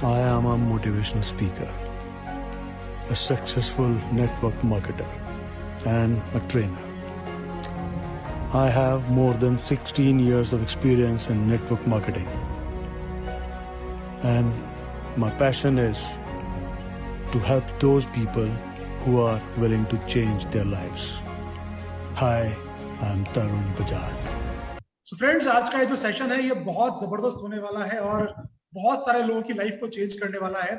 I am a motivational speaker, a successful network marketer, and a trainer. I have more than 16 years of experience in network marketing, and my passion is to help those people who are willing to change their lives. Hi, I am Tarun Bajaj. So friends, आज का ये जो session है ये बहुत जबरदस्त होने वाला है और बहुत सारे लोगों की लाइफ को चेंज करने वाला है,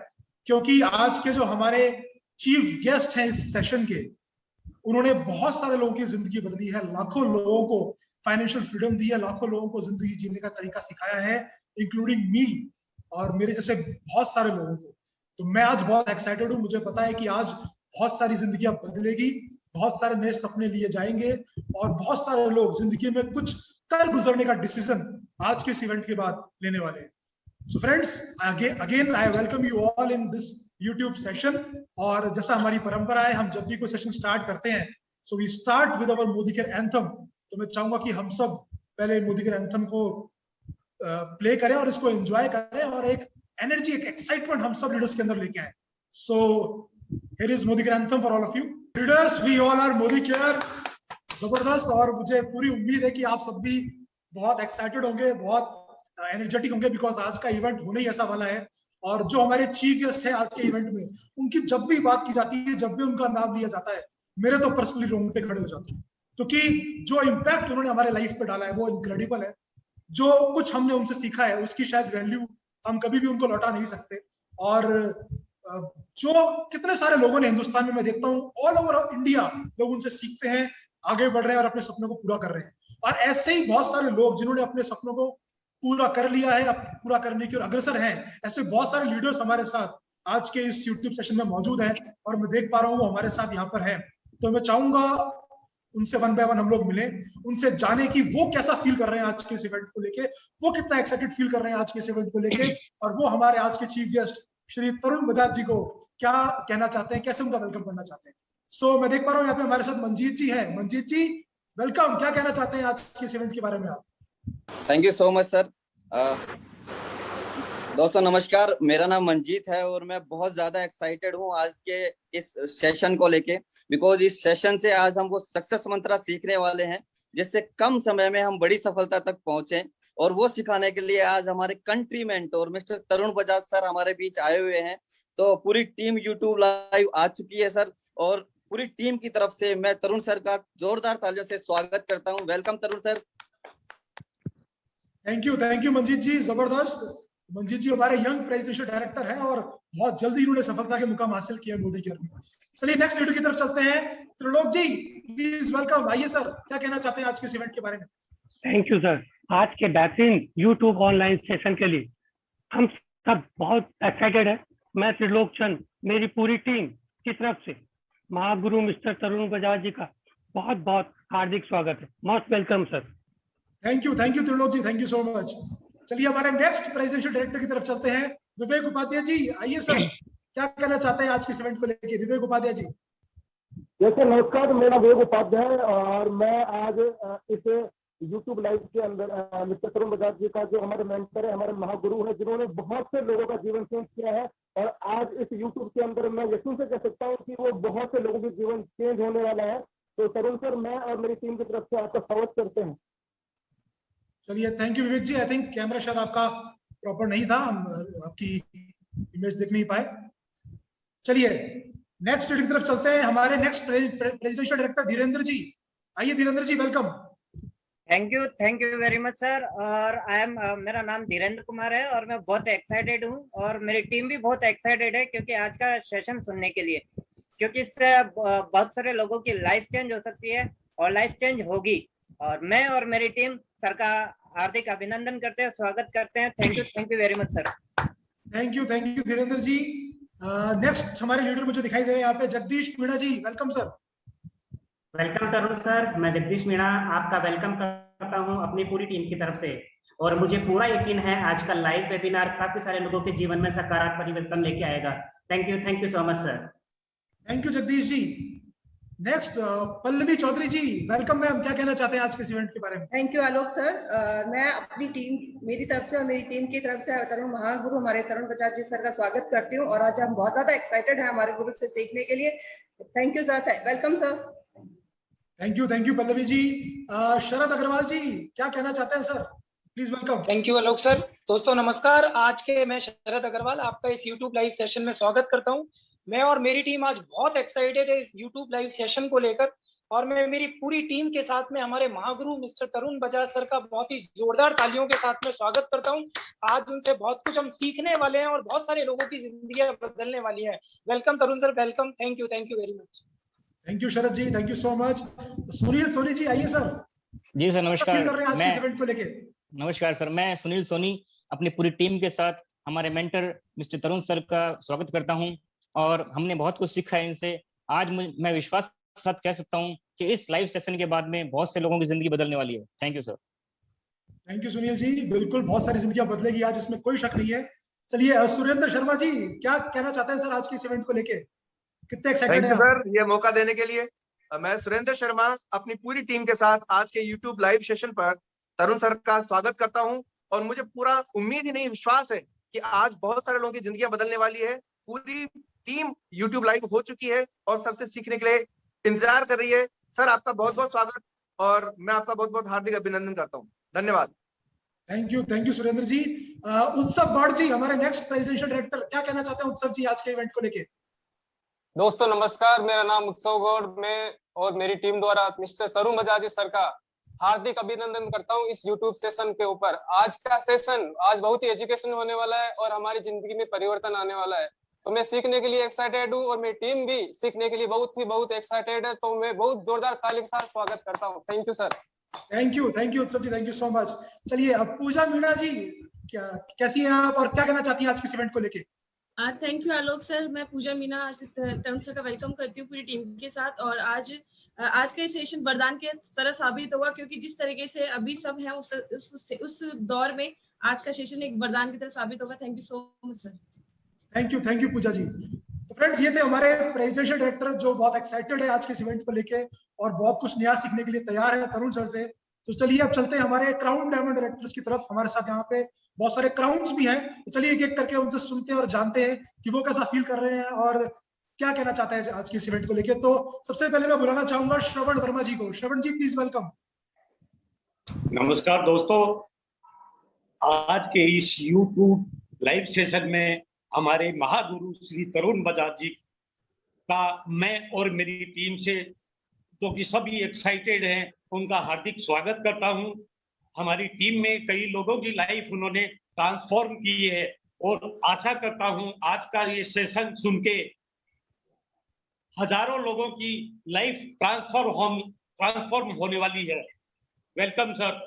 क्योंकि आज के जो हमारे चीफ गेस्ट हैं इस सेशन के, उन्होंने बहुत सारे लोगों की जिंदगी बदली है, लाखों लोगों को फाइनेंशियल फ्रीडम दी है, लाखों लोगों को जिंदगी जीने का तरीका सिखाया है, इंक्लूडिंग मी और मेरे जैसे बहुत सारे लोगों को। तो मैं आज बहुत एक्साइटेड हूँ। मुझे पता है कि आज बहुत सारी जिंदगियां बदलेगी, बहुत सारे नए सपने लिए जाएंगे और बहुत सारे लोग जिंदगी में कुछ कर गुजरने का डिसीजन आज के इस इवेंट के बाद लेने वाले हैं। So friends, again I welcome you all in this YouTube session. और जैसा हमारी परंपरा है, हम जब भी कोई सेशन स्टार्ट करते हैं, so we start with our Modicare anthem. तो मैं चाहूंगा कि हम सब पहले मोदी केयर एंथम को प्ले करें और इसको एंजॉय करें और एक एनर्जी, एक एक्साइटमेंट हम सब लीडर्स के अंदर लेके आए। So here is Modicare anthem for all of you leaders. We all are Modicare. जबरदस्त। और मुझे पूरी उम्मीद है कि आप सब भी बहुत एक्साइटेड होंगे, बहुत एनर्जेटिक होंगे, बिकॉज आज का इवेंट होने ही ऐसा वाला है। और जो हमारे चीफ गेस्ट है आज के इवेंट में, उनकी जब भी बात की जाती है, जब भी उनका नाम लिया जाता है, मेरे तो पर्सनली रोंगटे खड़े हो जाते हैं, क्योंकि जो इम्पैक्ट उन्होंने हमारे लाइफ पे डाला है वो इनक्रेडिबल है। जो कुछ हमने उनसे सीखा है उसकी शायद वैल्यू हम कभी भी उनको लौटा नहीं सकते। और जो कितने सारे लोगों ने हिंदुस्तान में, मैं देखता हूँ ऑल ओवर इंडिया, लोग उनसे सीखते हैं, आगे बढ़ रहे हैं और अपने सपनों को पूरा कर रहे हैं। और ऐसे ही बहुत सारे लोग जिन्होंने अपने सपनों को पूरा कर लिया है, पूरा करने की ओर अग्रसर हैं, ऐसे बहुत सारे लीडर्स हमारे साथ आज के इस यूट्यूब सेशन में मौजूद हैं और मैं देख पा रहा हूँ वो हमारे साथ यहाँ पर है। तो मैं चाहूंगा उनसे वन बाय वन हम लोग मिले, उनसे जाने कि वो कैसा फील कर रहे हैं आज के इस इवेंट को लेके, वो कितना एक्साइटेड फील कर रहे हैं आज के इस इवेंट को लेके, और वो हमारे आज के चीफ गेस्ट श्री तरुण बजाज जी को क्या कहना चाहते हैं, कैसे उनका वेलकम करना चाहते हैं। सो मैं देख पा रहा हूँ यहाँ पे हमारे साथ मंजीत जी हैं। मंजीत जी वेलकम। क्या कहना चाहते हैं आज के इस इवेंट के बारे में आप? Thank you so much sir. दोस्तों नमस्कार, मेरा नाम मंजीत है और मैं बहुत ज्यादा एक्साइटेड हूँ आज के इस सेशन को लेके, बिकॉज इस सेशन से आज हम वो सक्सेस मंत्र सीखने वाले हैं जिससे कम समय में हम बड़ी सफलता तक पहुंचे। और वो सिखाने के लिए आज हमारे country mentor mister Tarun Bajaj sir हमारे बीच आए हुए हैं। तो पूरी टीम यूट्यूब लाइव आ चुकी है सर, और पूरी टीम की तरफ से मैं तरुण सर का जोरदार तालियों से स्वागत करता हूं। Welcome Tarun sir. Thank you Manjeet ji, जबरदस्त। मंजीत जी हमारे यंग प्रेसिडेंशियल डायरेक्टर हैं और बहुत जल्दी इन्होंने सफलता के मुकाम हासिल किया मोदी केयर में। चलिए नेक्स्ट लीडर की तरफ चलते हैं। त्रिलोक जी प्लीज वेलकम। आइए सर, क्या कहना चाहते हैं आज के इस इवेंट के बारे में? Thank you sir. आज के बेहतरीन यूट्यूब ऑनलाइन सेशन के लिए हम सब बहुत एक्साइटेड है। मैं त्रिलोक चंद, मेरी पूरी टीम की तरफ से महागुरु मिस्टर तरुण बजाज जी का बहुत बहुत हार्दिक स्वागत है। Most welcome sir. Thank you Trilok ji, thank you so much. चलिए हमारे नेक्स्ट प्रेसिडेंशियल डायरेक्टर की तरफ चलते हैं। विवेक उपाध्याय जी आइए सर, क्या कहना चाहते हैं आज के इस इवेंट को लेकर? विवेक उपाध्याय जी। जैसे नमस्कार, मेरा विवेक उपाध्याय और मैं आज इस यूट्यूब लाइव के अंदर मिस्टर तरुण बजाज जी का, जो हमारे मेंटर है, हमारे महागुरु है, जिन्होंने बहुत से लोगों का जीवन चेंज किया है, और आज इस यूट्यूब के अंदर मैं यकीन से कह सकता हूँ कि वो बहुत से लोगों के जीवन चेंज होने वाला है। तो तरुण सर, मैं और मेरी टीम की तरफ से आपका स्वागत करते हैं। चलिए thank you Vivek ji. I think camera शायद आपका प्रॉपर नहीं था, हम आपकी इमेज देख नहीं पाए। चलिए नेक्स्ट लीडर की तरफ चलते हैं। हमारे next presidential director Dhirendra ji आइए। Dhirendra ji welcome. Thank you very much sir. और मेरा नाम धीरेन्द्र कुमार है और मैं बहुत एक्साइटेड हूँ और मेरी टीम भी बहुत एक्साइटेड है, क्योंकि आज का सेशन सुनने के लिए, क्योंकि इससे बहुत सारे लोगों की लाइफ चेंज हो सकती है और लाइफ चेंज होगी। और मैं और मेरी टीम सर का हार्दिक अभिनंदन करते हैं, स्वागत करते हैं। Thank you very much sir. Thank you Dhirendra ji. Next हमारे लीडर मुझे दिखाई दे रहे हैं यहाँ पे, Jagdish Meena ji welcome sir. Welcome Tarun sir, मैं जगदीश मीणा आपका वेलकम करता हूं अपनी पूरी टीम की तरफ से। और मुझे पूरा यकीन है आज का लाइव वेबिनार काफी सारे लोगों के जीवन में सकारात्मक परिवर्तन लेके आएगा। Thank you so much sir. Thank you Jagdish ji. Next Pallavi Chaudhary ji, welcome ma'am, क्या कहना चाहते हैं आज के इस इवेंट के बारे में? Thank you Alok sir. मैं अपनी टीम, मेरी तरफ से और मेरी टीम की तरफ से तरुण महागुरु हमारे तरुण बजाज जी सर का स्वागत करती हूँ, और आज हम बहुत ज्यादा एक्साइटेड हैं हमारे गुरु से सीखने के लिए। Thank you sir, welcome sir. Thank you Pallavi ji. Sharad Agarwal ji, क्या कहना चाहते हैं sir? Please welcome. Thank you Alok sir. दोस्तों नमस्कार, आज के मैं शरद अग्रवाल आपका इस YouTube लाइव सेशन में स्वागत करता हूं। मैं और मेरी टीम आज बहुत एक्साइटेड है इस YouTube लाइव सेशन को लेकर, और मैं मेरी पूरी टीम के साथ में हमारे महागुरु मिस्टर तरुण बजाज सर का बहुत ही जोरदार तालियों के साथ में स्वागत करता हूं। आज उनसे बहुत कुछ हम सीखने वाले हैं और बहुत सारे लोगों की जिंदगियां बदलने वाली है। Welcome Tarun sir, welcome. Thank you very much. Thank you Sharad ji, thank you so much. Sunil Soni ji, आइए सर। जी सर, नमस्कार। कर रहे हैं आज के इवेंट को लेके? नमस्कार सर, मैं सुनील सोनी अपनी पूरी टीम के साथ हमारे मेंटर मिस्टर तरुण सर का स्वागत करता हूं, और हमने बहुत कुछ सीखा है इनसे। आज मैं विश्वास के साथ कह सकता हूं कि इस लाइव सेशन के बाद में बहुत से लोगों की जिंदगी बदलने वाली है। Thank you sir. Thank you Sunil ji, बिल्कुल बहुत सारी जिंदगियां बदलेगी आज, इसमें कोई शक नहीं है। चलिए सुरेंद्र शर्मा जी, क्या कहना चाहते हैं सर आज के इस इवेंट को लेके? कितने एक्साइटेड हैं? सर, ये मौका देने के लिए। मैं सुरेंद्र शर्मा अपनी पूरी टीम के साथ आज के YouTube लाइव सेशन पर तरुण सर का स्वागत करता हूं, और मुझे पूरा उम्मीद ही नहीं विश्वास है कि आज बहुत सारे लोगों की जिंदगियां बदलने वाली है। पूरी टीम YouTube लाइव हो चुकी है और सर से सीखने के लिए इंतजार कर रही है। सर, आपका बहुत बहुत स्वागत, और मैं आपका बहुत बहुत हार्दिक अभिनंदन करता हूँ। धन्यवाद। थैंक यू सुरेंद्र जी। उत्सव गौड़ जी, हमारे नेक्स्ट प्रेसिडेंशियल डायरेक्टर, क्या कहना चाहते हैं उत्सव जी आज के इवेंट को लेके? दोस्तों नमस्कार, मेरा नाम उत्सव गौड़। मैं और मेरी टीम द्वारा मिस्टर तरुण बजाज सर का हार्दिक अभिनंदन करता हूं इस YouTube सेशन के ऊपर। आज का सेशन आज बहुत ही एजुकेशन होने वाला है और हमारी जिंदगी में परिवर्तन आने वाला है। तो मैं सीखने के लिए एक्साइटेड हूं, और मेरी टीम भी सीखने के लिए बहुत एक्साइटेड है। तो मैं बहुत जोरदार ताली के साथ स्वागत करता हूं। Thank you sir. Thank you उत्सव जी, थैंक यू सो मच। चलिए अब पूजा मीणा जी, कैसी हैं आप और क्या कहना चाहती हैं आज के इवेंट को लेके? Thank you Alok sir. मैं पूजा मीना आज तरुण सर का वेलकम करती हूँ पूरी टीम के साथ। और आज का सेशन वरदान के तरह साबित हुआ, क्योंकि जिस तरीके से अभी सब हैं उस दौर में आज का सेशन एक वरदान की तरह साबित होगा। Thank you so much sir. Thank you Pooja ji. तो फ्रेंड्स, ये थे हमारे प्रेसिडेंशियल डायरेक्टर जो बहुत एक्साइटेड है आज के इवेंट को लेके और बहुत कुछ नया सीखने के लिए तैयार है तरुण सर से। तो चलिए अब चलते हैं हमारे क्राउन डायमंड डायरेक्टर्स की तरफ। हमारे साथ यहाँ पे बहुत सारे क्राउन्स भी हैं, तो चलिए एक एक करके उनसे सुनते हैं और जानते हैं कि वो कैसा फील कर रहे हैं और क्या कहना चाहते हैं आज के इस इवेंट को लेके। तो सबसे पहले मैं बुलाना चाहूंगा श्रवण वर्मा जी को। श्रवण जी, प्लीज वेलकम। नमस्कार दोस्तों, आज के इस YouTube लाइव सेशन में हमारे महागुरु श्री तरुण बजाज जी का मैं और मेरी टीम से, जो कि सभी एक्साइटेड हैं, उनका हार्दिक स्वागत करता हूं। हमारी टीम में कई लोगों की लाइफ उन्होंने ट्रांसफॉर्म की है, और आशा करता हूं आज का ये सेशन सुन के हजारों लोगों की लाइफ ट्रांसफॉर्म होने वाली है। Welcome sir.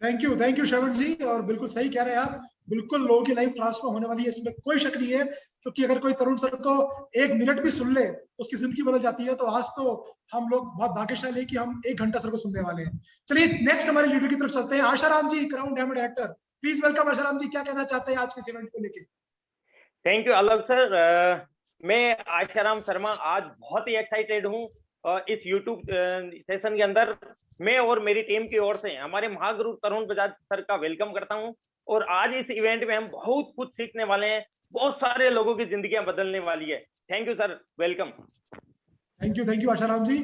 थैंक यू श्रवण जी, और बिल्कुल सही कह रहे हैं आप, बिल्कुल लोगों की लाइफ ट्रांसफॉर्म होने वाली है, इसमें कोई शक नहीं है। क्योंकि अगर कोई तरुण सर को एक मिनट भी सुन ले तो उसकी जिंदगी बदल जाती है। तो आज तो हम लोग बहुत भाग्यशाली है कि हम 1 घंटा सर को सुनने वाले हैं। चलिए नेक्स्ट हमारे लीडर की तरफ चलते हैं। Asharam ji, crown diamond director, please welcome. Asharam ji, क्या कहना चाहते हैं आज के इस इवेंट को लेके? Thank you Alok sir. मैं आशाराम शर्मा आज बहुत ही एक्साइटेड हूँ इस YouTube सेशन के अंदर। मैं और मेरी टीम की ओर से हमारे महागुरु तरुण बजाज सर का वेलकम करता हूं, और आज इस इवेंट में हम बहुत कुछ सीखने वाले हैं। बहुत सारे लोगों की जिंदगियां बदलने वाली है। Thank you sir, welcome. Thank you Asharam ji.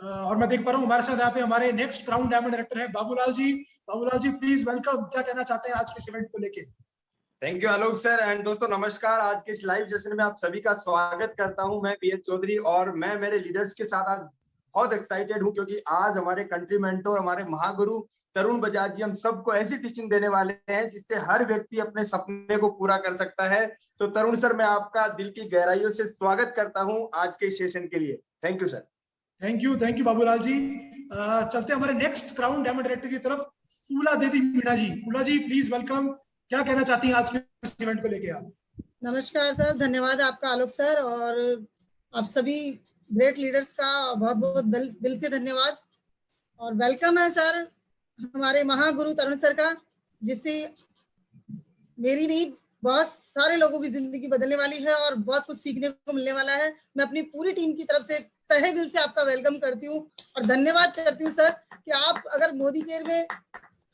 और मैं देख पा रहा हूँ हमारे साथ यहाँ पे हमारे नेक्स्ट क्राउन डायमंड डायरेक्टर है बाबूलाल जी। Babulal ji, please welcome. क्या कहना चाहते हैं आज के इस इवेंट को लेके? Thank you Alok sir. And दोस्तों नमस्कार, आज के इस लाइव सेशन में आप सभी का स्वागत करता हूं। मैं पीएच चौधरी, और मैं मेरे लीडर्स के साथ आज बहुत एक्साइटेड हूं, क्योंकि आज हमारे कंट्री मेंटोर, हमारे महागुरु तरुण बजाज जी हम सबको ऐसी टीचिंग देने वाले हैं जिससे हर व्यक्ति अपने सपने को पूरा कर सकता है। तो तरुण सर, मैं आपका दिल की गहराइयों से स्वागत करता हूं आज के सेशन के लिए। Thank you sir. Thank you Babulal ji. चलते हैं हमारे नेक्स्ट क्राउन डायमंड डायरेक्टर की तरफ, फूला देवी मीणा जी। फूला जी, प्लीज वेलकम। क्या कहना चाहती हैं आज के इस इवेंट को लेके आप? नमस्कार सर, धन्यवाद आपका आलोक सर, और आप सभी ग्रेट लीडर्स का बहुत बहुत दिल से धन्यवाद। और वेलकम है सर हमारे महागुरु तरुण सर का, जिससे मेरी नहीं बहुत सारे लोगों की जिंदगी बदलने वाली है और बहुत कुछ सीखने को मिलने वाला है। मैं अपनी पूरी टीम की तरफ से तहे दिल से आपका वेलकम करती हूँ और धन्यवाद करती हूँ सर कि आप अगर मोदी केयर में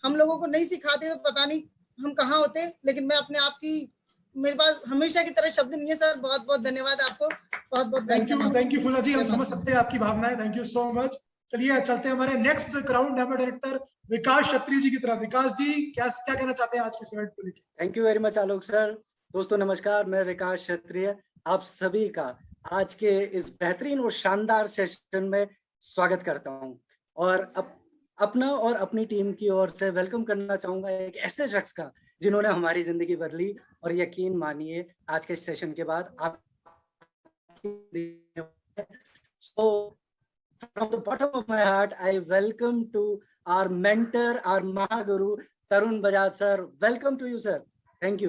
हम लोगों को नहीं सिखाते तो पता नहीं हम कहाँ होते। लेकिन मैं अपने आप की, मेरे पास हमेशा की तरह शब्द नहीं है सर। बहुत बहुत धन्यवाद आपको, बहुत बहुत थैंक यू फूला जी, हम समझ सकते हैं आपकी भावनाएं। Thank you so much. चलिए चलते हैं हमारे नेक्स्ट क्राउन डायमंड डायरेक्टर विकास क्षत्रिय जी की तरफ। विकास जी क्या कहना चाहते हैं आज के इवेंट को लेकर? Thank you very much Alok sir. दोस्तों नमस्कार, मैं विकास क्षत्रिय आप सभी का आज के इस बेहतरीन और शानदार सेशन में स्वागत करता हूं और अपना और अपनी टीम की ओर से वेलकम करना चाहूंगा एक ऐसे शख्स का जिन्होंने हमारी जिंदगी बदली। और यकीन मानिए आज के सेशन के बाद आप from the bottom of my heart I welcome to our mentor, our महागुरु Tarun Bajaj sir. Welcome to you sir. Thank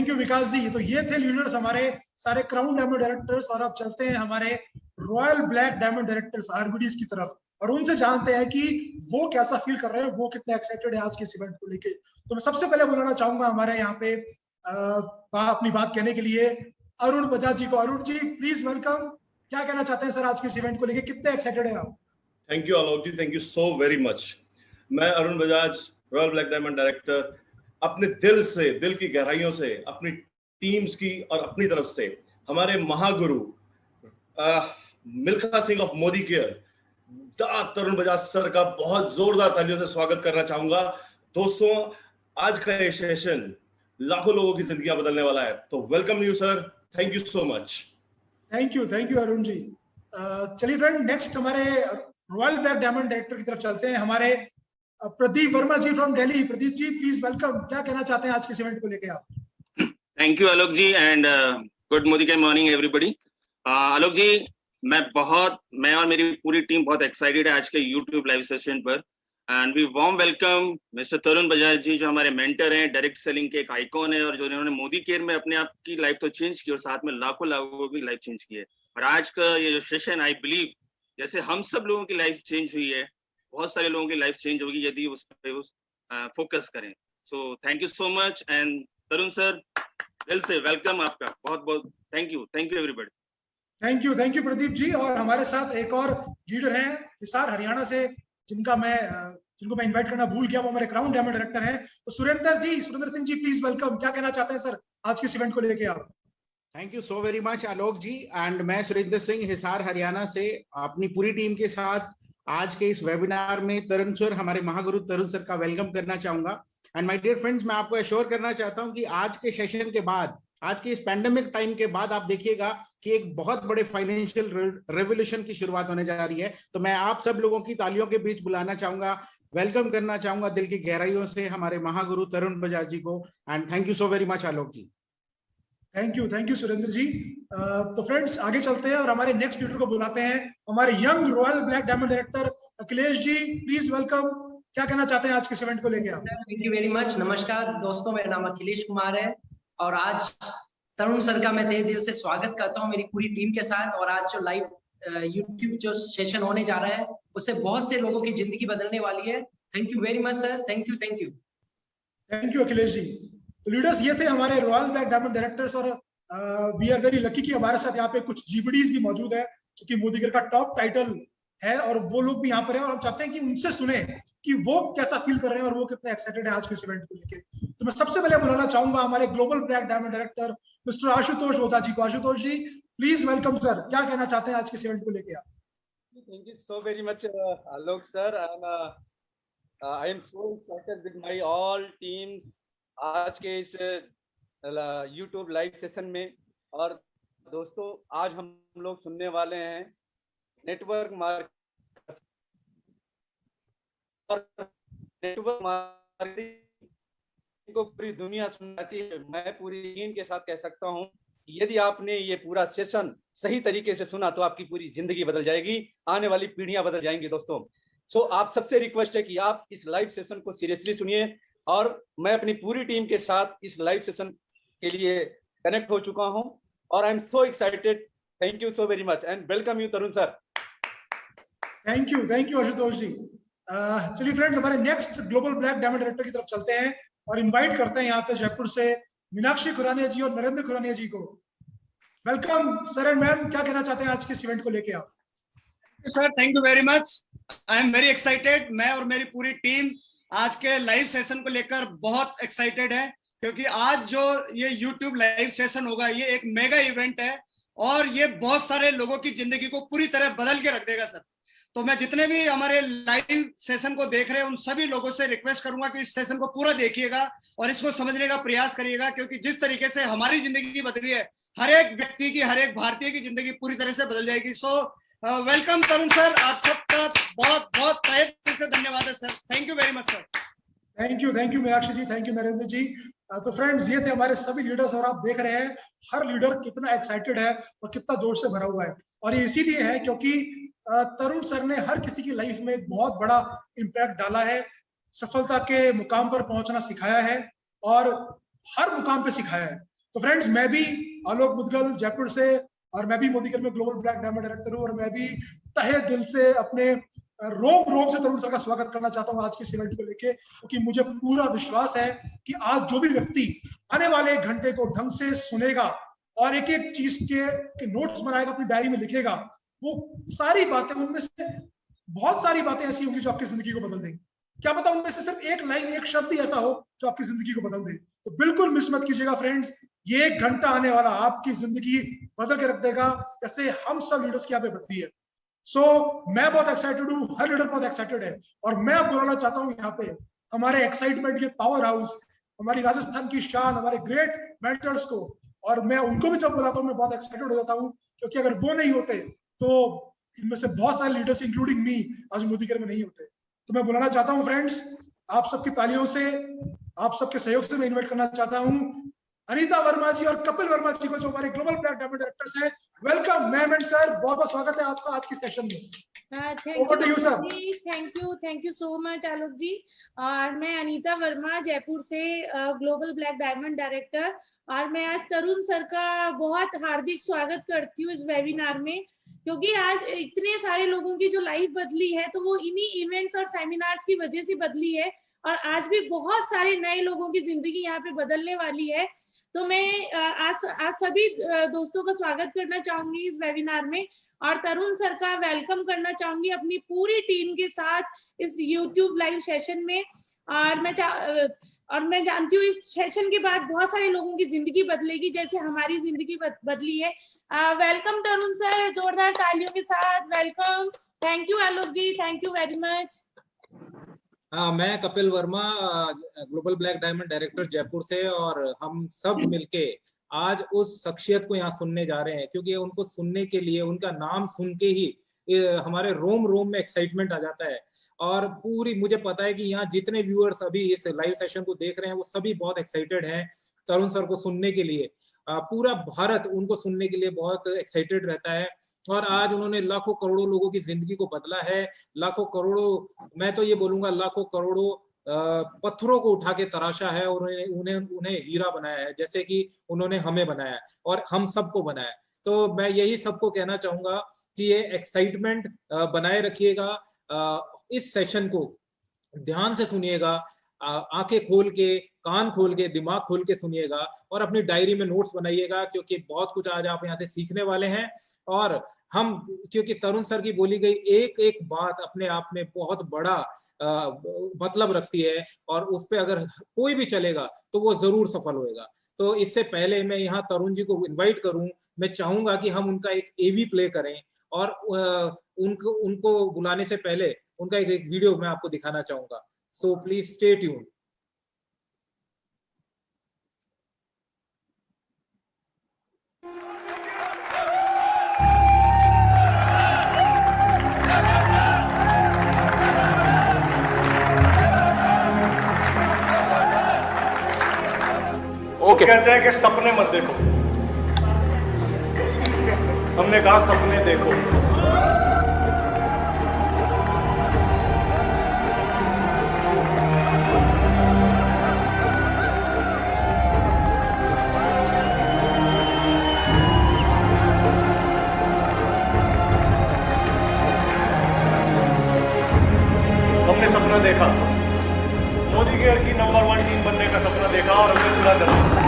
you Vikas ji. तो ये थे लीडर्स हमारे सारे क्राउन डायमंड डायरेक्टर्स। और अब चलते हैं हमारे रॉयल ब्लैक डायमंड डायरेक्टर्स आरबीडीज की तरफ और उनसे जानते हैं कि वो कैसा फील कर रहे हैं, वो कितने एक्साइटेड है आज के इस इवेंट को लेके। तो मैं सबसे पहले बुलाना चाहूंगा हमारे यहाँ पे अपनी बात कहने के लिए अरुण बजाज जी को। Arun ji please welcome. क्या कहना चाहते हैं सर आज के इस इवेंट को लेके, कितने एक्साइटेड हैं आप? Thank you Alok ji, thank you so very much. मैं Arun Bajaj, royal black diamond director, अपने दिल से, दिल की गहराइयों से, अपनी टीम्स की और अपनी तरफ से हमारे महागुरु Milkha Singh of Modi care Tarun Bajaj sir का बहुत जोरदार तालियों से स्वागत करना चाहूंगा। दोस्तों आज का ये सेशन लाखों लोगों की जिंदगियां बदलने वाला है, तो welcome you sir. Thank you so much. Thank you Arun ji. चलिए फ्रेंड, नेक्स्ट हमारे रॉयल ब्लैक डायमंड डायरेक्टर की तरफ चलते हैं, हमारे Pradeep Verma ji from Delhi. Pradeep ji please welcome. क्या कहना चाहते हैं आज के इस इवेंट को लेके आप? Thank you Alok ji and good Modi के मॉर्निंग एवरीबॉडी। आलोक जी मैं और मेरी पूरी टीम बहुत एक्साइटेड है आज के यूट्यूब लाइव सेशन पर। And we warm welcome mister Tarun Bajaj ji, जो हमारे मेंटर हैं, डायरेक्ट सेलिंग के एक आइकॉन है और जो इन्होंने मोदी केयर में अपने आप की लाइफ तो चेंज की और साथ में लाखों लोगों की लाइफ चेंज की है। और आज का ये जो सेशन आई बिलीव जैसे हम सब लोगों की लाइफ चेंज हुई है, बहुत सारे लोगों की लाइफ चेंज होगी यदि उस पर फोकस करें। So thank you so much and Tarun sir दिल से वेलकम आपका, बहुत बहुत thank you everybody. Thank you Pradeep ji. और हमारे साथ एक और लीडर हैं हिसार हरियाणा से, जिनको मैं इनवाइट करना भूल गया, वो हमारे क्राउन डायमंड डायरेक्टर हैं, तो सुरेंद्र सिंह जी प्लीज वेलकम। क्या कहना चाहते हैं सर आज के इस इवेंट को लेके आप? Thank you so very much Alok ji. And मैं सुरेंद्र सिंह हिसार हरियाणा से अपनी पूरी टीम के साथ आज के इस वेबिनार में तरुण सर, हमारे महागुरु तरुण सर का वेलकम करना चाहूंगा। एंड माय डियर फ्रेंड्स, मैं आपको एश्योर करना चाहता हूं कि आज के सेशन के बाद, आज के इस पैंडेमिक टाइम के बाद आप देखिएगा कि एक बहुत बड़े फाइनेंशियल रेवोल्यूशन की शुरुआत होने जा रही है। तो मैं आप सब लोगों की तालियों के बीच बुलाना चाहूंगा, वेलकम करना चाहूंगा दिल की गहराइयों से हमारे महागुरु तरुण बजाज जी को। And thank you so very much Alok ji. Thank you Surendra ji. तो फ्रेंड्स आगे चलते हैं और हमारे नेक्स्ट लीडर को बुलाते हैं, हमारे young royal black diamond director Akhilesh ji please welcome. क्या कहना चाहते हैं आज के इस इवेंट को लेके आप? Thank you very much. नमस्कार दोस्तों, मेरा नाम अखिलेश कुमार है और आज तरुण सर का मैं तहे दिल से स्वागत करता हूं मेरी पूरी टीम के साथ। और आज जो लाइव यूट्यूब जो सेशन होने जा रहा है उससे बहुत से लोगों की जिंदगी बदलने वाली है। Thank you very much sir. Thank you Akhilesh ji. तो लीडर्स ये थे हमारे रॉयल ब्लैक डायमंड डायरेक्टर्स और वी आर वेरी लकी कि हमारे साथ यहाँ पे कुछ जीबीडीज भी मौजूद है, क्योंकि मोदी केयर का टॉप टाइटल है और वो लोग भी यहाँ पर हैं और हम चाहते हैं कि उनसे सुने कि वो कैसा फील कर रहे हैं और वो कितने एक्साइटेड है आज के इस इवेंट को लेके। तो मैं सबसे पहले बुलाना चाहूंगा हमारे global black diamond director mister Ashutosh Ojha ji को। Ashutosh ji please welcome sir. क्या कहना चाहते हैं आज के इस इवेंट को लेके आप? Thank you so very much Alok sir and I am so excited with my all teams आज के इस यूट्यूब लाइव सेशन में। और दोस्तों आज हम लोग सुनने वाले हैं नेटवर्क मार्केटिंग को पूरी दुनिया सुनती है। मैं पूरी टीम के साथ कह सकता हूं यदि आपने ये पूरा सेशन सही तरीके से सुना तो आपकी पूरी जिंदगी बदल जाएगी, आने वाली पीढ़ियां बदल जाएंगी दोस्तों। सो आप सबसे रिक्वेस्ट है कि आप इस लाइव सेशन को सीरियसली सुनिए और मैं अपनी पूरी टीम के साथ इस लाइव सेशन के लिए कनेक्ट हो चुका हूं और I am so excited. Thank you so very much and welcome you Tarun sir. Thank you Ashutosh ji. चलिए फ्रेंड्स हमारे next global black diamond director की तरफ चलते हैं और इनवाइट करते हैं यहाँ पे जयपुर से मीनाक्षी खुरानिया जी और नरेंद्र खुरानिया जी को। Welcome sir and ma'am. क्या कहना चाहते हैं आज के इस इवेंट को लेके आप? Sir, thank you very much. I am very excited. मैं और मेरी पूरी टीम आज के लाइव सेशन को लेकर बहुत एक्साइटेड है, क्योंकि आज जो ये YouTube लाइव सेशन होगा ये एक मेगा इवेंट है और ये बहुत सारे लोगों की जिंदगी को पूरी तरह बदल के रख देगा सर। तो मैं जितने भी हमारे लाइव सेशन को देख रहे हैं उन सभी लोगों से रिक्वेस्ट करूंगा कि इस सेशन को पूरा देखिएगा और इसको समझने का प्रयास करिएगा, क्योंकि जिस तरीके से हमारी जिंदगी बदली है, हर एक व्यक्ति की, हर एक भारतीय की जिंदगी पूरी तरह से बदल जाएगी। सो वेलकम तरुण सर, आप सबका बहुत बहुत तहे दिल से धन्यवाद है sir. Thank you very much sir. Thank you Meenakshi ji, thank you Narendra ji. तो फ्रेंड्स, ये थे हमारे सभी लीडर्स और आप देख रहे हैं हर लीडर कितना एक्साइटेड है और कितना जोश से भरा हुआ है। और ये इसीलिए है क्योंकि तरुण सर ने हर किसी की लाइफ में एक बहुत बड़ा इम्पैक्ट डाला है, सफलता के मुकाम पर पहुंचना सिखाया है और हर मुकाम पे सिखाया है। तो फ्रेंड्स, मैं भी आलोक मुदगल जयपुर से और मैं भी मोदीकर में ग्लोबल ब्लैक डायमंड डायरेक्टर हूँ और मैं भी तहे दिल से अपने रोम से तरुण सर का स्वागत करना चाहता हूँ आज के इवेंट को लेके, क्योंकि मुझे पूरा विश्वास है कि आज जो भी व्यक्ति आने वाले 1 घंटे को ढंग से सुनेगा और एक एक चीज के नोट्स बनाएगा, अपनी डायरी में लिखेगा, वो सारी बातें, उनमें से बहुत सारी बातें ऐसी होंगी जो आपकी जिंदगी को बदल देंगी। क्या पता उनमें से सिर्फ एक लाइन, एक शब्द ही ऐसा हो जो आपकी जिंदगी को बदल दे। तो बिल्कुल मिस मत कीजिएगा फ्रेंड्स, ये 1 घंटा आने वाला आपकी जिंदगी बदल के रख देगा, जैसे हम सब लीडर्स की यहाँ पे बदली है। सो मैं बहुत एक्साइटेड हूँ, हर लीडर बहुत एक्साइटेड है और मैं अब बुलाना चाहता हूँ यहाँ पे हमारे एक्साइटमेंट के पावर हाउस, हमारी राजस्थान की शान, हमारे ग्रेट मेंटर्स को। और मैं उनको भी जब बुलाता हूँ मैं बहुत एक्साइटेड हो जाता हूँ, क्योंकि अगर वो नहीं होते तो इनमें से बहुत सारे लीडर्स इंक्लूडिंग मी आज मोदीकर में नहीं होते। तो मैं बुलाना चाहता हूँ फ्रेंड्स, आप सबकी तालियों से, आप सबके सहयोग से मैं इन्वाइट करना चाहता हूँ अनीता वर्मा जी और कपिल वर्मा जी को, जो हमारे ग्लोबल ब्लैक डायमंड डायरेक्टर्स हैं। वेलकम मैम एंड सर, बहुत बहुत स्वागत है आपका आज के सेशन में। Over to you sir. Thank you so much Alok ji. और मैं अनीता वर्मा जयपुर से ग्लोबल ब्लैक डायमंड डायरेक्टर, और मैं आज तरुण सर का बहुत हार्दिक स्वागत करती हूँ इस वेबिनार में, क्योंकि आज इतने सारे लोगों की जो लाइफ बदली है तो वो इन्हीं इवेंट्स और सेमिनार्स की वजह से बदली है, और आज भी बहुत सारे नए लोगों की जिंदगी यहाँ पे बदलने वाली है। तो मैं आज सभी दोस्तों का स्वागत करना चाहूंगी इस वेबिनार में, और तरुण सर का वेलकम करना चाहूंगी अपनी पूरी टीम के साथ इस YouTube लाइव सेशन में। और मैं जानती हूँ इस सेशन के बाद बहुत सारे लोगों की जिंदगी बदलेगी, जैसे हमारी जिंदगी बदली है। वेलकम तरुण सर, जोरदार तालियों के साथ welcome. Thank you Alok ji, thank you very much. मैं Kapil Verma, global black diamond director Jaipur से, और हम सब मिलके आज उस शख्सियत को यहाँ सुनने जा रहे हैं, क्योंकि उनको सुनने के लिए, उनका नाम सुन के ही हमारे रोम में एक्साइटमेंट आ जाता है। और पूरी, मुझे पता है कि यहाँ जितने व्यूअर्स अभी इस लाइव सेशन को देख रहे हैं वो सभी बहुत एक्साइटेड हैं तरुण सर को सुनने के लिए। पूरा भारत उनको सुनने के लिए बहुत एक्साइटेड रहता है, और आज उन्होंने लाखों करोड़ों लोगों की जिंदगी को बदला है। लाखों करोड़ों, मैं तो ये बोलूंगा लाखों करोड़ों पत्थरों को उठा के तराशा है और उन्हें हीरा बनाया है, जैसे कि उन्होंने हमें बनाया और हम सबको बनाया। तो मैं यही सबको कहना चाहूंगा कि ये एक्साइटमेंट बनाए रखिएगा, इस सेशन को ध्यान से सुनिएगा, आंखें खोल के, कान खोल के, दिमाग खोल के सुनिएगा और अपनी डायरी में नोट्स बनाइएगा, क्योंकि बहुत कुछ आज आप यहाँ से सीखने वाले हैं। और हम, क्योंकि तरुण सर की बोली गई एक एक बात अपने आप में बहुत बड़ा मतलब रखती है, और उस पे अगर कोई भी चलेगा तो वो जरूर सफल होएगा। तो इससे पहले मैं यहाँ तरुण जी को इनवाइट करूं, मैं चाहूंगा कि हम उनका एक एवी प्ले करें, और उनको बुलाने से पहले उनका एक वीडियो मैं आपको दिखाना चाहूंगा। So please stay tuned. वो कहते हैं कि सपने मत देखो, हमने कहा सपने देखो। हमने सपना देखा, मोदी केयर की नंबर 1 टीम बनने का सपना देखा और हमने पूरा कर दिया।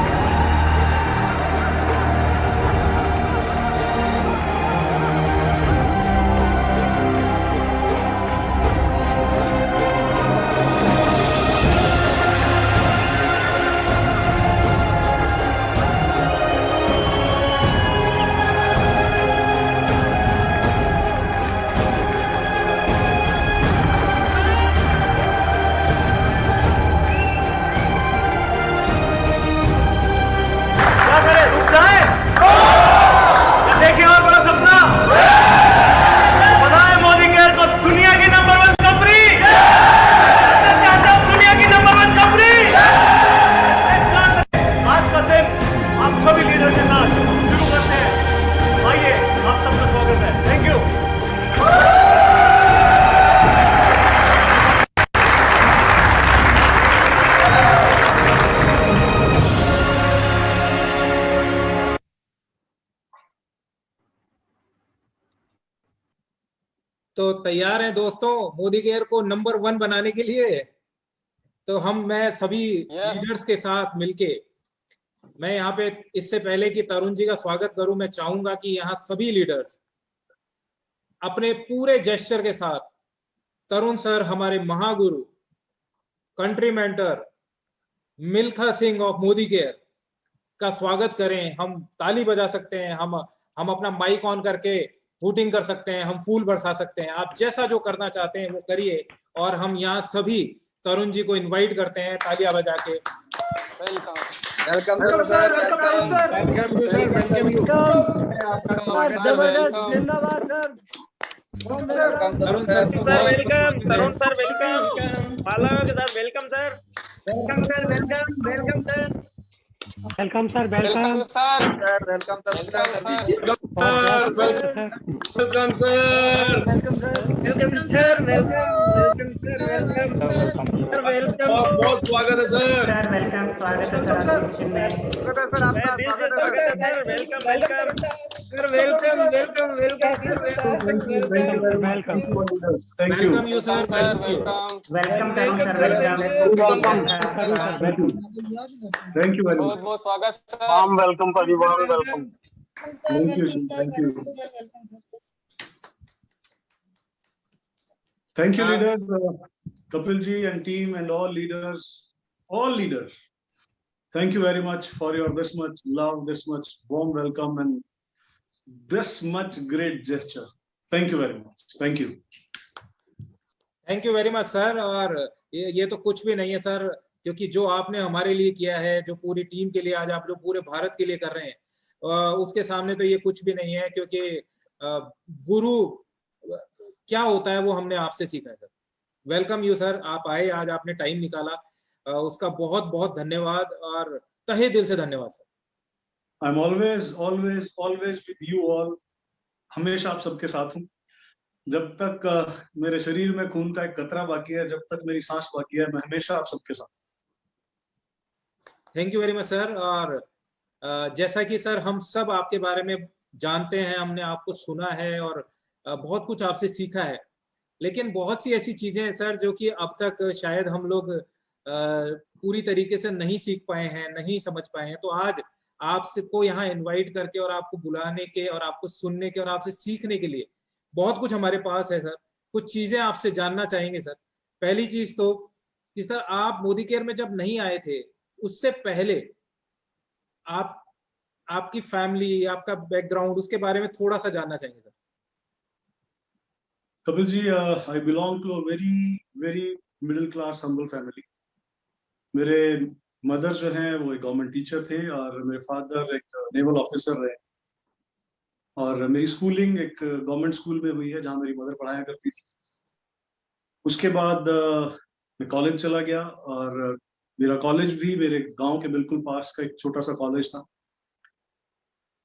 तो तैयार हैं दोस्तों मोदी केयर को नंबर 1 बनाने के लिए? तो मैं सभी लीडर्स के साथ मिलके, मैं यहाँ पे इससे पहले कि तरुण जी का स्वागत करूं, मैं चाहूंगा कि यहाँ सभी लीडर्स अपने पूरे जेस्चर के साथ तरुण सर, हमारे महागुरु, country mentor Milkha Singh of Modi care का स्वागत करें। हम ताली बजा सकते हैं, हम अपना माइक ऑन करके हूटिंग कर सकते हैं, हम फूल बरसा सकते हैं, आप जैसा जो करना चाहते हैं वो करिए। और हम यहाँ सभी तरुण जी को इनवाइट करते हैं तालियां बजा के। वेलकम सर, वेलकम सर, जबरदस्त, जिंदाबाद सर। तरुण sir welcome, Tarun sir welcome, बालक sir welcome sir, welcome sir, welcome sir, welcome sir, welcome sir, welcome sir, welcome sir, welcome sir, welcome, बहुत स्वागत है सर। वेलकम, स्वागत है सर आपके सेशन में। वेलकम यू सर, वेलकम करो sir, thank you very much. बहुत स्वागत सर। वेलकम परिवार, welcome. Thank you, thank you, thank you leaders, Kapil ji and team and all leaders, thank you very much for your this much love, this much warm welcome and this much great gesture. Thank you very much. Thank you. Thank you very much sir. और ये तो कुछ भी नहीं है sir, क्योंकि जो आपने हमारे लिए किया है, जो पूरी टीम के लिए आज आप जो पूरे भारत के लिए कर रहे हैं, उसके सामने तो ये कुछ भी नहीं है। क्योंकि गुरु क्या होता है वो हमने आपसे सीखा है सर। वेलकम यू सर, आप आए, आज आपने टाइम निकाला, उसका बहुत बहुत धन्यवाद और तहे दिल से धन्यवाद sir. I'm always with you all. हमेशा आप सबके साथ हूँ। जब तक मेरे शरीर में खून का एक कतरा बाकी है, जब तक मेरी सांस बाकी है, मैं हमेशा आप सबके साथ। Thank you very much sir. और जैसा कि सर हम सब आपके बारे में जानते हैं, हमने आपको सुना है और बहुत कुछ आपसे सीखा है, लेकिन बहुत सी ऐसी चीजें हैं सर जो कि अब तक शायद हम लोग पूरी तरीके से नहीं सीख पाए हैं, नहीं समझ पाए हैं। तो आज आपको यहाँ इनवाइट करके और आपको बुलाने के और आपको सुनने के और आपसे सीखने के लिए बहुत कुछ हमारे पास है सर। कुछ चीजें आपसे जानना चाहेंगे सर। पहली चीज तो कि सर आप मोदी केयर में जब नहीं आए थे, उससे पहले आपकी फैमिली, आपका बैकग्राउंड, उसके बारे में थोड़ा सा जानना चाहेंगे sir. Kapil ji, I belong to a very middle class humble family. मेरे मदर जो हैं वो एक गवर्नमेंट टीचर थे और मेरे फादर एक नेवल ऑफिसर रहे। और मेरी स्कूलिंग एक गवर्नमेंट स्कूल में हुई है जहाँ मेरी मदर पढ़ाया करती थी। उसके बाद मैं कॉलेज चला गया और मेरा कॉलेज भी मेरे गांव के बिल्कुल पास का एक छोटा सा कॉलेज था।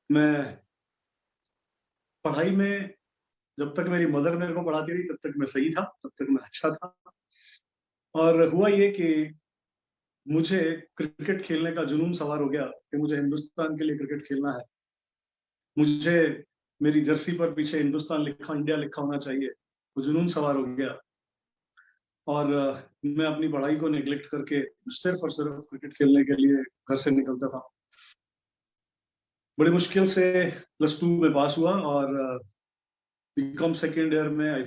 मैं पढ़ाई में जब तक मेरी मदर मेरे को पढ़ाती रही तब तक मैं सही था, तब तक मैं अच्छा था। और हुआ ये कि मुझे क्रिकेट खेलने का जुनून सवार हो गया कि मुझे हिंदुस्तान के लिए क्रिकेट खेलना है। मुझे मेरी जर्सी पर पीछे हिंदुस्तान लिखा, इंडिया लिखा होना चाहिए। वो जुनून सवार हो गया और मैं अपनी पढ़ाई को नेग्लेक्ट करके सिर्फ और सिर्फ क्रिकेट खेलने के लिए घर से निकलता था। बड़ी मुश्किल से +2 में पास हुआ और बीकॉम सेकेंड ईयर में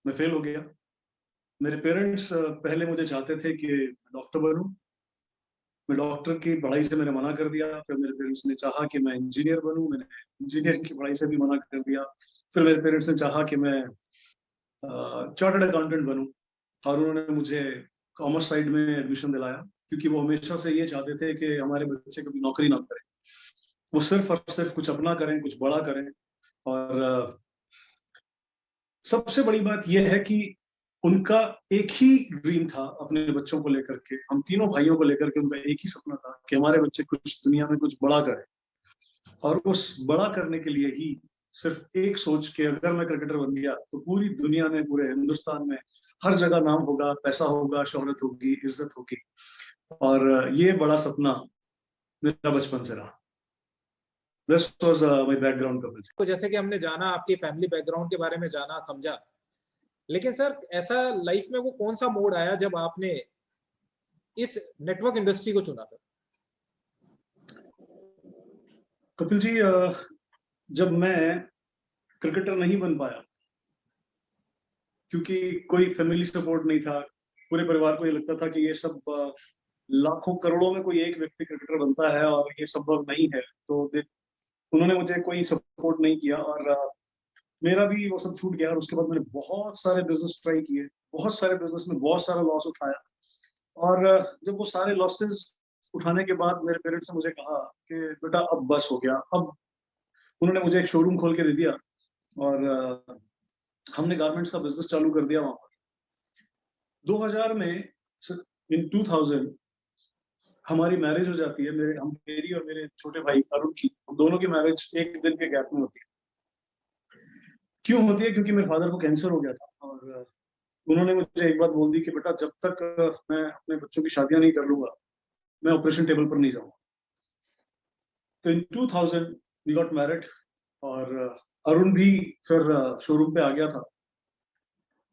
मैं फेल हो गया। मेरे पेरेंट्स पहले मुझे चाहते थे कि डॉक्टर बनूं। मैं डॉक्टर की पढ़ाई से मैंने मना कर दिया। फिर मेरे पेरेंट्स ने चाहा कि मैं इंजीनियर बनूं, मैंने इंजीनियरिंग की पढ़ाई से भी मना कर दिया। फिर मेरे पेरेंट्स ने चाहा कि मैं चार्टर्ड अकाउंटेंट बनूं और उन्होंने मुझे कॉमर्स साइड में एडमिशन दिलाया, क्योंकि वो हमेशा से ये चाहते थे कि हमारे बच्चे कभी नौकरी ना करें, वो सिर्फ और सिर्फ कुछ अपना करें, कुछ बड़ा करें। और सबसे बड़ी बात यह है कि उनका एक ही ड्रीम था अपने बच्चों को लेकर के, हम तीनों भाइयों को लेकर के उनका एक ही सपना था कि हमारे बच्चे कुछ दुनिया में कुछ बड़ा करें। और उस बड़ा करने के लिए ही सिर्फ एक सोच के अगर मैं क्रिकेटर बन गया तो पूरी दुनिया में, पूरे हिंदुस्तान में हर जगह नाम होगा, पैसा होगा, शोहरत होगी, इज्जत होगी। और ये बड़ा सपना मेरा बचपन से रहा। This was my background, Kapil ji. तो जैसे कि हमने जाना आपकी फैमिली बैकग्राउंड के बारे में जाना समझा, लेकिन सर ऐसा लाइफ में वो कौन सा मोड़ आया जब आपने इस नेटवर्क इंडस्ट्री को चुना सर? कपिल जी, जब मैं क्रिकेटर नहीं बन पाया क्योंकि कोई फैमिली सपोर्ट नहीं था, पूरे परिवार को ये लगता था कि ये सब लाखों करोड़ों में कोई एक व्यक्ति क्रिकेटर बनता है और ये संभव नहीं है, तो उन्होंने मुझे कोई सपोर्ट नहीं किया और मेरा भी वो सब छूट गया। और उसके बाद मैंने बहुत सारे बिजनेस ट्राई किए, बहुत सारे बिजनेस में बहुत सारा लॉस उठाया और जब वो सारे लॉसेस उठाने के बाद मेरे पेरेंट्स ने मुझे कहा कि बेटा अब बस हो गया। अब उन्होंने मुझे एक शोरूम खोल के दे दिया और हमने गारमेंट्स का बिजनेस चालू कर दिया वहां पर। 2000 में इन 2000 हमारी मैरिज हो जाती है, मेरी और मेरे छोटे भाई अरुण की, हम दोनों की मैरिज एक दिन के गैप में होती है। क्यों होती है? क्योंकि मेरे फादर को कैंसर हो गया था और उन्होंने मुझे एक बात बोल दी कि बेटा जब तक मैं अपने बच्चों की शादियां नहीं कर लूंगा मैं ऑपरेशन टेबल पर नहीं जाऊंगा। तो इन 2000 वी गॉट मैरिड और अरुण भी फिर शोरूम पे आ गया था।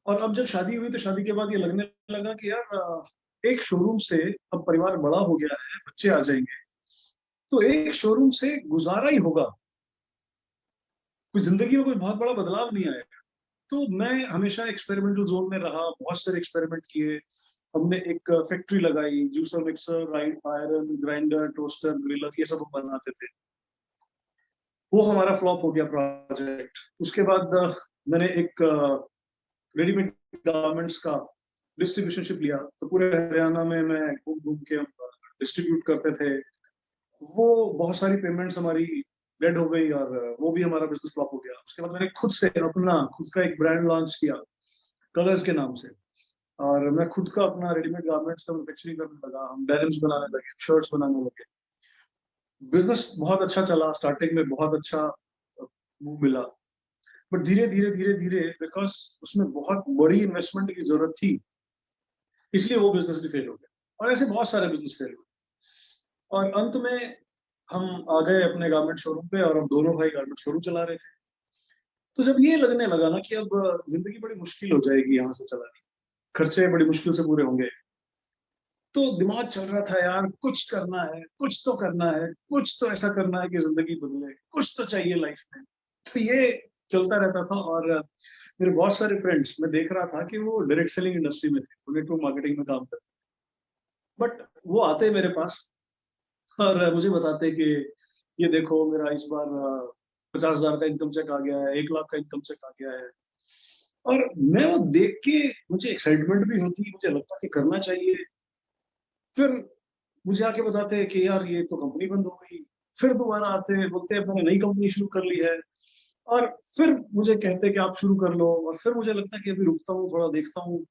और अब जब शादी हुई तो शादी के बाद ये लगने लगा कि यार एक शोरूम से अब परिवार बड़ा हो गया है, बच्चे आ जाएंगे, तो एक शोरूम से गुजारा ही होगा, कोई जिंदगी में कोई बहुत बड़ा बदलाव नहीं आएगा। तो मैं हमेशा एक्सपेरिमेंटल जोन में रहा, बहुत सारे एक्सपेरिमेंट किए। हमने एक फैक्ट्री लगाई, juicer, mixer, iron, grinder, toaster, griller, ये सब हम बनाते थे। वो हमारा फ्लॉप हो गया प्रोजेक्ट। उसके बाद मैंने एक रेडीमेड गारमेंट्स का डिस्ट्रीब्यूशनशिप लिया, तो पूरे हरियाणा में मैं घूम घूम के डिस्ट्रीब्यूट करते थे। वो बहुत सारी पेमेंट्स हमारी डेड हो गई और वो भी हमारा बिजनेस फ्लॉप हो गया। उसके बाद मैंने खुद से अपना खुद का एक ब्रांड लॉन्च किया कलर्स के नाम से, और मैं खुद का अपना रेडीमेड गारमेंट्स का मैन्युफैक्चरिंग करने लगा। हम डेनिम्स बनाने लगे, शर्ट्स बनाने लगे। बिजनेस बहुत अच्छा चला, स्टार्टिंग में बहुत अच्छा मूव मिला, बट धीरे धीरे धीरे धीरे बिकॉज उसमें बहुत बड़ी इन्वेस्टमेंट की जरूरत थी, इसलिए वो बिजनेस भी फेल हो गया। और ऐसे बहुत सारे बिजनेस फेल हुए और अंत में हम आ गए अपने गारमेंट शोरूम पे और हम दोनों भाई गारमेंट शोरूम चला रहे थे। तो जब ये लगने लगा ना कि अब जिंदगी बड़ी मुश्किल हो जाएगी यहाँ से चलानी, खर्चे बड़ी मुश्किल से पूरे होंगे, तो दिमाग चल रहा था यार कुछ करना है, कुछ तो करना है, कुछ तो ऐसा करना है कि जिंदगी बदले, कुछ तो चाहिए लाइफ में। तो ये चलता रहता था और मेरे बहुत सारे फ्रेंड्स मैं देख रहा था कि वो डायरेक्ट सेलिंग इंडस्ट्री में थे, नेटवर्क मार्केटिंग में काम करते, बट वो आते मेरे पास और मुझे बताते कि ये देखो मेरा इस बार 50,000 का इनकम चेक आ गया है, 1 लाख का इनकम चेक आ गया है। और मैं वो देख के मुझे एक्साइटमेंट भी होती, मुझे लगता कि करना चाहिए। फिर मुझे आके बताते हैं कि यार ये तो कंपनी बंद हो गई। फिर दोबारा आते हैं, बोलते हैं मैंने नई कंपनी शुरू कर ली है, और फिर मुझे कहते हैं कि आप शुरू कर लो। और फिर मुझे लगता है कि अभी रुकता हूँ, थोड़ा देखता हूँ,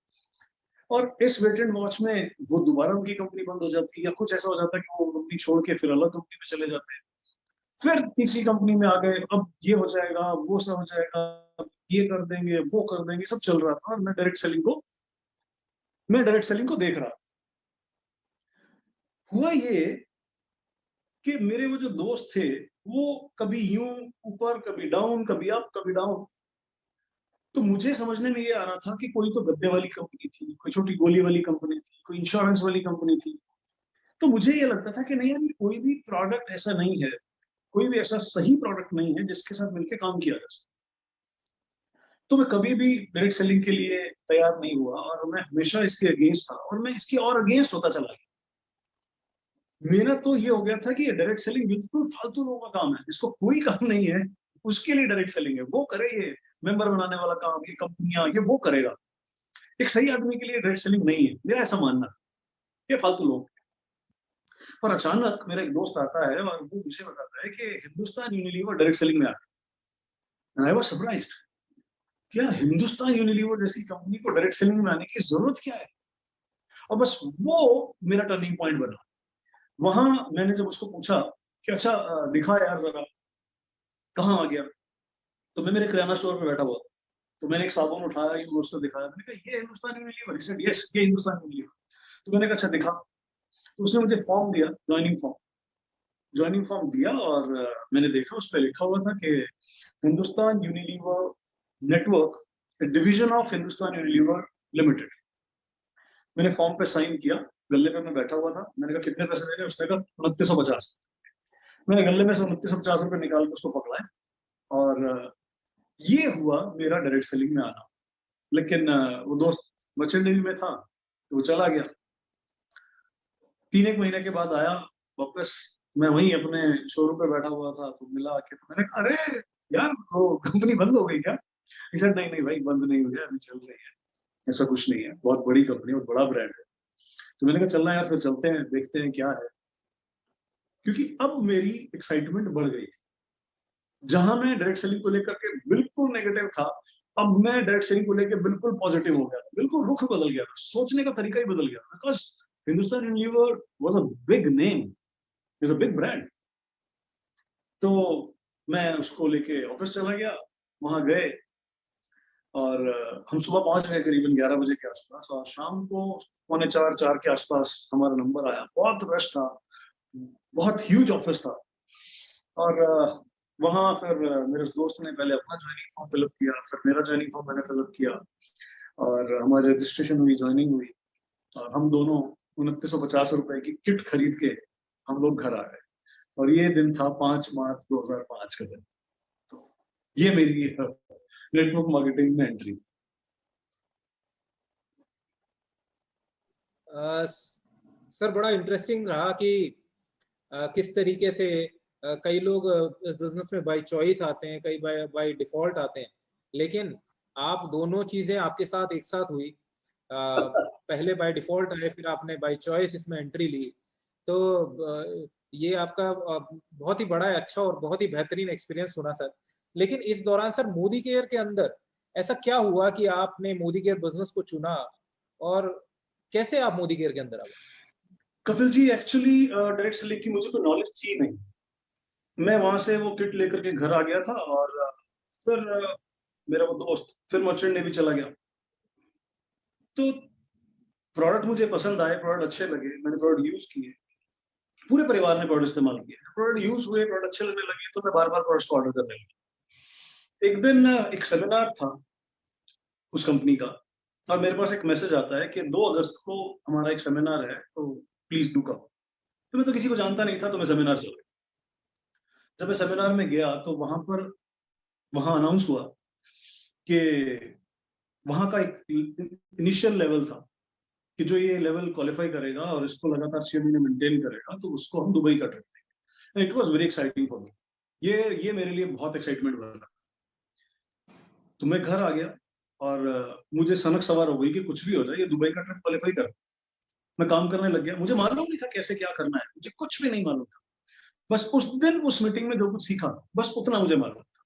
और इस वेट एंड वॉच में वो दोबारा उनकी कंपनी बंद हो जाती है या कुछ ऐसा हो जाता है कि वो कंपनी छोड़ के फिर अलग कंपनी में चले जाते हैं। फिर तीसरी कंपनी में आ गए, अब ये हो जाएगा, वो सब हो जाएगा, ये कर देंगे, वो कर देंगे, सब चल रहा था। और मैं डायरेक्ट सेलिंग को देख रहा था। हुआ ये कि मेरे वो जो दोस्त थे वो कभी यूं ऊपर, कभी डाउन, कभी अप, कभी डाउन। तो मुझे समझने में ये आ रहा था कि कोई तो गद्दे वाली कंपनी थी, कोई छोटी गोली वाली कंपनी थी, कोई इंश्योरेंस वाली कंपनी थी। तो मुझे ये लगता था कि नहीं यार, कोई भी प्रोडक्ट ऐसा नहीं है, कोई भी ऐसा सही प्रोडक्ट नहीं है जिसके साथ मिलकर काम किया जा सके। तो मैं कभी भी डायरेक्ट सेलिंग के लिए तैयार नहीं हुआ और मैं हमेशा इसके अगेंस्ट था, और मैं इसके और अगेंस्ट होता चला गया। मेरा तो ये हो गया था कि डायरेक्ट सेलिंग बिल्कुल फालतू लोगों का काम है, इसको कोई काम नहीं है, उसके लिए डायरेक्ट सेलिंग है, वो करे ये मेंबर बनाने वाला काम, ये कंपनियां, ये वो करेगा। एक सही आदमी के लिए डायरेक्ट सेलिंग नहीं है, मेरा ऐसा मानना था, ये फालतू लोग। और अचानक मेरा एक दोस्त आता है और वो मुझे बताता है कि हिंदुस्तान यूनिलीवर डायरेक्ट सेलिंग में आ गया। आई वाज सरप्राइज्ड कि यार हिंदुस्तान यूनिलीवर जैसी कंपनी को डायरेक्ट सेलिंग में आने की जरूरत क्या है। और बस वो मेरा टर्निंग पॉइंट बना। वहां मैंने जब उसको पूछा कि अच्छा दिखा यार जरा कहाँ आ गया, तो मैं मेरे किराना स्टोर पे बैठा हुआ था, तो मैंने एक साबुन उठाया, ये उसको दिखाया, मैंने कहा ये Hindustan Unilever, he said yes ये हिंदुस्तान यूनिलीवर। तो मैंने कहा अच्छा दिखा। तो उसने मुझे फॉर्म दिया, ज्वाइनिंग फॉर्म, ज्वाइनिंग फॉर्म दिया और मैंने देखा उस पर लिखा हुआ था कि Hindustan Unilever network, division of Hindustan Unilever limited. मैंने फॉर्म पे साइन किया, गले पे मैं बैठा हुआ था। मैंने कहा कितने पैसे देंगे? उसने कहा 2950। मैंने गले में से 2950 रुपये निकाल के उसको पकड़ाए और ये हुआ मेरा डायरेक्ट सेलिंग में आना। लेकिन वो दोस्त मर्चेंट नेवी में था तो वो चला गया। 3-1 महीने के बाद आया वापस, मैं वहीं अपने शोरूम पे बैठा हुआ था तो मिला आके, तो मैंने कहा अरे यार वो कंपनी बंद हो गई क्या? नहीं नहीं भाई बंद नहीं हुई है, अभी चल रही है, ऐसा कुछ नहीं है, बहुत बड़ी कंपनी और बड़ा ब्रांड है। तो मैंने कहा चलना यार, फिर चलते हैं, देखते हैं क्या है। क्योंकि अब मेरी एक्साइटमेंट बढ़ गई थी। जहां मैं डायरेक्ट सेलिंग को लेकर के बिल्कुल नेगेटिव था, अब मैं डायरेक्ट सेलिंग को लेकर बिल्कुल पॉजिटिव हो गया था। बिल्कुल रुख बदल गया था, सोचने का तरीका ही बदल गया था। Because Hindustan Unilever was a big name, is a big brand. तो मैं उसको लेके ऑफिस चला गया, वहां गए और हम सुबह पहुंच गए करीबन 11 बजे के आसपास, और शाम को 3:45-4 के आसपास हमारा नंबर आया। बहुत रश था, बहुत ह्यूज ऑफिस था। और वहां फिर मेरे दोस्त ने पहले अपना ज्वाइनिंग फॉर्म फिलअप किया, फिर मेरा ज्वाइनिंग फॉर्म मैंने फिलअप किया और हमारी रजिस्ट्रेशन हुई, ज्वाइनिंग हुई, और हम दोनों 2950 रुपए की किट खरीद के हम लोग घर आ गए। और ये दिन था 5 मार्च 2005 का दिन। तो ये मेरी नेटवर्क मार्केटिंग में एंट्री थी। सर बड़ा इंटरेस्टिंग रहा कि किस तरीके से कई लोग इस बिजनेस में बाय चॉइस आते हैं, कई बाय डिफॉल्ट आते हैं, लेकिन आप दोनों चीजें आपके साथ एक साथ हुई। पहले बाय डिफॉल्ट आए, फिर आपने बाय चॉइस इसमें एंट्री ली। तो ये आपका बहुत ही बड़ा अच्छा और बहुत ही बेहतरीन एक्सपीरियंस होना सर। लेकिन इस दौरान सर मोदी केयर के अंदर ऐसा क्या हुआ कि आपने मोदी केयर बिजनेस को चुना, और कैसे आप मोदी केयर के अंदर आए? Kapil ji, actually direct selling की मुझे कोई नॉलेज थी नहीं। मैं वहां से वो किट लेकर के घर आ गया था और फिर मेरा वो दोस्त फिर मर्चेंट नेवी चला गया। तो प्रोडक्ट मुझे पसंद आए, प्रोडक्ट अच्छे लगे, मैंने प्रोडक्ट यूज किए, पूरे परिवार ने प्रोडक्ट इस्तेमाल किए, प्रोडक्ट यूज हुए, प्रोडक्ट अच्छे लगने लगे, तो मैं बार बार प्रोडक्ट्स ऑर्डर करने लगा। एक दिन एक सेमिनार था उस कंपनी का, और मेरे पास एक मैसेज आता है कि 2 अगस्त को हमारा एक सेमिनार है, तो प्लीज डू कम। तो मैं तो किसी को जानता नहीं था, तो मैं सेमिनार चला गया। जब मैं सेमिनार में गया तो वहां अनाउंस हुआ कि वहां का एक इनिशियल लेवल था कि जो ये लेवल क्वालिफाई करेगा और इसको लगातार 6 महीने मेंटेन करेगा, तो उसको हम दुबई का ट्रिप देंगे। It was very exciting for me. ये मेरे लिए बहुत एक्साइटमेंट वाला। तो मैं घर आ गया और मुझे सनक सवार हो गई कि कुछ भी हो जाए, ये दुबई का ट्रिप क्वालिफाई कर। मैं काम करने लग गया। मुझे मालूम नहीं था कैसे क्या करना है, मुझे कुछ भी नहीं मालूम था। बस उस दिन उस मीटिंग में जो कुछ सीखा, बस उतना मुझे मालूम था।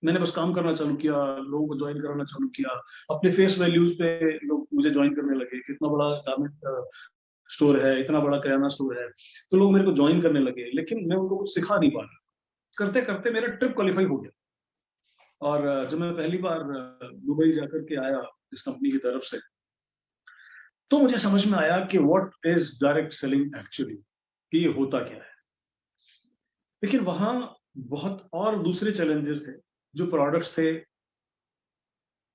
मैंने बस काम करना चालू किया, लोगों को ज्वाइन कराना चालू किया। अपने फेस वैल्यूज पे लोग मुझे ज्वाइन करने लगे कि इतना बड़ा गारमेंट स्टोर है, इतना बड़ा किराना स्टोर है, तो लोग मेरे को ज्वाइन करने लगे। लेकिन मैं उनको कुछ सिखा नहीं पा रहा। करते करते मेरा ट्रिप क्वालिफाई हो गया। और जब मैं पहली बार दुबई जाकर के आया इस कंपनी की तरफ से, तो मुझे समझ में आया कि what is direct selling actually, कि ये होता क्या है। लेकिन वहां बहुत और दूसरे चैलेंजेस थे। जो प्रोडक्ट्स थे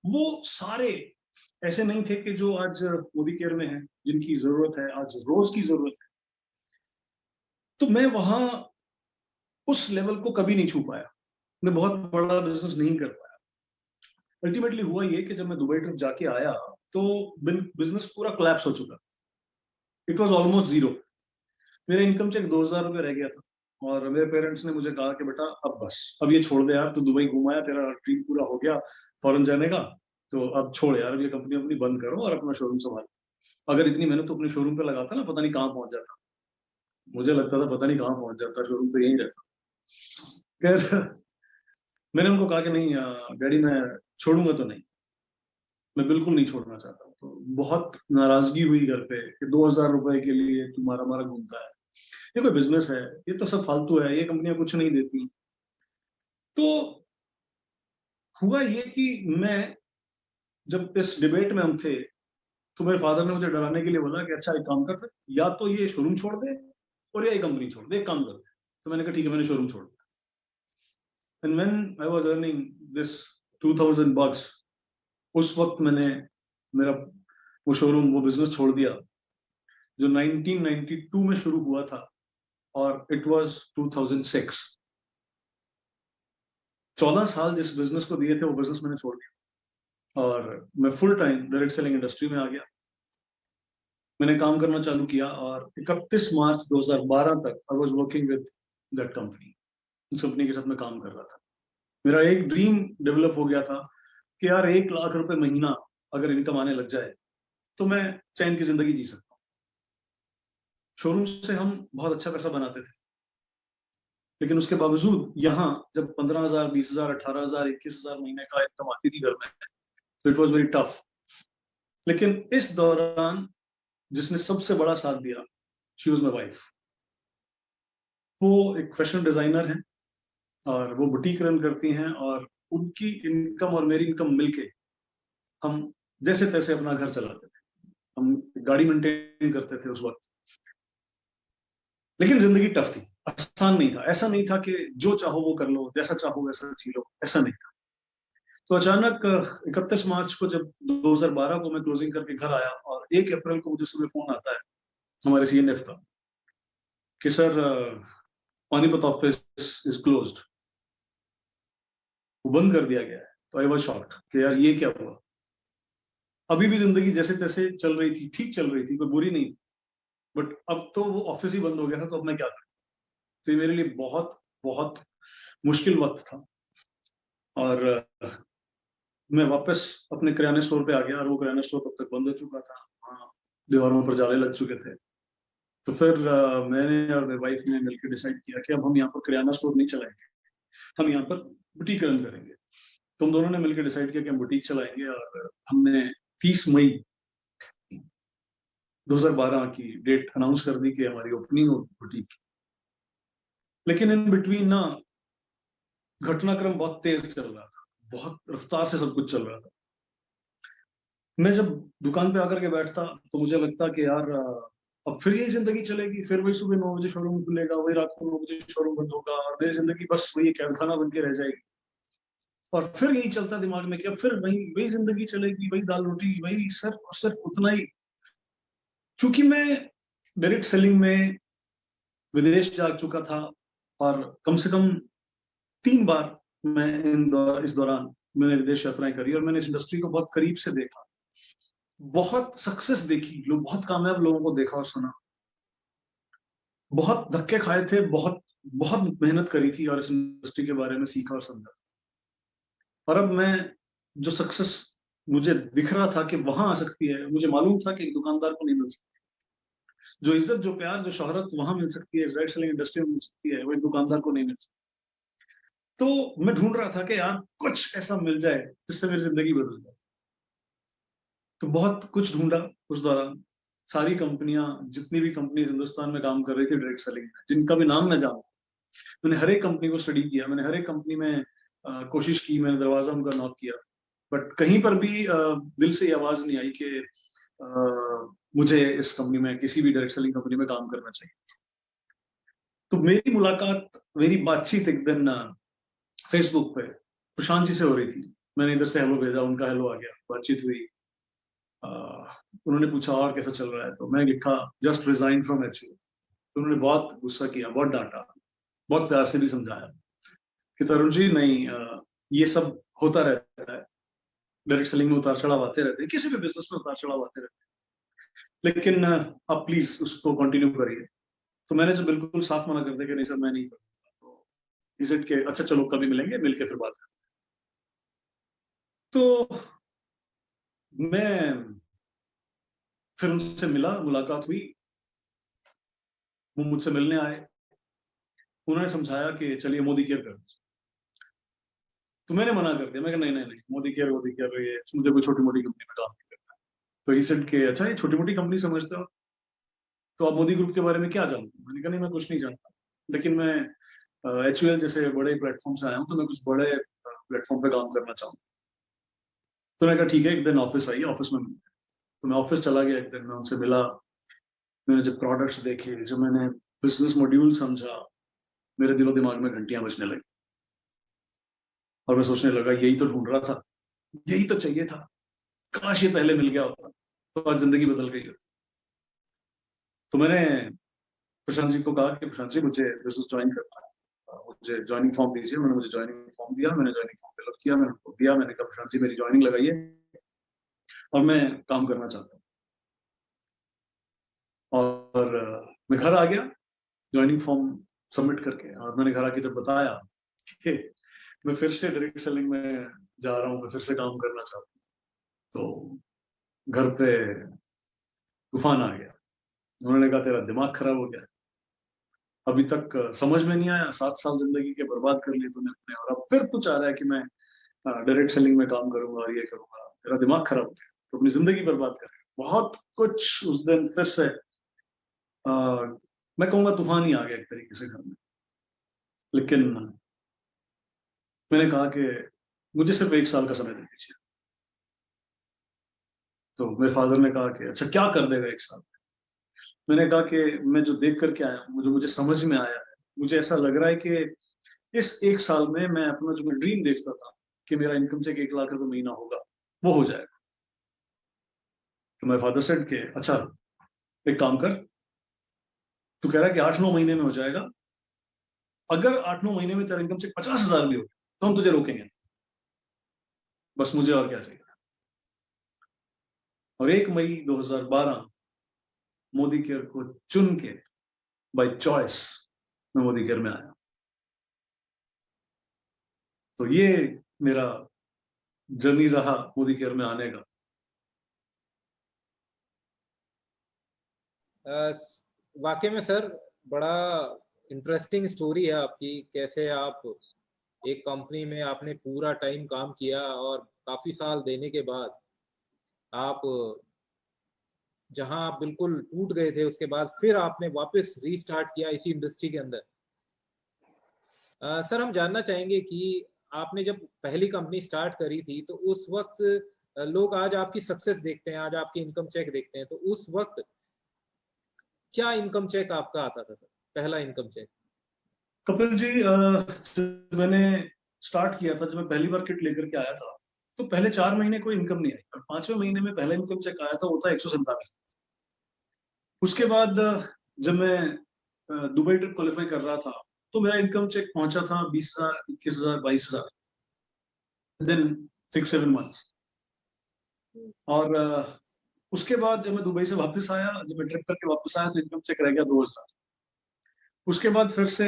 वो सारे ऐसे नहीं थे कि जो आज मोदी केयर में है, जिनकी जरूरत है आज रोज की जरूरत है। तो मैं वहां उस लेवल को कभी नहीं छू पाया, मैं बहुत बड़ा बिजनेस नहीं कर पाया। अल्टीमेटली हुआ ये कि जब मैं दुबई ट्रिप जाके आया तो बिजनेस पूरा कोलैप्स हो चुका। It was almost zero. मेरा इनकम चेक 2000 रुपये रह गया था, और मेरे पेरेंट्स ने मुझे कहा कि बेटा अब बस, अब ये छोड़ दे यार, तू दुबई घुमाया, तेरा ड्रीम पूरा हो गया फॉरेन जाने का, तो अब छोड़ यार, ये कंपनी अपनी बंद करो और अपना शोरूम संभालो। अगर इतनी मेहनत तो अपने शोरूम पे लगाता ना, पता नहीं कहाँ पहुंच जाता। मुझे लगता था पता नहीं कहाँ पहुंच जाता, शोरूम तो यहीं रहता। फिर मैंने उनको कहा कि नहीं डैडी, मैं छोड़ूंगा तो नहीं, मैं बिल्कुल नहीं छोड़ना चाहता। तो बहुत नाराजगी हुई घर पे कि 2000 रुपए के लिए तू मारा मारा घूमता है, ये कोई बिजनेस है, ये तो सब फालतू है, ये कंपनियां कुछ नहीं देती। तो हुआ ये कि मैं जब इस डिबेट में हम थे, तो मेरे फादर ने मुझे डराने के लिए बोला कि अच्छा एक काम कर, या तो ये शोरूम छोड़ दे और या ये कंपनी छोड़ दे, एक काम कर। तो मैंने कहा ठीक है, मैंने शोरूम छोड़ दिया। And when I was earning this $2000, उस वक्त मैंने मेरा वो शोरूम, वो बिजनेस छोड़ दिया जो 1992 में शुरू हुआ था, और इट वाज 2006। 14 साल जिस बिजनेस को दिए थे वो बिजनेस मैंने छोड़ दिया और मैं full time direct selling industry में आ गया। मैंने काम करना चालू किया और 31 मार्च 2012 तक I was working with that company. उस कंपनी के साथ मैं काम कर रहा था। मेरा एक ड्रीम डेवलप हो गया था कि यार 1 लाख रुपए महीना अगर इनकम आने लग जाए तो मैं चैन की जिंदगी जी सकता हूँ। शोरूम से हम बहुत अच्छा पैसा बनाते थे, लेकिन उसके बावजूद यहाँ जब 15,000, 20,000, 18,000, 21,000 महीने का इनकम आती थी घर में, तो इट वाज वेरी टफ। लेकिन इस दौरान जिसने सबसे बड़ा साथ दिया, शी वाज माय वाइफ। वो एक फैशन डिजाइनर है और वो बुटीक रन करती हैं, और उनकी इनकम और मेरी इनकम मिलके हम जैसे तैसे अपना घर चलाते थे। हम गाड़ी मेंटेन करते थे उस वक्त। लेकिन जिंदगी टफ थी, आसान नहीं था। ऐसा नहीं था कि जो चाहो वो कर लो, जैसा चाहो वैसा जी लो, ऐसा नहीं था। तो अचानक 31 मार्च को जब 2012 को मैं क्लोजिंग करके घर आया और 1 अप्रैल को मुझे सुबह फोन आता है हमारे सीएनएफ का कि sir Panipat office is closed, वो बंद कर दिया गया है। तो आई वाज शॉक्ड कि यार ये क्या हुआ। अभी भी जिंदगी जैसे तैसे चल रही थी, ठीक चल रही थी, कोई बुरी नहीं थी, बट अब तो वो ऑफिस ही बंद हो गया था, तो अब मैं क्या करूं। तो ये मेरे लिए बहुत बहुत मुश्किल वक्त था और मैं वापस अपने किराने स्टोर पे आ गया और वो किराना स्टोर तब तक बंद हो चुका था। हाँ, दीवारों पर जाले लग चुके थे। तो फिर मैंने और मेरी वाइफ ने मिलकर डिसाइड किया कि अब हम यहाँ पर किराना स्टोर नहीं चलाएंगे, हम यहाँ पर बुटीक रन करेंगे। तुम दोनों ने मिलकर डिसाइड किया कि हम बुटीक चलाएंगे और हमने 30 मई 2012 की डेट अनाउंस कर दी कि हमारी ओपनिंग हो बुटीक। लेकिन इन बिटवीन ना घटनाक्रम बहुत तेज चल रहा था, बहुत रफ्तार से सब कुछ चल रहा था। मैं जब दुकान पे आकर के बैठता तो मुझे लगता कि यार अब फिर यही जिंदगी चलेगी, फिर वही सुबह 9 बजे शोरूम खुलेगा, वही रात को 9 बजे शोरूम बंद होगा और मेरी जिंदगी बस वही कैदखाना बन के रह जाएगी। और फिर यही चलता दिमाग में कि अब फिर वही जिंदगी चलेगी, वही दाल रोटी, वही सिर्फ उतना ही। चूंकि मैं डायरेक्ट सेलिंग में विदेश जा चुका था और कम से कम 3 बार मैं इस दौरान मैंने विदेश यात्राएं करी और मैंने इस इंडस्ट्री को बहुत करीब से देखा, बहुत सक्सेस देखी, बहुत कामयाब लोगों को देखा और सुना, बहुत धक्के खाए थे, बहुत मेहनत करी थी और इस इंडस्ट्री के बारे में सीखा और समझा। और अब मैं जो सक्सेस मुझे दिख रहा था कि वहां आ सकती है, मुझे मालूम था कि एक दुकानदार को नहीं मिल सकती। जो इज्जत, जो प्यार, जो शोहरत वहां मिल सकती है, डायरेक्ट सेलिंग इंडस्ट्री में मिल सकती है, वो एक दुकानदार को नहीं मिल सकती। तो मैं ढूंढ रहा था कि यार कुछ ऐसा मिल जाए जिससे मेरी जिंदगी बदल जाए। तो बहुत कुछ ढूंढा उस दौरान। सारी कंपनियां, जितनी भी कंपनी हिंदुस्तान में काम कर रही थी डायरेक्ट सेलिंग में, जिनका भी नाम मैं जानता, मैंने हर एक कंपनी को स्टडी किया, मैंने हर एक कंपनी में कोशिश की, मैंने दरवाजा उनका नॉक किया, बट कहीं पर भी दिल से ये आवाज नहीं आई कि मुझे इस कंपनी में, किसी भी डायरेक्ट सेलिंग कंपनी में काम करना चाहिए। तो मेरी बातचीत एक दिन फेसबुक पे प्रशांत जी से हो रही थी। मैंने इधर से हेलो भेजा, उनका हेलो आ गया, बातचीत हुई। उन्होंने पूछा और कैसा चल रहा है, तो मैं लिखा जस्ट रिजाइन फ्रॉम एचयूएल। तो उन्होंने बहुत गुस्सा किया, बहुत डांटा, बहुत प्यार से भी समझाया कि तरुण जी नहीं, ये सब होता रहता है, डायरेक्ट सेलिंग में उतार चढ़ाव आते रहते हैं, किसी भी बिजनेस में उतार चढ़ाव आते रहते हैं, लेकिन आप प्लीज उसको कंटिन्यू करिए। तो मैंने जब बिल्कुल साफ मना कर दिया कि नहीं सर मैं नहीं करूँगा, तो इज़ के अच्छा चलो कभी मिलेंगे, मिलके फिर बात करते हैं। तो मैं फिर उनसे मिला, मुलाकात हुई, वो मुझसे मिलने आए, उन्होंने समझाया कि चलिए मोदी केयर कर। तो मैंने मना कर दिया, मैं नहीं नहीं नहीं, मोदी केयर ये मुझे कोई छोटी मोटी कंपनी में काम नहीं करना है। तो ही सेड के अच्छा ये छोटी मोटी कंपनी समझते हो, तो आप मोदी ग्रुप के बारे में क्या जानते हो? मैंने कहा नहीं मैं कुछ नहीं जानता, लेकिन मैं एचयूएल जैसे बड़े प्लेटफॉर्म से आया हूँ, तो मैं कुछ बड़े प्लेटफॉर्म पे काम करना चाहूँ। तो मैंने कहा ठीक है, एक दिन ऑफिस आइए, ऑफिस में मिलते हैं। तो मैं ऑफिस चला गया, एक दिन मैं उनसे मिला, मैंने जब प्रोडक्ट्स देखे, जब मैंने बिजनेस मॉड्यूल समझा, मेरे दिलो दिमाग में घंटियां बजने लगी और मैं सोचने लगा यही तो ढूंढ रहा था, यही तो चाहिए था, काश ये पहले मिल गया होता तो आज जिंदगी बदल गई होती। तो मैंने प्रशांत जी को कहा कि प्रशांत जी मुझे बिजनेस ज्वाइन करना है, मुझे ज्वाइनिंग फॉर्म दीजिए। उन्होंने मुझे ज्वाइनिंग फॉर्म दिया, मैंने ज्वाइनिंग फॉर्म फिलअप किया, मैंने उनको दिया, मैंने कहा प्रशांत जी मेरी ज्वाइनिंग लगाइए और मैं काम करना चाहता हूँ। और मैं घर आ गया ज्वाइनिंग फॉर्म सबमिट करके, और मैंने घर आके जब बताया कि मैं फिर से डायरेक्ट सेलिंग में जा रहा हूँ, मैं फिर से काम करना चाहता हूँ, तो घर पे तूफान आ गया। उन्होंने कहा तेरा दिमाग खराब हो गया, अभी तक समझ में नहीं आया, 7 साल जिंदगी के बर्बाद कर लिए तूने अपने, और अब फिर तू चाह रहा है कि मैं डायरेक्ट सेलिंग में काम करूंगा और ये करूंगा, तेरा दिमाग खराब हो गया, तो अपनी जिंदगी बर्बाद कर। बहुत कुछ उस दिन फिर से मैं कहूंगा तूफान ही आ गया एक तरीके से घर में। लेकिन मैंने कहा कि मुझे सिर्फ 1 साल का समय दे दीजिए। तो मेरे फादर ने कहा कि अच्छा क्या कर देगा 1 साल में? मैंने कहा कि मैं जो देख करके आया हूँ, मुझे समझ में आया है, मुझे ऐसा लग रहा है कि इस 1 साल में मैं अपना जो मैं ड्रीम देखता था कि मेरा इनकम चेक 1 लाख रुपए महीना होगा, वो हो जाएगा। तो मेरे फादर सेड के अच्छा एक काम कर, तू कह रहा है कि 8-9 महीने में हो जाएगा, अगर 8-9 महीने में तेरा इनकम चेक 50,000 भी हो तो हम तुझे रोकेंगे, बस मुझे और क्या चाहिए। और 1 मई 2012 मोदी केयर को चुन के बाय चॉइस मैं मोदी केयर में आया। तो ये मेरा जर्नी रहा मोदी केयर में आने का। वाकई में सर बड़ा इंटरेस्टिंग स्टोरी है आपकी, कैसे आप एक कंपनी में आपने पूरा टाइम काम किया और काफी साल देने के बाद आप जहां आप बिल्कुल टूट गए थे, उसके बाद फिर आपने वापस रीस्टार्ट किया इसी इंडस्ट्री के अंदर। सर हम जानना चाहेंगे कि आपने जब पहली कंपनी स्टार्ट करी थी तो उस वक्त लोग आज आपकी सक्सेस देखते हैं, आज आपकी इनकम चेक देखते हैं, तो उस वक्त क्या इनकम चेक आपका आता था सर, पहला इनकम चेक? कपिल जी जब मैंने स्टार्ट किया था, जब मैं पहली बार किट लेकर के आया था, तो पहले 4 महीने कोई इनकम नहीं आई, और 5वें महीने में पहला इनकम चेक आया था, वो था 147। उसके बाद जब मैं दुबई ट्रिप क्वालिफाई कर रहा था तो मेरा इनकम चेक पहुंचा था 20,000, 21,000, 22,000 देन 6-7 मंथ्स। और उसके बाद जब मैं दुबई से वापस आया, जब मैं ट्रिप करके वापस आया तो इनकम चेक रह गया 2,000। उसके बाद फिर से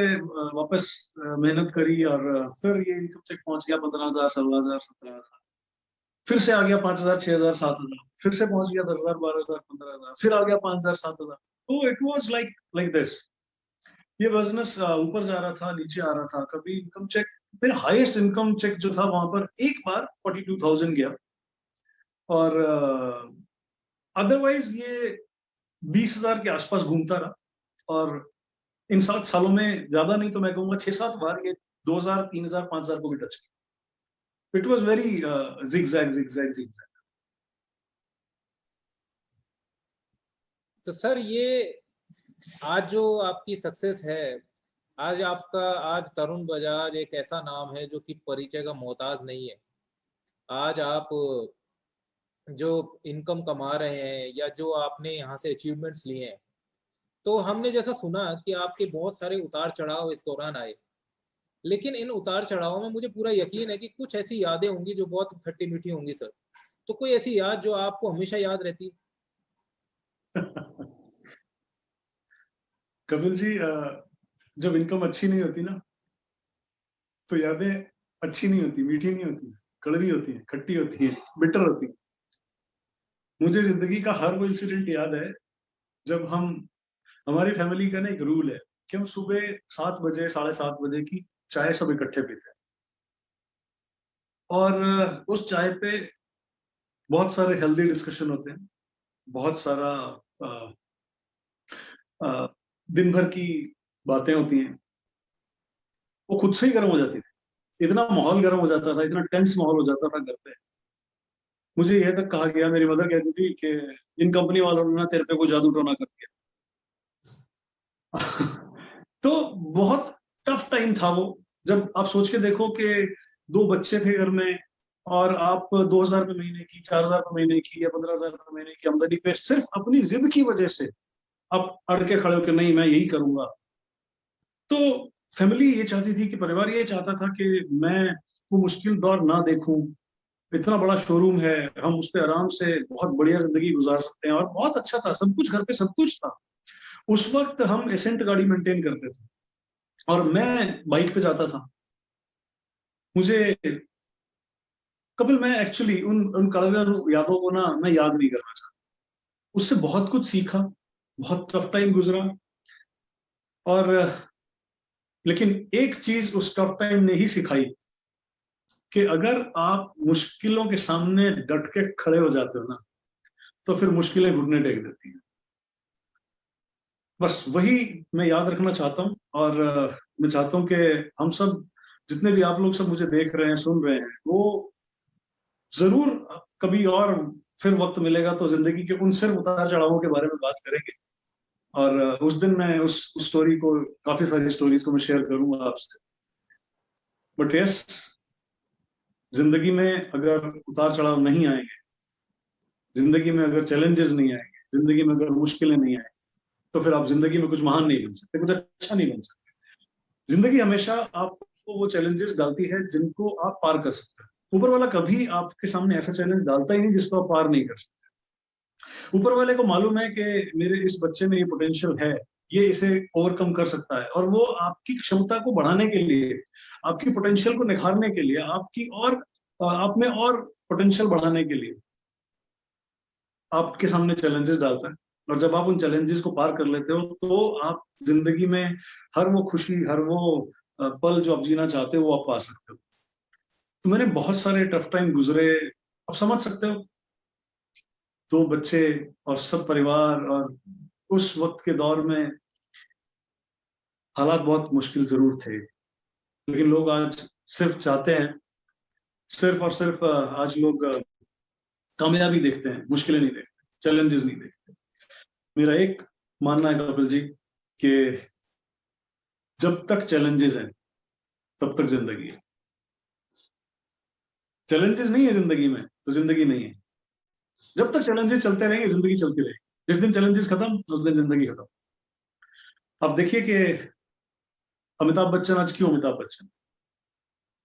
वापस मेहनत करी और फिर ये इनकम चेक पहुंच गया 15,000, 16,000, 17,000, फिर से आ गया 5,000, 6,000, 7,000, फिर से पहुंच गया 10,000, 12,000, 15,000, फिर आ गया 5,000, 7,000। तो इट वाज लाइक दिस। ये बिजनेस ऊपर जा रहा था, नीचे आ रहा था। कभी इनकम चेक, मेरा हाईएस्ट इनकम चेक जो था वहां पर एक बार 42,000 गया, और अदरवाइज ये 20,000 के आसपास घूमता रहा। और इन 7 सालों में ज्यादा नहीं तो मैं कहूंगा 6-7 बार ये 2,000, 3,000, 5,000 को भी टच किया। It was very zigzag। तो सर ये आज जो आपकी सक्सेस है, आज तरुण बजाज एक ऐसा नाम है जो कि परिचय का मोहताज नहीं है। आज आप जो इनकम कमा रहे हैं या जो आपने यहाँ से अचीवमेंट्स लिए हैं, तो हमने जैसा सुना कि आपके बहुत सारे उतार चढ़ाव इस दौरान आए, लेकिन इन उतार चढ़ावों में मुझे पूरा यकीन है कि कुछ ऐसी यादें होंगी जो बहुत खट्टी मीठी होंगी सर। तो कोई ऐसी याद जो आपको हमेशा याद रहती है? कपिल जी जब इनकम अच्छी नहीं होती ना तो यादें अच्छी नहीं होती, मीठी नहीं होती, कड़वी होती है, खट्टी होती है, बिटर होती है। मुझे जिंदगी का हर वो इंसिडेंट याद है जब हमारी फैमिली का ना एक रूल है कि हम सुबह 7 बजे, 7:30 बजे की चाय सब इकट्ठे पीते हैं, और उस चाय पे बहुत सारे हेल्दी डिस्कशन होते हैं, बहुत सारा दिन भर की बातें होती हैं। वो खुद से ही गर्म हो जाती थी, इतना माहौल गर्म हो जाता था, इतना टेंस माहौल हो जाता था घर पे। मुझे यह तक कहा गया, मेरी मदर कहती थी कि इन कंपनी वालों ने ना तेरे पे कोई जादू टोना कर दिया। तो बहुत टफ टाइम था वो, जब आप सोच के देखो कि 2 बच्चे थे घर में और आप 2,000 रुपये महीने की, 4,000 रुपये महीने की या 15,000 रुपये महीने की आमदनी पे सिर्फ अपनी जिद की वजह से आप अड़ के खड़े हो कि नहीं मैं यही करूंगा। तो फैमिली ये चाहती थी कि परिवार ये चाहता था कि मैं वो मुश्किल दौर ना देखूं। इतना बड़ा शोरूम है, हम उस पर आराम से बहुत बढ़िया जिंदगी गुजार सकते हैं, और बहुत अच्छा था, सब कुछ घर पे सब कुछ था। उस वक्त हम एसेंट गाड़ी मेंटेन करते थे और मैं बाइक पे जाता था। मुझे कपिल, मैं एक्चुअली उन कड़वे यादों को ना मैं याद नहीं करना चाहता। उससे बहुत कुछ सीखा, बहुत टफ टाइम गुजरा, और लेकिन एक चीज उस टफ टाइम ने ही सिखाई कि अगर आप मुश्किलों के सामने डट के खड़े हो जाते हो ना, तो फिर मुश्किलें घुटने टेक देती हैं। बस वही मैं याद रखना चाहता हूँ, और मैं चाहता हूँ कि हम सब, जितने भी आप लोग सब मुझे देख रहे हैं, सुन रहे हैं, वो जरूर कभी और फिर वक्त मिलेगा तो जिंदगी के उन सिर्फ उतार चढ़ावों के बारे में बात करेंगे। और उस दिन मैं उस स्टोरी को, काफी सारी स्टोरीज को मैं शेयर करूंगा आपसे। बट यस, जिंदगी में अगर उतार चढ़ाव नहीं आएंगे, जिंदगी में अगर चैलेंजेस नहीं आएंगे, जिंदगी में अगर मुश्किलें नहीं आएंगी, तो फिर आप जिंदगी में कुछ महान नहीं बन सकते, कुछ अच्छा नहीं बन सकते। जिंदगी हमेशा आपको वो चैलेंजेस डालती है जिनको आप पार कर सकते हैं। ऊपर वाला कभी आपके सामने ऐसा चैलेंज डालता ही नहीं जिसको आप पार नहीं कर सकते। ऊपर वाले को मालूम है कि मेरे इस बच्चे में ये पोटेंशियल है, ये इसे ओवरकम कर सकता है, और वो आपकी क्षमता को बढ़ाने के लिए, आपकी पोटेंशियल को निखारने के लिए, आप में और पोटेंशियल बढ़ाने के लिए आपके सामने चैलेंजेस डालता है। और जब आप उन चैलेंजेस को पार कर लेते हो, तो आप जिंदगी में हर वो खुशी, हर वो पल जो आप जीना चाहते हो, वो आप पा सकते हो। तो मैंने बहुत सारे टफ टाइम गुजरे, आप समझ सकते हो, 2 बच्चे और सब परिवार, और उस वक्त के दौर में हालात बहुत मुश्किल जरूर थे। लेकिन लोग आज सिर्फ चाहते हैं, सिर्फ और सिर्फ आज लोग कामयाबी देखते हैं, मुश्किलें नहीं देखते, चैलेंजेस नहीं देखते। मेरा एक मानना है कपिल जी कि जब तक चैलेंजेस हैं तब तक जिंदगी है। चैलेंजेस नहीं है जिंदगी में तो जिंदगी नहीं है। जब तक चैलेंजेस चलते रहेंगे, जिंदगी चलती रहेगी। जिस दिन चैलेंजेस खत्म, उस दिन जिंदगी खत्म। अब देखिए कि अमिताभ बच्चन आज क्यों अमिताभ बच्चन,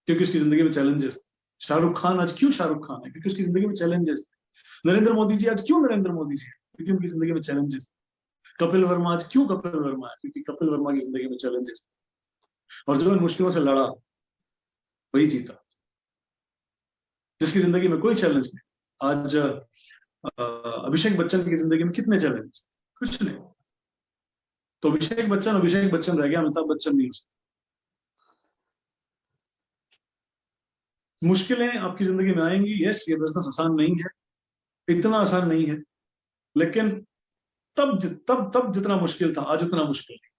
क्योंकि उसकी जिंदगी में चैलेंजेस थे। शाहरुख खान आज क्यों शाहरुख खान है, क्योंकि उसकी जिंदगी में चैलेंजेस थे। नरेंद्र मोदी जी आज क्यों नरेंद्र मोदी जी है, क्योंकि उनकी जिंदगी में चैलेंजेस थे। कपिल वर्मा आज क्यों कपिल वर्मा है, क्योंकि कपिल वर्मा की जिंदगी में चैलेंजेस थे। और जो इन मुश्किलों से लड़ा, वही जीता। जिसकी जिंदगी में कोई चैलेंज नहीं। आज अभिषेक बच्चन की जिंदगी में कितने चैलेंज, कुछ नहीं। तो अभिषेक बच्चन रह गया, अमिताभ बच्चन नहीं। मुश्किलें आपकी जिंदगी में आएंगी। यस, ये बिजनेस आसान नहीं है, इतना आसान नहीं है, लेकिन तब जितना मुश्किल था, आज उतना मुश्किल नहीं,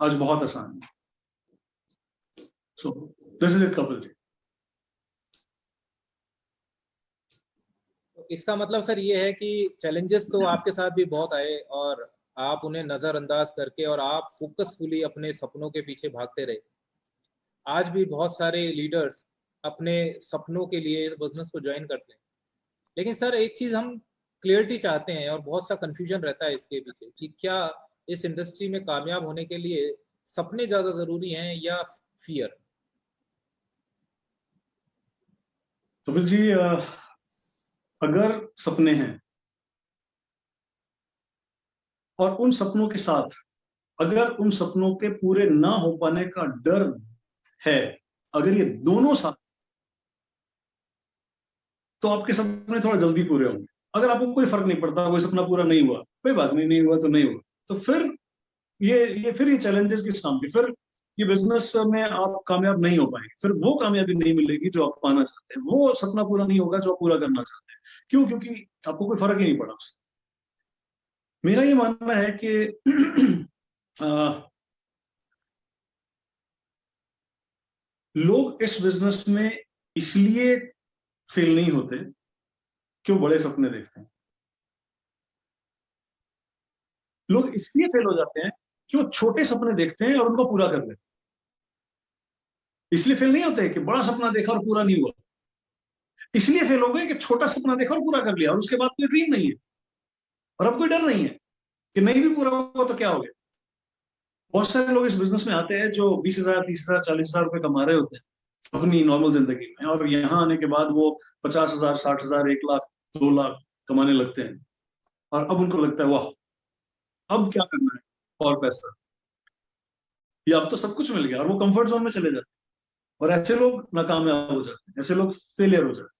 आज बहुत आसान है। So this is it Kapil ji. इसका मतलब सर ये है कि चैलेंजेस तो आपके साथ भी बहुत आए और आप उन्हें नजरअंदाज करके और आप फोकसफुली अपने सपनों के पीछे भागते रहे। आज भी बहुत सारे लीडर्स अपने सपनों के लिए इस बिजनेस को ज्वाइन करते हैं, लेकिन सर एक चीज हम क्लियरिटी चाहते हैं और बहुत सा कंफ्यूजन रहता है इसके पीछे कि क्या इस इंडस्ट्री में कामयाब होने के लिए सपने ज्यादा जरूरी हैं या फियर? कपिल जी, अगर सपने हैं और उन सपनों के साथ अगर उन सपनों के पूरे ना हो पाने का डर है, अगर ये दोनों साथ, तो आपके सपने थोड़ा जल्दी पूरे होंगे। अगर आपको कोई फर्क नहीं पड़ता, कोई सपना पूरा नहीं हुआ, कोई बात नहीं हुआ तो नहीं हुआ, तो फिर ये चैलेंजेस किस काम के, फिर ये बिजनेस में आप कामयाब नहीं हो पाएंगे, फिर वो कामयाबी नहीं मिलेगी जो आप पाना चाहते हैं, वो सपना पूरा नहीं होगा जो आप पूरा करना चाहते हैं। क्यों? क्योंकि आपको कोई फर्क ही नहीं पड़ा उससे। मेरा ये मानना है कि लोग इस बिजनेस में इसलिए फेल नहीं होते क्यों बड़े सपने देखते हैं। लोग इसलिए फेल हो जाते हैं कि वो छोटे सपने देखते हैं और उनको पूरा कर लेते हैं। इसलिए फेल नहीं होते कि बड़ा सपना देखा और पूरा नहीं हुआ, इसलिए फेल हो गए कि छोटा सपना देखा और पूरा कर लिया और उसके बाद कोई ड्रीम नहीं है और अब कोई डर नहीं है कि नहीं भी पूरा हुआ तो क्या हो गया। बहुत सारे लोग इस बिजनेस में आते हैं जो 20,000, 30,000, 40,000 रुपए कमा रहे होते हैं अपनी नॉर्मल जिंदगी में, और यहाँ आने के बाद वो 50,000, 60,000, 1 लाख, 2 लाख कमाने लगते हैं और अब उनको लगता है वाह अब क्या करना है और पैसा, या अब तो सब कुछ मिल गया, और वो कंफर्ट जोन में चले जाते हैं और ऐसे लोग नाकामयाब हो जाते हैं, ऐसे लोग फेलियर हो जाते हैं।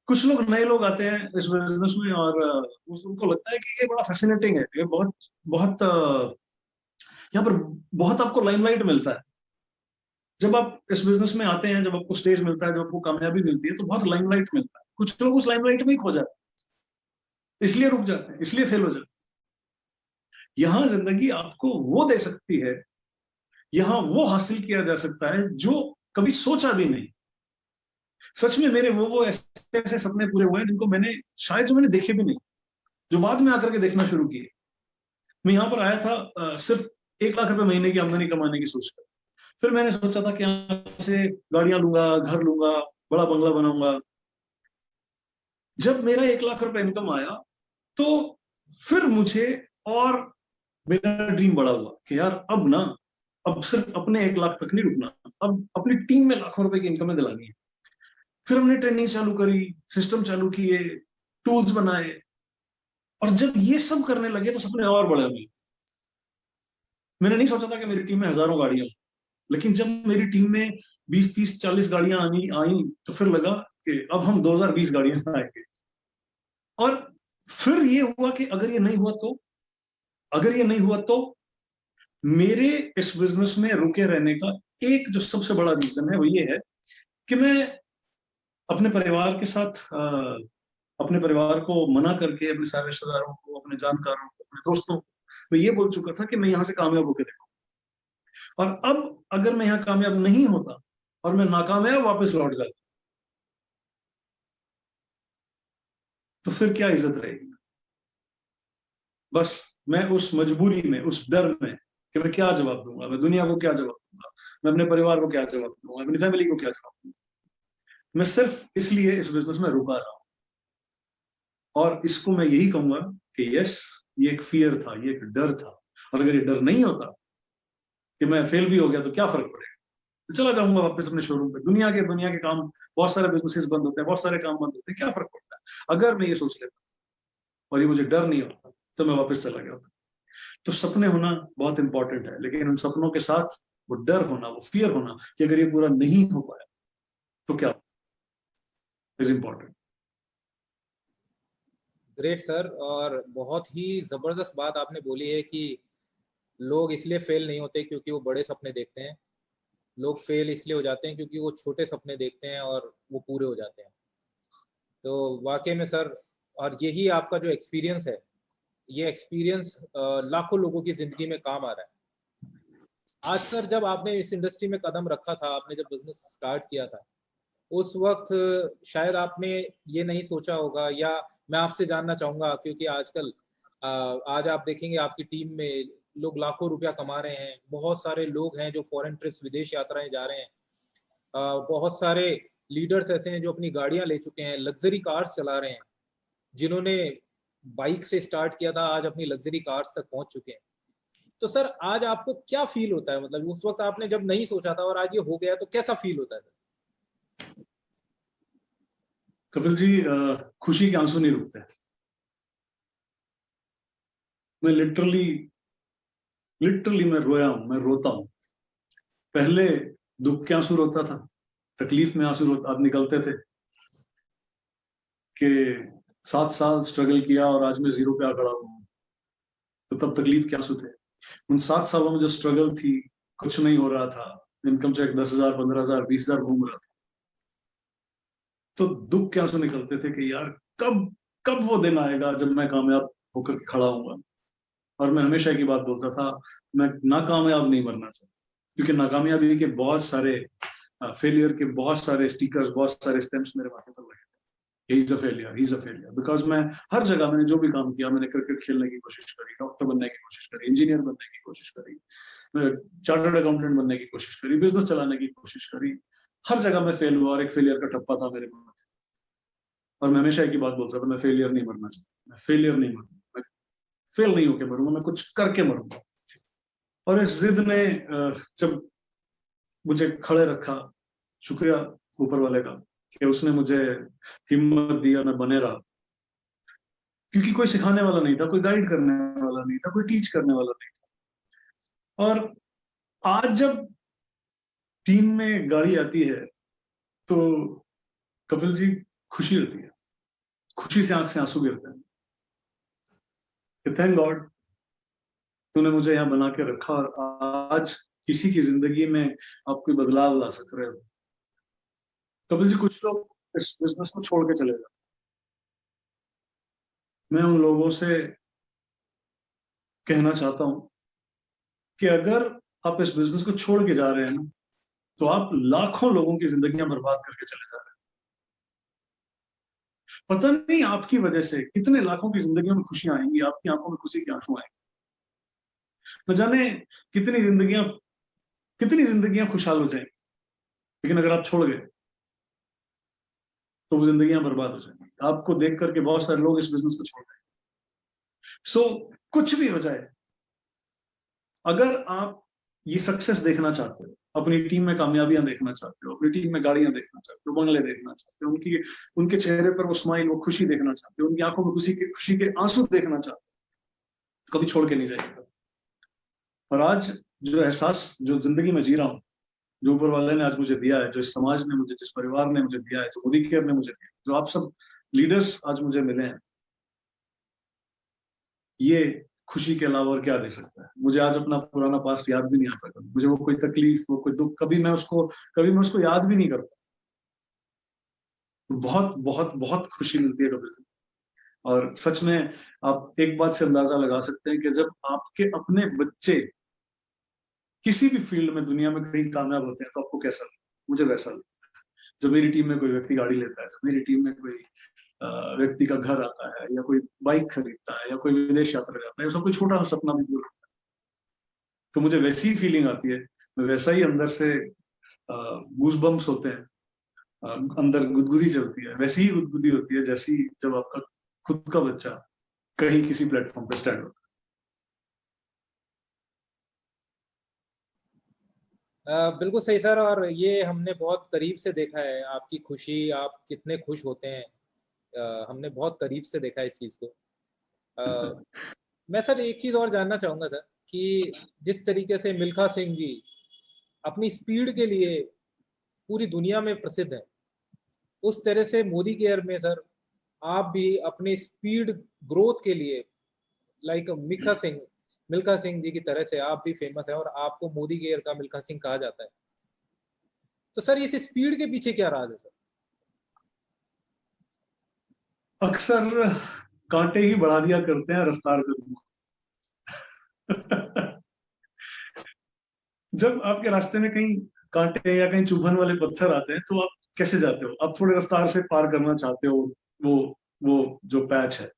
कुछ लोग नए लोग आते हैं इस बिजनेस में और उनको लगता है कि ये बड़ा फैसिनेटिंग है, ये बहुत बहुत यहाँ पर बहुत आपको लाइमलाइट मिलता है। जब आप इस बिजनेस में आते हैं, जब आपको स्टेज मिलता है, जब आपको कामयाबी मिलती है तो बहुत लाइमलाइट मिलता है। कुछ लोग उस लाइमलाइट में ही खो जाते हैं, इसलिए रुक जाते हैं, इसलिए फेल हो जाते हैं। यहाँ जिंदगी आपको वो दे सकती है, यहाँ वो हासिल किया जा सकता है जो कभी सोचा भी नहीं। सच में मेरे वो ऐसे ऐसे सपने पूरे हुए हैं जिनको मैंने शायद जो मैंने देखे भी नहीं, जो बाद में आकर के देखना शुरू किए। मैं यहाँ पर आया था सिर्फ 1 लाख रुपए महीने की आमदनी कमाने की सोचकर। फिर मैंने सोचा था कि यहाँ से गाड़ियां लूंगा, घर लूंगा, बड़ा बंगला बनाऊंगा। जब मेरा 1 लाख रुपए इनकम आया तो फिर मुझे और मेरा ड्रीम बड़ा हुआ कि यार अब सिर्फ अपने 1 लाख तक नहीं रुकना, अब अपनी टीम में लाखों रुपए की इनकम दिलानी है। फिर हमने ट्रेनिंग चालू करी, सिस्टम चालू किए, टूल्स बनाए, और जब ये सब करने लगे तो सपने और बड़े हुए। मैंने नहीं सोचा था कि मेरी टीम में हजारों गाड़ियां, लेकिन जब मेरी टीम में 20, 30, 40 गाड़ियां आई तो फिर लगा कि अब हम 2020 गाड़ियां लाएंगे। और फिर ये हुआ कि अगर ये नहीं हुआ तो मेरे इस बिजनेस में रुके रहने का एक जो सबसे बड़ा रीजन है वो ये है कि मैं अपने परिवार के साथ अपने परिवार को मना करके, अपने सारे रिश्तेदारों को, अपने जानकारों को, अपने दोस्तों को मैं ये बोल चुका था कि मैं यहाँ से कामयाब होकर देखूं। और अब अगर मैं यहाँ कामयाब नहीं होता और मैं नाकामयाब वापस लौट जाता तो फिर क्या इज्जत रहेगी। बस मैं उस मजबूरी में, उस डर में कि मैं क्या जवाब दूंगा, मैं दुनिया को क्या जवाब दूंगा, मैं अपने परिवार को क्या जवाब दूंगा, अपनी फैमिली को क्या जवाब दूंगा, मैं सिर्फ इसलिए इस बिजनेस में रुका रहा हूं। और इसको मैं यही कहूंगा कि यस, ये एक फियर था, ये एक डर था, और अगर ये डर नहीं होता कि मैं फेल भी हो गया तो क्या फर्क पड़ेगा, तो चला जाऊंगा वापस अपने शोरूम पे। दुनिया के काम, बहुत सारे बिजनेसेस बंद होते हैं, बहुत सारे काम बंद होते हैं, क्या फर्क पड़ता है। अगर मैं ये सोच लेता और ये मुझे डर नहीं होता तो मैं वापस चला गया होता। तो सपने होना बहुत इंपॉर्टेंट है, लेकिन उन सपनों के साथ वो डर होना, वो फियर होना कि अगर ये पूरा नहीं हो पाया तो क्या, इज इंपॉर्टेंट। ग्रेट सर, और बहुत ही जबरदस्त बात आपने बोली है कि लोग इसलिए फेल नहीं होते क्योंकि वो बड़े सपने देखते हैं, लोग फेल इसलिए हो जाते हैं क्योंकि वो छोटे सपने देखते हैं और वो पूरे हो जाते हैं। तो वाकई में सर, और यही आपका जो एक्सपीरियंस है, ये एक्सपीरियंस लाखों लोगों की जिंदगी में काम आ रहा है। आज सर, जब आपने इस इंडस्ट्री में कदम रखा था, आपने जब बिजनेस स्टार्ट किया था, उस वक्त शायद आपने ये नहीं सोचा होगा, या मैं आपसे जानना चाहूंगा क्योंकि आजकल आज आप देखेंगे आपकी टीम में लोग लाखों रुपया कमा रहे हैं, बहुत सारे लोग हैं जो फॉरेन ट्रिप्स, विदेश यात्राएं जा रहे हैं, बहुत सारे लीडर्स ऐसे हैं जो अपनी गाड़ियां ले चुके हैं, लग्जरी कार्स चला रहे हैं, जिन्होंने बाइक से स्टार्ट किया था आज अपनी लग्जरी कार्स तक पहुंच चुके हैं। तो सर, आज आपको क्या फील होता है, मतलब उस वक्त आपने जब नहीं सोचा था और आज ये हो गया तो कैसा फील होता है? कपिल जी, खुशी के आंसू नहीं रुकते। मैं लिटरली मैं रोया हूं, मैं रोता हूं। पहले दुख के आंसू रोता था, तकलीफ में आंसू निकलते थे कि 7 साल स्ट्रगल किया और आज मैं 0 पे आ खड़ा हूं, तो तब तकलीफ के आंसू थे। उन 7 सालों में जो स्ट्रगल थी, कुछ नहीं हो रहा था, इनकम चेक 10,000, 15,000, 20,000 घूम रहा था, तो दुख के आंसू निकलते थे कि यार कब वो दिन आएगा जब मैं कामयाब होकर खड़ा हूंगा। और मैं हमेशा की बात बोलता था, मैं नाकामयाब नहीं मरना चाहता, क्योंकि नाकामयाबी के बहुत सारे, फेलियर के बहुत सारे स्टिकर्स, बहुत सारे स्टैम्प्स मेरे माथे पर लगे थे। He is a failure, because मैं हर जगह, मैंने जो भी काम किया, मैंने क्रिकेट खेलने की कोशिश करी, डॉक्टर बनने की कोशिश करी, इंजीनियर बनने की कोशिश करी, चार्टर्ड अकाउंटेंट बनने की कोशिश करी, बिजनेस चलाने की कोशिश करी, हर जगह मैं फेल हुआ और एक फेलियर का ठप्पा था मेरे पास। और मैं हमेशा एक ही बात बोलता था, मैं फेलियर नहीं मरना चाहता, मैं फेलियर नहीं मरूंगा, मैं फेल नहीं होके मरूंगा, मैं कुछ करके मरूंगा। और इस जिद ने जब मुझे खड़े रखा, शुक्रिया ऊपर वाले का कि उसने मुझे हिम्मत दिया, मैं बने रहा, क्योंकि कोई सिखाने वाला नहीं था, कोई गाइड करने वाला नहीं था, कोई टीच करने वाला नहीं था। और आज जब टीम में गाड़ी आती है तो कपिल जी खुशी होती है, खुशी से आंख से आंसू गिरते हैं। थैंक गॉड तूने मुझे यहाँ बना के रखा और आज किसी की जिंदगी में आप कोई बदलाव ला सक रहे हो। कपिल जी, कुछ लोग इस बिजनेस को छोड़ के चले जाते, मैं उन लोगों से कहना चाहता हूं कि अगर आप इस बिजनेस को छोड़ के जा रहे हैं ना, तो आप लाखों लोगों की जिंदगियां बर्बाद करके चले जा रहे हैं। पता नहीं आपकी वजह से कितने लाखों की जिंदगियों में खुशियां आएंगी, आपकी आंखों में खुशी के आंसू आएंगे, न जाने कितनी जिंदगियां खुशहाल हो जाएंगी। लेकिन अगर आप छोड़ गए तो वो जिंदगियां बर्बाद हो जाएंगी। आपको देख करके बहुत सारे लोग इस बिजनेस को छोड़ गए। सो कुछ भी हो जाए, अगर आप ये सक्सेस देखना चाहते हो, अपनी टीम में कामयाबियां देखना चाहते हो, अपनी टीम में गाड़ियां देखना चाहते हो, बंगले देखना चाहते हो, उनके चेहरे पर वो स्माइल, वो खुशी देखना चाहते हो, उनकी आंखों में खुशी के आंसू देखना चाहते हो, कभी छोड़ के नहीं जाइएगा। और आज जो एहसास, जो जिंदगी में जी रहा हूँ, जो ऊपर वाले ने आज मुझे दिया है, जो इस समाज ने मुझे, जिस परिवार ने मुझे दिया है, जो मोदी केयर ने मुझे दिया, जो आप सब लीडर्स आज मुझे मिले हैं, ये खुशी के अलावा और क्या दे सकता है। मुझे आज अपना पुराना पास्ट याद भी नहीं आता, मुझे वो कोई तकलीफ, वो कोई दुख, कभी मैं उसको याद भी नहीं करता। बहुत बहुत बहुत खुशी मिलती है कभी। और सच में आप एक बात से अंदाजा लगा सकते हैं कि जब आपके अपने बच्चे किसी भी फील्ड में दुनिया में कहीं कामयाब होते हैं तो आपको कैसा लगता है। मुझे वैसा लगता है जब मेरी टीम में कोई व्यक्ति गाड़ी लेता है, जब मेरी टीम में कोई व्यक्ति का घर आता है, या कोई बाइक खरीदता है, या कोई विदेश यात्रा जाता है, सब कोई छोटा सा सपना भी पूरा होता है, तो मुझे वैसी ही फीलिंग आती है, वैसा ही अंदर से गूज़बम्प्स होते हैं, अंदर गुदगुदी चलती है, वैसी ही गुदगुदी होती है जैसी जब आपका खुद का बच्चा कहीं किसी प्लेटफॉर्म पे स्टैंड होता है। बिल्कुल सही सर, और ये हमने बहुत करीब से देखा है आपकी खुशी, आप कितने खुश होते हैं, हमने बहुत करीब से देखा है इस चीज को। मैं सर एक चीज और जानना चाहूंगा सर कि जिस तरीके से मिल्खा सिंह जी अपनी स्पीड के लिए पूरी दुनिया में प्रसिद्ध है, उस तरह से मोदी केयर में सर आप भी अपने स्पीड ग्रोथ के लिए लाइक मिल्खा सिंह जी की तरह से आप भी फेमस है और आपको मोदी केयर का मिल्खा सिंह कहा जाता है। तो सर इस स्पीड के पीछे क्या राज है सर? अक्सर कांटे ही बढ़ा दिया करते हैं रफ्तार करूंगा। जब आपके रास्ते में कहीं कांटे या कहीं चुभन वाले पत्थर आते हैं तो आप कैसे जाते हो? आप थोड़े रफ्तार से पार करना चाहते हो वो जो पैच है।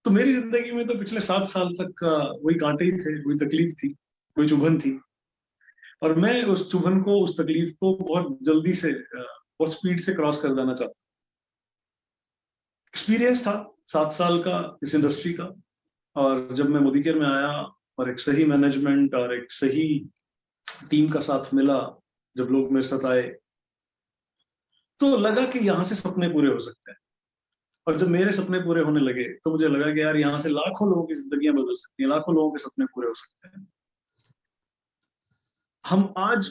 तो मेरी जिंदगी में तो पिछले 7 साल तक वही कांटे ही थे, वही तकलीफ थी, वही चुभन थी, और मैं उस चुभन को, उस तकलीफ को बहुत जल्दी से, बहुत स्पीड से क्रॉस कर देना चाहता। एक्सपीरियंस था 7 साल का इस इंडस्ट्री का, और जब मैं मोदी केयर में आया और एक सही मैनेजमेंट और एक सही टीम का साथ मिला, जब लोग मेरे साथ आए तो लगा कि यहाँ से सपने पूरे हो सकते हैं। और जब मेरे सपने पूरे होने लगे तो मुझे लगा कि यार यहाँ से लाखों लोगों की जिंदगियां बदल सकती हैं, लाखों लोगों के सपने पूरे हो सकते हैं। हम आज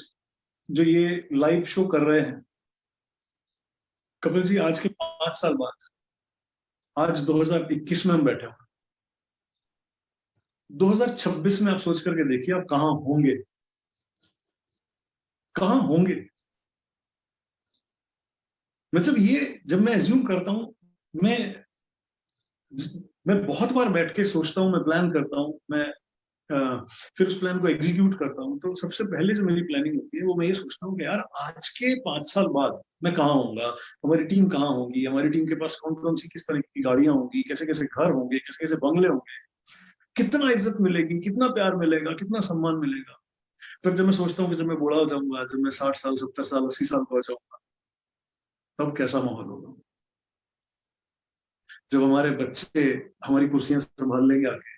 जो ये लाइव शो कर रहे हैं कपिल जी, आज के 5 साल बाद, आज 2021 में हम बैठे हैं, 2026 में आप सोच करके देखिए आप कहां होंगे, कहां होंगे। जब मैं एज्यूम करता हूं, मैं बहुत बार बैठ के सोचता हूं, मैं प्लान करता हूं, मैं फिर उस प्लान को एग्जीक्यूट करता हूं। तो सबसे पहले जो मेरी प्लानिंग होती है वो मैं ये सोचता हूँ कि यार आज के 5 साल बाद मैं कहाँ होऊंगा, हमारी टीम कहाँ होगी, हमारी टीम के पास कौन कौन सी किस तरह की गाड़ियां होंगी, कैसे कैसे घर होंगे, कैसे कैसे बंगले होंगे। कितना इज्जत मिलेगी, कितना प्यार मिलेगा, कितना सम्मान मिलेगा। फिर जब मैं सोचता हूँ कि जब मैं बूढ़ा हो जाऊंगा, जब मैं 60 साल 70 साल 80 साल का हो जाऊंगा, तब कैसा माहौल होगा, जब हमारे बच्चे हमारी कुर्सियां संभाल लेंगे आगे,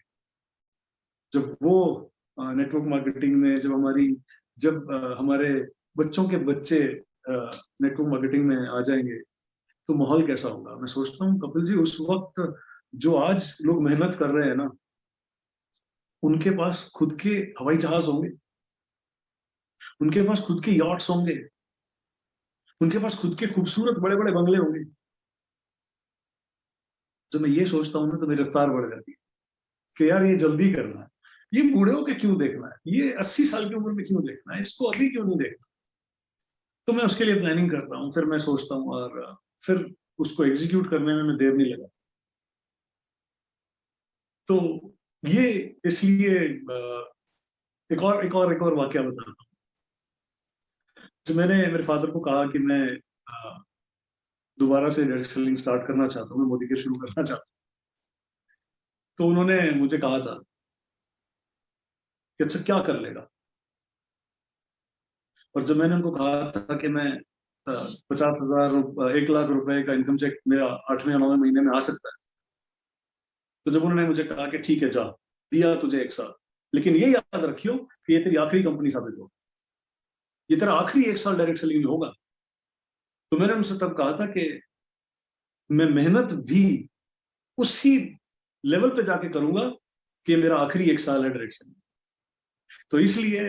जब वो नेटवर्क मार्केटिंग में, जब हमारे बच्चों के बच्चे नेटवर्क मार्केटिंग में आ जाएंगे, तो माहौल कैसा होगा। मैं सोचता हूँ कपिल जी, उस वक्त जो आज लोग मेहनत कर रहे हैं ना, उनके पास खुद के हवाई जहाज होंगे, उनके पास खुद के यॉट्स होंगे, उनके पास खुद के खूबसूरत बड़े बड़े बंगले होंगे। जब मैं ये सोचता हूँ ना, तो मेरी रफ्तार बढ़ जाती है कि यार ये जल्दी करना है, ये बूढ़े होके क्यों देखना है, ये 80 साल की उम्र में क्यों देखना है, इसको अभी क्यों नहीं देखना। तो मैं उसके लिए प्लानिंग करता हूँ, फिर मैं सोचता हूँ और फिर उसको एग्जीक्यूट करने में मैं देर नहीं लगा। तो ये इसलिए एक और वाकया बताता हूँ। जब मैंने मेरे फादर को कहा कि मैं दोबारा से डायरेक्ट सेलिंग स्टार्ट करना चाहता हूँ, मैं मोदी के शुरू करना चाहता हूँ, तो उन्होंने मुझे कहा था कि अच्छा क्या कर लेगा। और जब मैंने उनको कहा था कि मैं 50,000 1 लाख रुपए का इनकम चेक मेरा 8वें या 9वें महीने में आ सकता है, तो जब उन्होंने मुझे कहा कि ठीक है जा, दिया तुझे 1 साल, लेकिन ये याद रखियो कि ये तेरी आखिरी कंपनी साबित हो, ये तेरा आखिरी 1 साल डायरेक्ट सेलिंग में होगा। तो मैंने उनसे तब कहा था कि मैं मेहनत भी उसी लेवल पे जाके करूंगा कि मेरा आखिरी 1 साल है डायरेक्ट सेलिंग। तो इसलिए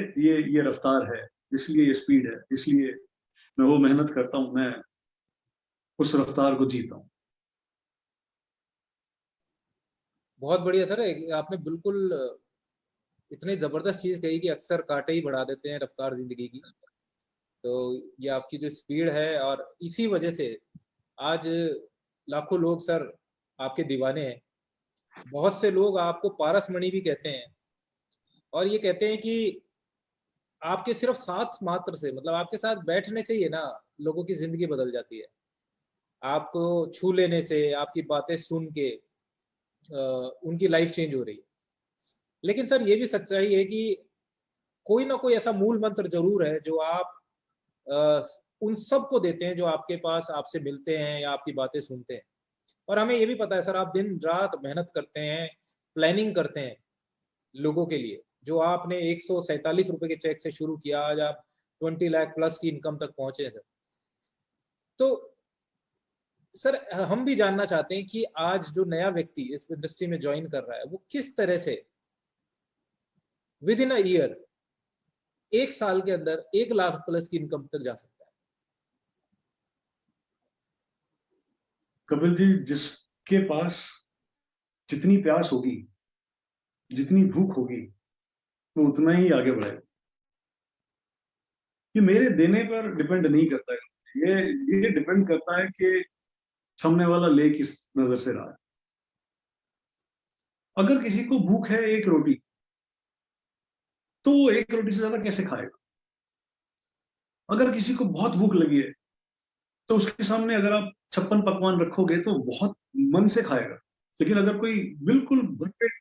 ये रफ्तार है, इसलिए ये स्पीड है, इसलिए मैं वो मेहनत करता हूं, मैं उस रफ्तार को जीता हूं। बहुत बढ़िया सर, आपने बिल्कुल इतनी जबरदस्त चीज कही कि अक्सर कांटे ही बढ़ा देते हैं रफ्तार जिंदगी की। तो ये आपकी जो स्पीड है, और इसी वजह से आज लाखों लोग सर आपके दीवाने हैं। बहुत से लोग आपको पारस मणि भी कहते हैं, और ये कहते हैं कि आपके सिर्फ साथ मात्र से, मतलब आपके साथ बैठने से ही ना लोगों की जिंदगी बदल जाती है। आपको छू लेने से, आपकी बातें सुन के उनकी लाइफ चेंज हो रही है। लेकिन सर ये भी सच्चाई है कि कोई ना कोई ऐसा मूल मंत्र जरूर है जो आप उन सब को देते हैं जो आपके पास आपसे मिलते हैं या आपकी बातें सुनते हैं। और हमें ये भी पता है सर, आप दिन रात मेहनत करते हैं, प्लानिंग करते हैं लोगों के लिए। जो आपने 147 रुपए के चेक से शुरू किया, आज आप 20 लाख प्लस की इनकम तक पहुंचे हैं सर। तो सर हम भी जानना चाहते हैं कि आज जो नया व्यक्ति इस इंडस्ट्री में ज्वाइन कर रहा है, वो किस तरह से विद इन अ ईयर, 1 साल के अंदर 1 लाख प्लस की इनकम तक जा सकता है। कपिल जी, जिसके पास जितनी प्यास होगी, जितनी भूख होगी, वो उतना ही आगे बढ़ेगा। ये मेरे देने पर डिपेंड नहीं करता है, ये डिपेंड करता है कि सामने वाला ले किस नजर से रहा है। अगर किसी को भूख है 1 रोटी, तो वो 1 रोटी से ज्यादा कैसे खाएगा। अगर किसी को बहुत भूख लगी है, तो उसके सामने अगर आप 56 पकवान रखोगे तो बहुत मन से खाएगा। लेकिन अगर कोई बिल्कुल भरपेट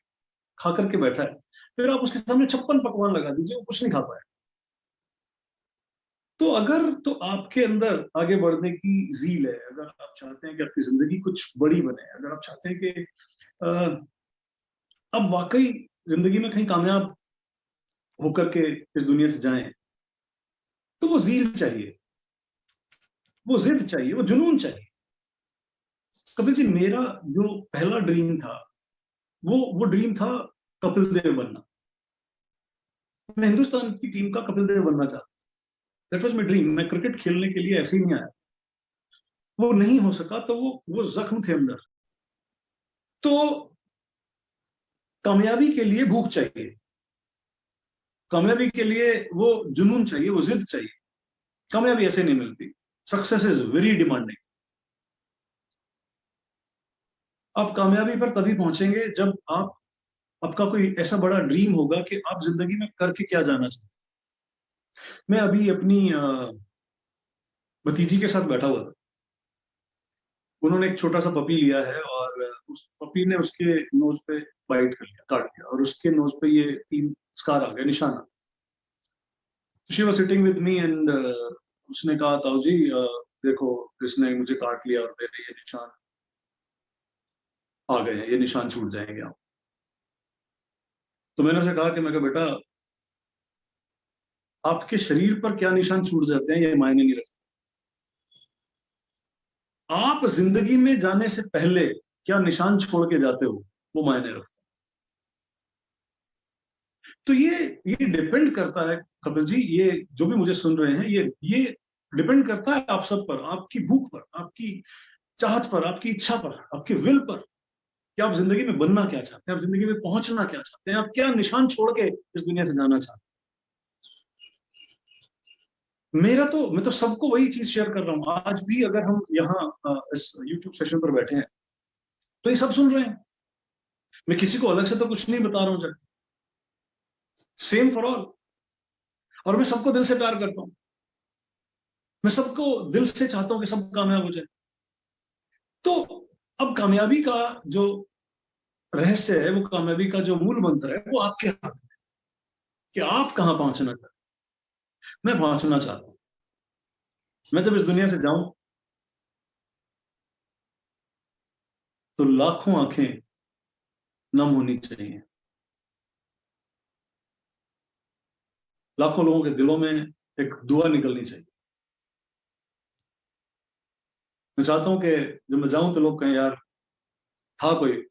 खा करके बैठा है, फिर आप उसके सामने 56 पकवान लगा दीजिए, वो कुछ नहीं खा पाए। तो आपके अंदर आगे बढ़ने की ज़ील है, अगर आप चाहते हैं कि आपकी जिंदगी कुछ बड़ी बने, अगर आप चाहते हैं कि अब वाकई जिंदगी में कहीं कामयाब होकर के इस दुनिया से जाएं, तो वो ज़ील चाहिए, वो जिद चाहिए, वो जुनून चाहिए। कपिल जी, मेरा जो पहला ड्रीम था, वो ड्रीम था कपिल देव बनना। मैं हिंदुस्तान की टीम का कपिल देव बनना चाहता। That was my dream. मैं क्रिकेट खेलने के लिए ऐसे ही नहीं आया, वो नहीं हो सका, तो वो जख्म थे अंदर। तो कामयाबी के लिए भूख चाहिए, कामयाबी के लिए वो जुनून चाहिए, वो जिद चाहिए। कामयाबी ऐसे नहीं मिलती। Success is very demanding. आप कामयाबी पर तभी पहुंचेंगे जब आपका कोई ऐसा बड़ा ड्रीम होगा कि आप जिंदगी में करके क्या जाना चाहते हैं। मैं अभी अपनी भतीजी के साथ बैठा हुआ था, उन्होंने एक छोटा सा पपी लिया है और उस पपी ने उसके नोज पे बाइट कर लिया, काट लिया, और उसके नोज पे ये 3 स्कार आ गए, निशान आ गए। She was sitting with me and उसने कहा, ताऊ जी देखो इसने मुझे काट लिया और मेरे ये निशान आ गए हैं, ये निशान छूट जाएंगे आप। तो मैंने उसे कहा कि मैं बेटा, आपके शरीर पर क्या निशान छूट जाते हैं ये मायने नहीं रखते, आप जिंदगी में जाने से पहले क्या निशान छोड़ के जाते हो वो मायने रखते हैं। तो ये डिपेंड करता है कपिल जी, ये जो भी मुझे सुन रहे हैं, ये डिपेंड करता है आप सब पर, आपकी भूख पर, आपकी चाहत पर, आपकी इच्छा पर, आपकी विल पर, कि आप जिंदगी में बनना क्या चाहते हैं, आप जिंदगी में पहुंचना क्या चाहते हैं, आप क्या निशान छोड़ के इस दुनिया से जाना चाहते हैं। मैं तो सबको वही चीज शेयर कर रहा हूं। आज भी अगर हम यहाँ इस YouTube सेशन पर बैठे हैं तो ये सब सुन रहे हैं, मैं किसी को अलग से तो कुछ नहीं बता रहा हूं, सेम फॉर ऑल। और मैं सबको दिल से प्यार करता हूं, मैं सबको दिल से चाहता हूं कि सब कामयाब हो जाए। तो अब कामयाबी का जो रहस्य है, वो कामयाबी का जो मूल मंत्र है, वो आपके हाथ में है कि आप कहां पहुंचना चाहते हैं। मैं पहुंचना चाहता हूं, मैं जब इस दुनिया से जाऊं तो लाखों आंखें नम होनी चाहिए, लाखों लोगों के दिलों में एक दुआ निकलनी चाहिए। मैं चाहता हूं कि जब मैं जाऊं तो लोग कहें, यार था कोई।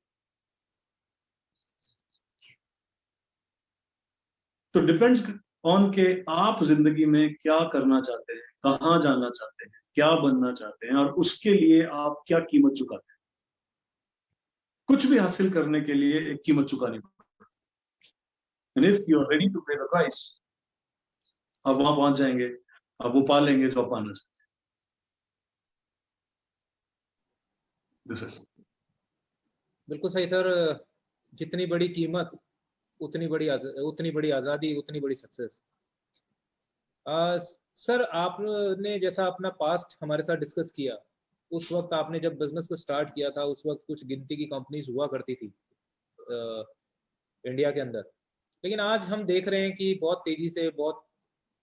तो डिपेंड्स ऑन के आप जिंदगी में क्या करना चाहते हैं, कहां जाना चाहते हैं, क्या बनना चाहते हैं, और उसके लिए आप क्या कीमत चुकाते हैं। कुछ भी हासिल करने के लिए एक कीमत चुकानी पड़ती है। And if you are ready to pay the price, आप वहां पहुंच जाएंगे, आप वो पा लेंगे जो आप पाना चाहते हैं। दिस इज बिल्कुल सही सर। जितनी बड़ी कीमत उतनी बड़ी आज़ादी, उतनी बड़ी सक्सेस। सर आपने जैसा अपना पास्ट हमारे साथ डिस्कस किया, उस वक्त आपने जब बिजनेस को स्टार्ट किया था, उस वक्त कुछ गिनती की कंपनीज हुआ करती थी इंडिया के अंदर, लेकिन आज हम देख रहे हैं कि बहुत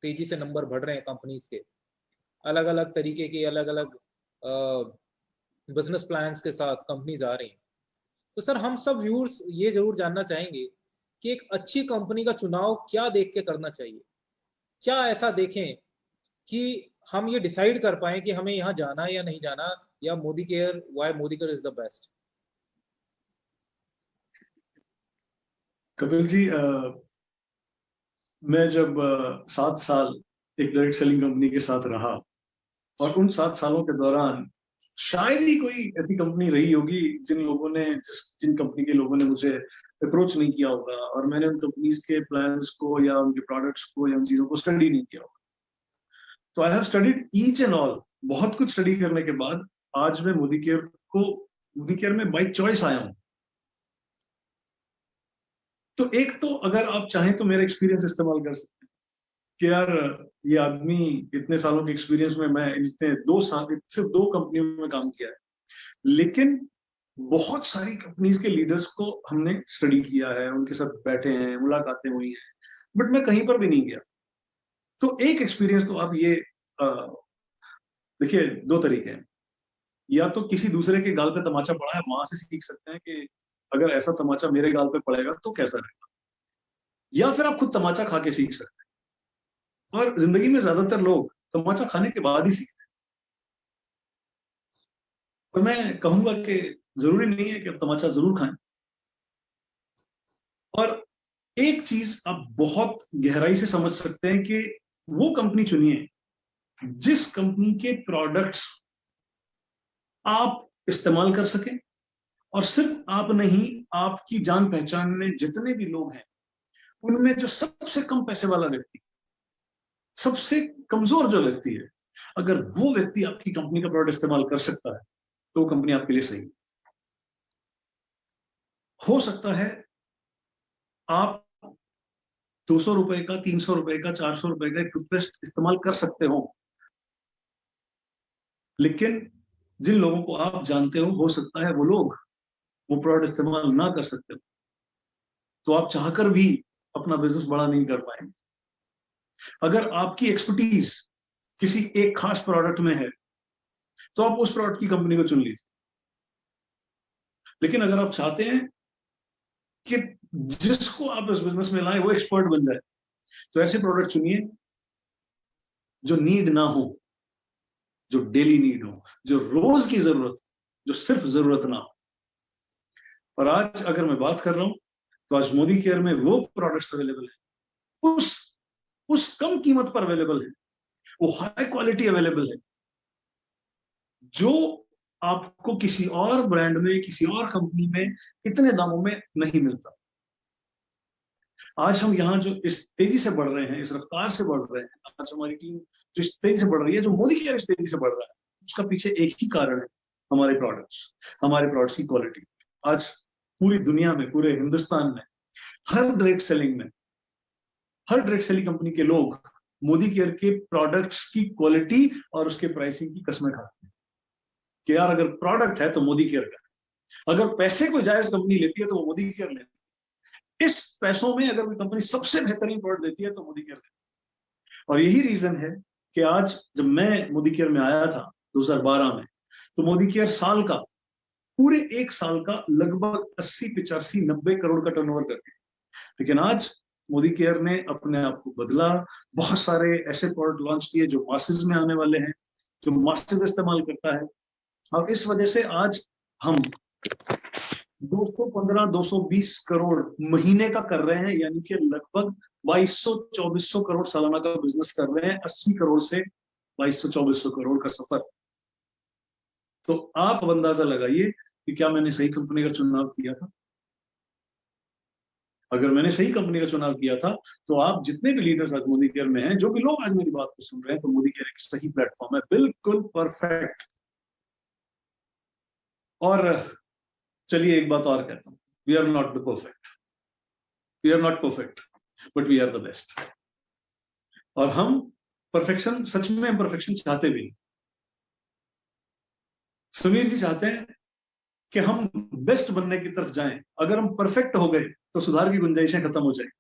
तेजी से नंबर बढ़ रहे हैं कंपनीज के। अलग अलग तरीके की अलग अलग बिजनेस प्लान्स के साथ कंपनीज आ रही हैं। तो सर हम सब व्यूअर्स ये जरूर जानना चाहेंगे कि एक अच्छी कंपनी का चुनाव क्या देख के करना चाहिए, क्या ऐसा देखें कि हम ये डिसाइड कर पाए कि हमें यहाँ जाना है या नहीं जाना, या Modi care, why Modi care is the best. Kapil ji, मैं जब 7 साल एक डायरेक्ट सेलिंग कंपनी के साथ रहा, और उन 7 सालों के दौरान शायद ही कोई ऐसी कंपनी रही होगी जिन कंपनी के लोगों ने मुझे अप्रोच नहीं किया होगा, और मैंने उन कंपनीज के प्लान्स को या उनके प्रोडक्ट्स को या उन चीजों को स्टडी नहीं किया होगा। तो I have studied each and all. बहुत कुछ स्टडी करने के बाद आज मैं मोदी केयर में बाय चॉइस आया हूं। तो एक तो अगर आप चाहें तो मेरा एक्सपीरियंस इस्तेमाल कर सकते हैं कि यार ये आदमी इतने सालों के एक्सपीरियंस में, मैं इतने 2 साल सिर्फ 2 कंपनियों में काम किया है, लेकिन बहुत सारी कंपनीज के लीडर्स को हमने स्टडी किया है, उनके साथ बैठे हैं, मुलाकातें हुई हैं, बट मैं कहीं पर भी नहीं गया। तो एक एक्सपीरियंस तो आप ये देखिए, 2 तरीके हैं। या तो किसी दूसरे के गाल पे तमाचा पड़ा है, वहां से सीख सकते हैं कि अगर ऐसा तमाचा मेरे गाल पे पड़ेगा तो कैसा रहेगा, या फिर आप खुद तमाचा खा के सीख सकते हैं। और जिंदगी में ज्यादातर लोग तमाचा खाने के बाद ही सीखते हैं। और मैं कहूंगा कि जरूरी नहीं है कि आप तमाचा जरूर खाएं। और एक चीज आप बहुत गहराई से समझ सकते हैं कि वो कंपनी चुनिए जिस कंपनी के प्रोडक्ट्स आप इस्तेमाल कर सकें, और सिर्फ आप नहीं, आपकी जान पहचान में जितने भी लोग हैं उनमें जो सबसे कम पैसे वाला व्यक्ति, सबसे कमजोर जो व्यक्ति है, अगर वो व्यक्ति आपकी कंपनी का प्रोडक्ट इस्तेमाल कर सकता है तो वो कंपनी आपके लिए सही है। हो सकता है आप 200 रुपए का, 300 रुपए का, 400 रुपए का एक टूथपेस्ट इस्तेमाल कर सकते हो, लेकिन जिन लोगों को आप जानते हो सकता है वो लोग वो प्रोडक्ट इस्तेमाल ना कर सकते हो, तो आप चाहकर भी अपना बिजनेस बड़ा नहीं कर पाएंगे। अगर आपकी एक्सपर्टीज किसी एक खास प्रोडक्ट में है तो आप उस प्रोडक्ट की कंपनी को चुन लीजिए। लेकिन अगर आप चाहते हैं कि जिसको आप इस बिजनेस में लाए वो एक्सपर्ट बन जाए, तो ऐसे प्रोडक्ट चुनिए जो नीड ना हो, जो डेली नीड हो, जो रोज की जरूरत, जो सिर्फ जरूरत ना हो। और आज अगर मैं बात कर रहा हूं तो आज मोदी केयर में वो प्रोडक्ट्स अवेलेबल है, उस कम कीमत पर अवेलेबल है, वो हाई क्वालिटी अवेलेबल है जो आपको किसी और ब्रांड में, किसी और कंपनी में इतने दामों में नहीं मिलता। आज हम यहाँ जो इस तेजी से बढ़ रहे हैं, इस रफ्तार से बढ़ रहे हैं, आज हमारी टीम जो इस तेजी से बढ़ रही है, जो मोदी केयर इस तेजी से बढ़ रहा है, उसका पीछे एक ही कारण है, हमारे प्रोडक्ट्स की क्वालिटी। आज पूरी दुनिया में, पूरे हिंदुस्तान में, हर डायरेक्ट सेलिंग कंपनी के लोग मोदी केयर के प्रोडक्ट्स की क्वालिटी और उसके प्राइसिंग की कसमें खाते हैं कि यार अगर प्रोडक्ट है तो मोदी केयर का, अगर पैसे को जायज कंपनी लेती है तो वो मोदी केयर लेती है, इस पैसों में अगर कोई कंपनी सबसे बेहतरीन प्रोडक्ट देती है तो मोदी केयर लेती है। और यही रीजन है कि आज जब मैं मोदी केयर में आया था 2012 में, तो मोदी केयर पूरे एक साल का लगभग 80, 85, 90 करोड़ का टर्नओवर करती थी। लेकिन आज मोदी केयर ने अपने आप को बदला, बहुत सारे ऐसे प्रोडक्ट लॉन्च किए जो मासेस में आने वाले हैं, जो मासेस इस्तेमाल करता है, और इस वजह से आज हम 215, 220 करोड़ महीने का कर रहे हैं, यानी कि लगभग 2200, 2400 करोड़ सालाना का बिजनेस कर रहे हैं। 80 करोड़ से 2200, 2400 करोड़ का सफर। तो आप अंदाजा लगाइए कि क्या मैंने सही कंपनी का चुनाव किया था। अगर मैंने सही कंपनी का चुनाव किया था तो आप जितने भी लीडर्स आज मोदी केयर में हैं, जो भी लोग आज मेरी बात को सुन रहे हैं, तो मोदी केयर एक सही प्लेटफॉर्म है, बिल्कुल परफेक्ट। और चलिए एक बात और कहता हूं, we are not the perfect, we are not perfect, but we are the best. और हम परफेक्शन, सच में हम परफेक्शन चाहते भी नहीं। समीर जी चाहते हैं कि हम बेस्ट बनने की तरफ जाएं। अगर हम परफेक्ट हो गए तो सुधार की गुंजाइशें खत्म हो जाएंगी,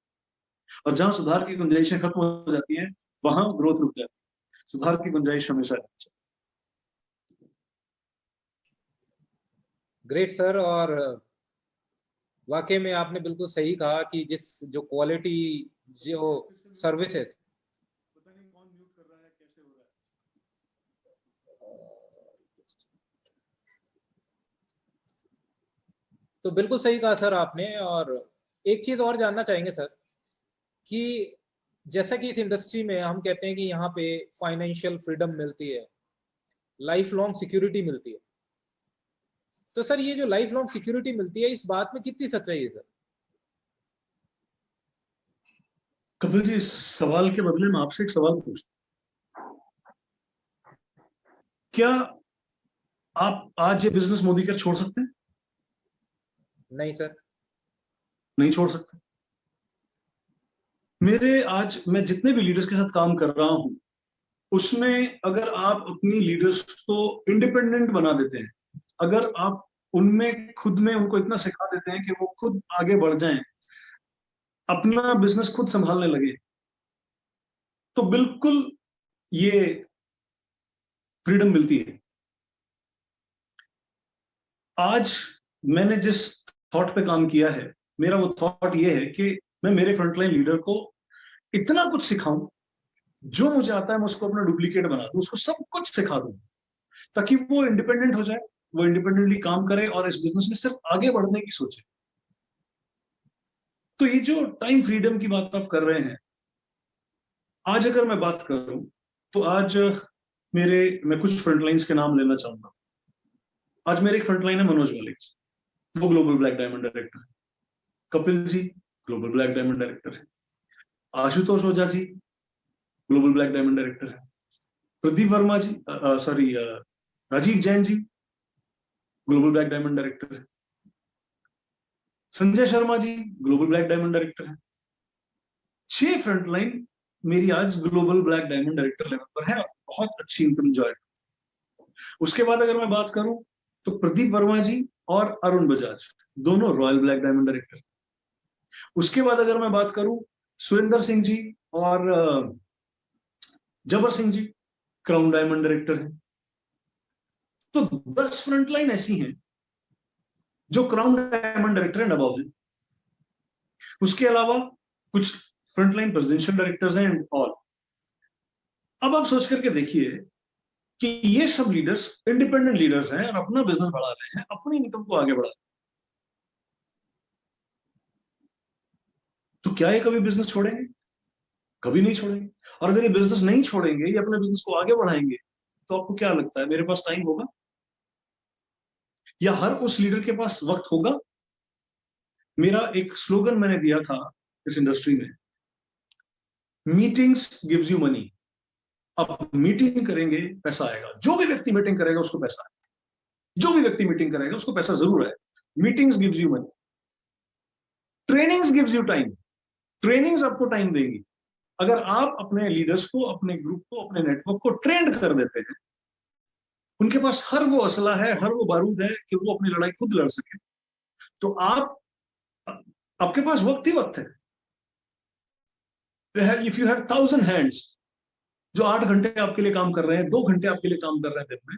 और जहां सुधार की गुंजाइशें खत्म हो जाती हैं वहां ग्रोथ रुक जाती है। सुधार की गुंजाइश हमेशा रहनी चाहिए। Great sir. और वाकई में आपने बिल्कुल सही कहा कि जो क्वालिटी, जो सर्विसेज, तो बिल्कुल सही कहा सर आपने। और एक चीज और जानना चाहेंगे सर कि जैसा कि इस इंडस्ट्री में हम कहते हैं कि यहाँ पे फाइनेंशियल फ्रीडम मिलती है, लाइफ लॉन्ग सिक्योरिटी मिलती है, तो सर ये जो लाइफ लॉन्ग सिक्योरिटी मिलती है, इस बात में कितनी सच्चाई है सर? कपिल जी, इस सवाल के बदले में आपसे एक सवाल पूछता हूं, क्या आप आज ये बिजनेस मोदी केयर छोड़ सकते हैं? नहीं सर, नहीं छोड़ सकते। मैं जितने भी लीडर्स के साथ काम कर रहा हूं, उसमें अगर आप अपनी लीडर्स को इंडिपेंडेंट बना देते हैं, अगर आप उनमें खुद में उनको इतना सिखा देते हैं कि वो खुद आगे बढ़ जाएं, अपना बिजनेस खुद संभालने लगे, तो बिल्कुल ये फ्रीडम मिलती है। आज मैंने जिस थॉट पे काम किया है, मेरा वो थॉट ये है कि मैं मेरे फ्रंटलाइन लीडर को इतना कुछ सिखाऊं, जो मुझे आता है मैं उसको अपना डुप्लीकेट बना दूं, उसको सब कुछ सिखा दूं, ताकि वो इंडिपेंडेंट हो जाए, वो इंडिपेंडेंटली काम करे और इस बिजनेस में सिर्फ आगे बढ़ने की सोचे। तो ये जो टाइम फ्रीडम की बात आप कर रहे हैं, आज अगर मैं बात करूं तो आज मैं कुछ फ्रंटलाइंस के नाम लेना चाहूंगा। आज मेरे एक फ्रंटलाइन है मनोज वालिक, वो ग्लोबल ब्लैक डायमंड डायरेक्टर है। Kapil ji global black diamond director है। आशुतोष ओझा जी ग्लोबल ब्लैक डायमंड डायरेक्टर है। प्रदीप वर्मा जी, Rajiv Jain ji global black diamond director है। Sanjay Sharma ji global black diamond director है। 6 फ्रंटलाइन मेरी आज global black diamond director level पर है, बहुत अच्छी इनकम एंजॉय। उसके बाद अगर मैं बात करूं तो प्रदीप वर्मा जी और अरुण बजाज दोनों रॉयल ब्लैक डायमंड डायरेक्टर। उसके बाद अगर मैं बात करूं सुरेंद्र सिंह जी और जबर Singh ji crown diamond director हैं। तो 10 फ्रंटलाइन ऐसी हैं जो crown diamond director and above है। उसके अलावा कुछ फ्रंटलाइन प्रेसिडेंशियल डायरेक्टर्स हैं एंड ऑल। अब आप सोच करके देखिए कि ये सब लीडर्स इंडिपेंडेंट लीडर्स हैं और अपना बिजनेस बढ़ा रहे हैं, अपनी इनकम को आगे बढ़ा रहे हैं। तो क्या ये कभी बिजनेस छोड़ेंगे? कभी नहीं छोड़ेंगे। और अगर ये बिजनेस नहीं छोड़ेंगे, ये अपने बिजनेस को आगे बढ़ाएंगे, तो आपको क्या लगता है मेरे पास टाइम होगा या हर उस लीडर के पास वक्त होगा? मेरा एक स्लोगन मैंने दिया था इस इंडस्ट्री में, मीटिंग्स गिव्स यू मनी। अब मीटिंग करेंगे पैसा आएगा। जो भी व्यक्ति मीटिंग करेगा उसको पैसा आएगा। जो भी व्यक्ति मीटिंग करेगा उसको पैसा जरूर आएगा। Meetings gives you money. Trainings gives you time. Trainings आपको टाइम देंगी। अगर आप अपने लीडर्स को, अपने ग्रुप को, अपने नेटवर्क को ट्रेंड कर देते हैं, उनके पास हर वो असला है, हर वो बारूद है कि वो अपनी लड़ाई खुद लड़ सके, तो आपके पास वक्त ही वक्त है। इफ यू हैव 1000 हैंड्स जो 8 घंटे आपके लिए काम कर रहे हैं, 2 घंटे आपके लिए काम कर रहे हैं दिन में,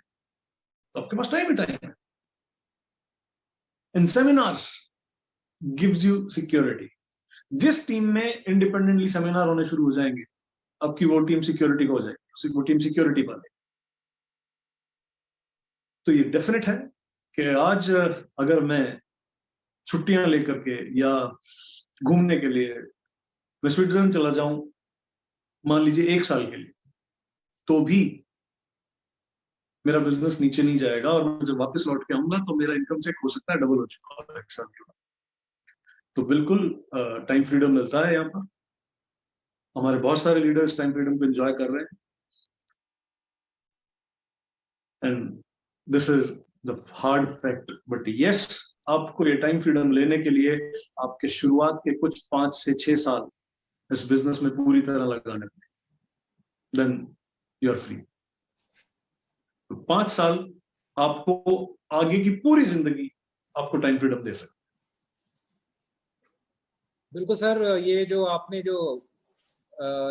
तो आपके पास टाइम ही टाइम है। इन सेमिनार्स गिव्स यू सिक्योरिटी। जिस टीम में इंडिपेंडेंटली सेमिनार होने शुरू हो जाएंगे, आपकी वो टीम सिक्योरिटी को हो जाएगी, वो टीम सिक्योरिटी पालेगी। तो ये डेफिनेट है कि आज अगर मैं छुट्टियां लेकर के या घूमने के लिए मैं स्विट्जरलैंड चला जाऊं, मान लीजिए 1 साल के लिए, तो भी मेरा बिजनेस नीचे नहीं जाएगा और मैं जब वापस लौट के आऊंगा तो मेरा इनकम चेक हो सकता है डबल हो चुका होगा 1 साल के बाद। तो बिल्कुल टाइम फ्रीडम मिलता है यहाँ पर। हमारे बहुत सारे लीडर्स टाइम फ्रीडम को एंजॉय कर रहे हैं and this is the hard fact. But yes, आपको ये टाइम फ्रीडम लेने के लिए आपके शुरुआत के कुछ 5 से 6 साल इस बिजनेस में पूरी तरह लगाने पड़े, देन यू आर फ्री। तो 5 साल आपको आगे की पूरी जिंदगी आपको टाइम फ्रीडम दे सकते। बिल्कुल सर, ये जो आपने जो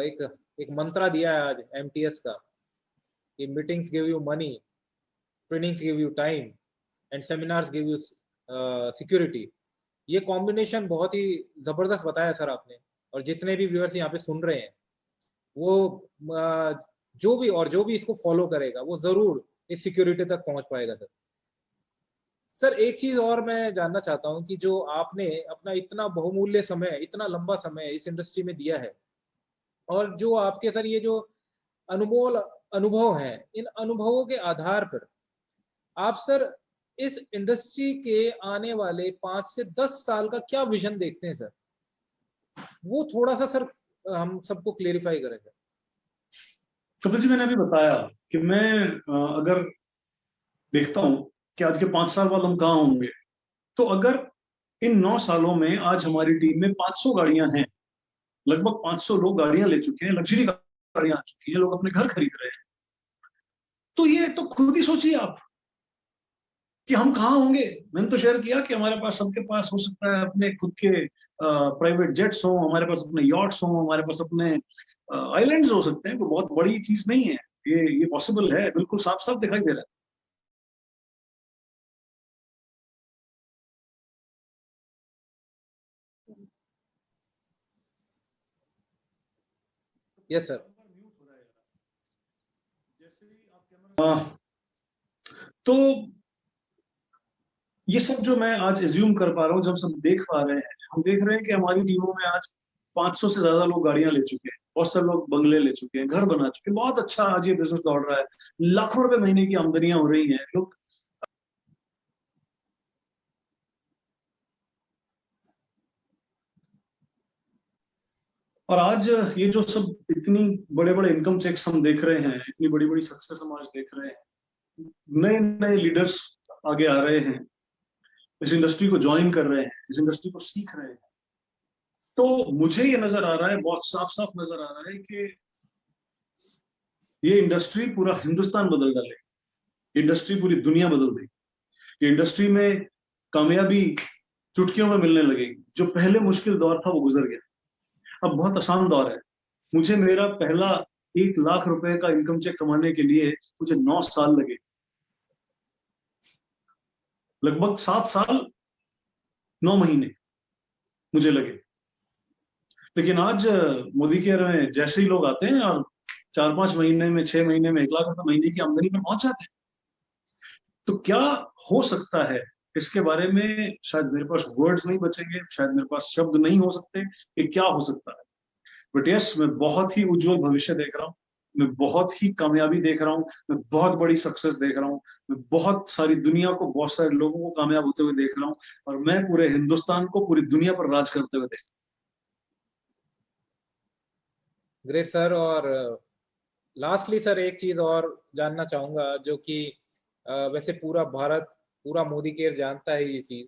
एक मंत्रा दिया है आज MTS का, कि meetings give you money, trainings give you time and seminars give you security, ये कॉम्बिनेशन बहुत ही जबरदस्त बताया सर आपने। और जितने भी व्यूअर्स यहाँ पे सुन रहे हैं, वो जो भी इसको फॉलो करेगा वो जरूर इस सिक्योरिटी तक पहुंच पाएगा सर। सर एक चीज और मैं जानना चाहता हूं कि जो आपने अपना इतना बहुमूल्य समय, इतना लंबा समय इस इंडस्ट्री में दिया है, और जो आपके सर ये जो अनमोल अनुभव हैं, इन अनुभवों के आधार पर आप सर इस इंडस्ट्री के आने वाले 5 से 10 साल का क्या विजन देखते हैं सर? वो थोड़ा सा सर हम सबको क्लेरिफाई करें सर। कपिल जी, मैंने अभी बताया कि मैं अगर देखता हूं कि आज के 5 साल बाद हम कहाँ होंगे, तो अगर इन 9 सालों में आज हमारी टीम में 500 गाड़ियां हैं, लगभग 500 लोग गाड़ियां ले चुके हैं, लग्जरी गाड़ियां आ चुकी हैं, लोग अपने घर खरीद रहे हैं, तो ये तो खुद ही सोचिए आप कि हम कहाँ होंगे। मैंने तो शेयर किया कि हमारे पास, सबके पास हो सकता है अपने खुद के प्राइवेट जेट्स हो, हमारे पास अपने यॉट्स हो, हमारे पास अपने आइलैंड्स हो सकते हैं। तो बहुत बड़ी चीज नहीं है ये पॉसिबल है, बिल्कुल साफ साफ दिखाई दे रहा है। Yes sir. तो ये सब जो मैं आज एज्यूम कर पा रहा हूँ, जब सब देख पा रहे हैं, हम देख रहे हैं कि हमारी टीमों में आज 500 से ज्यादा लोग गाड़ियां ले चुके हैं, बहुत सारे लोग बंगले ले चुके हैं, घर बना चुके हैं। बहुत अच्छा आज ये बिजनेस दौड़ रहा है, लाखों रुपए महीने की आमदनियां हो रही हैं। लोग और आज ये जो सब इतनी बड़े बड़े इनकम चेक्स हम देख रहे हैं, इतनी बड़ी बड़ी सक्सेस हम आज देख रहे हैं, नए नए लीडर्स आगे आ रहे हैं, इस इंडस्ट्री को ज्वाइन कर रहे हैं, इस इंडस्ट्री को सीख रहे हैं। तो मुझे ये नजर आ रहा है, बहुत साफ साफ नजर आ रहा है कि ये इंडस्ट्री पूरा हिंदुस्तान बदल डालेगी। इंडस्ट्री पूरी दुनिया बदल देगी। इंडस्ट्री में कामयाबी चुटकियों में मिलने लगेगी। जो पहले मुश्किल दौर था वो गुजर गया, अब बहुत आसान दौर है। मुझे मेरा पहला 1 लाख रुपए का इनकम चेक कमाने के लिए मुझे 9 साल लगे, लगभग 7 साल 9 महीने मुझे लगे। लेकिन आज मोदी केयर में जैसे ही लोग आते हैं और 4-5 महीने में, 6 महीने में 1 लाख रुपए महीने की आमदनी पर पहुंच जाते हैं। तो क्या हो सकता है, इसके बारे में शायद मेरे पास वर्ड्स नहीं बचेंगे, शायद मेरे पास शब्द नहीं हो सकते कि क्या हो सकता है। बट यस, मैं बहुत ही उज्जवल भविष्य देख रहा हूँ, मैं बहुत ही कामयाबी देख रहा हूँ, मैं बहुत बड़ी सक्सेस देख रहा हूँ, मैं बहुत सारी दुनिया को, बहुत सारे लोगों को कामयाब होते हुए देख रहा हूँ, और मैं पूरे हिंदुस्तान को, पूरी दुनिया पर राज करते हुए देख रहा हूँ। Great sir. और लास्टली सर एक चीज और जानना चाहूंगा, जो कि वैसे पूरा भारत, पूरा मोदी केयर जानता है ये चीज,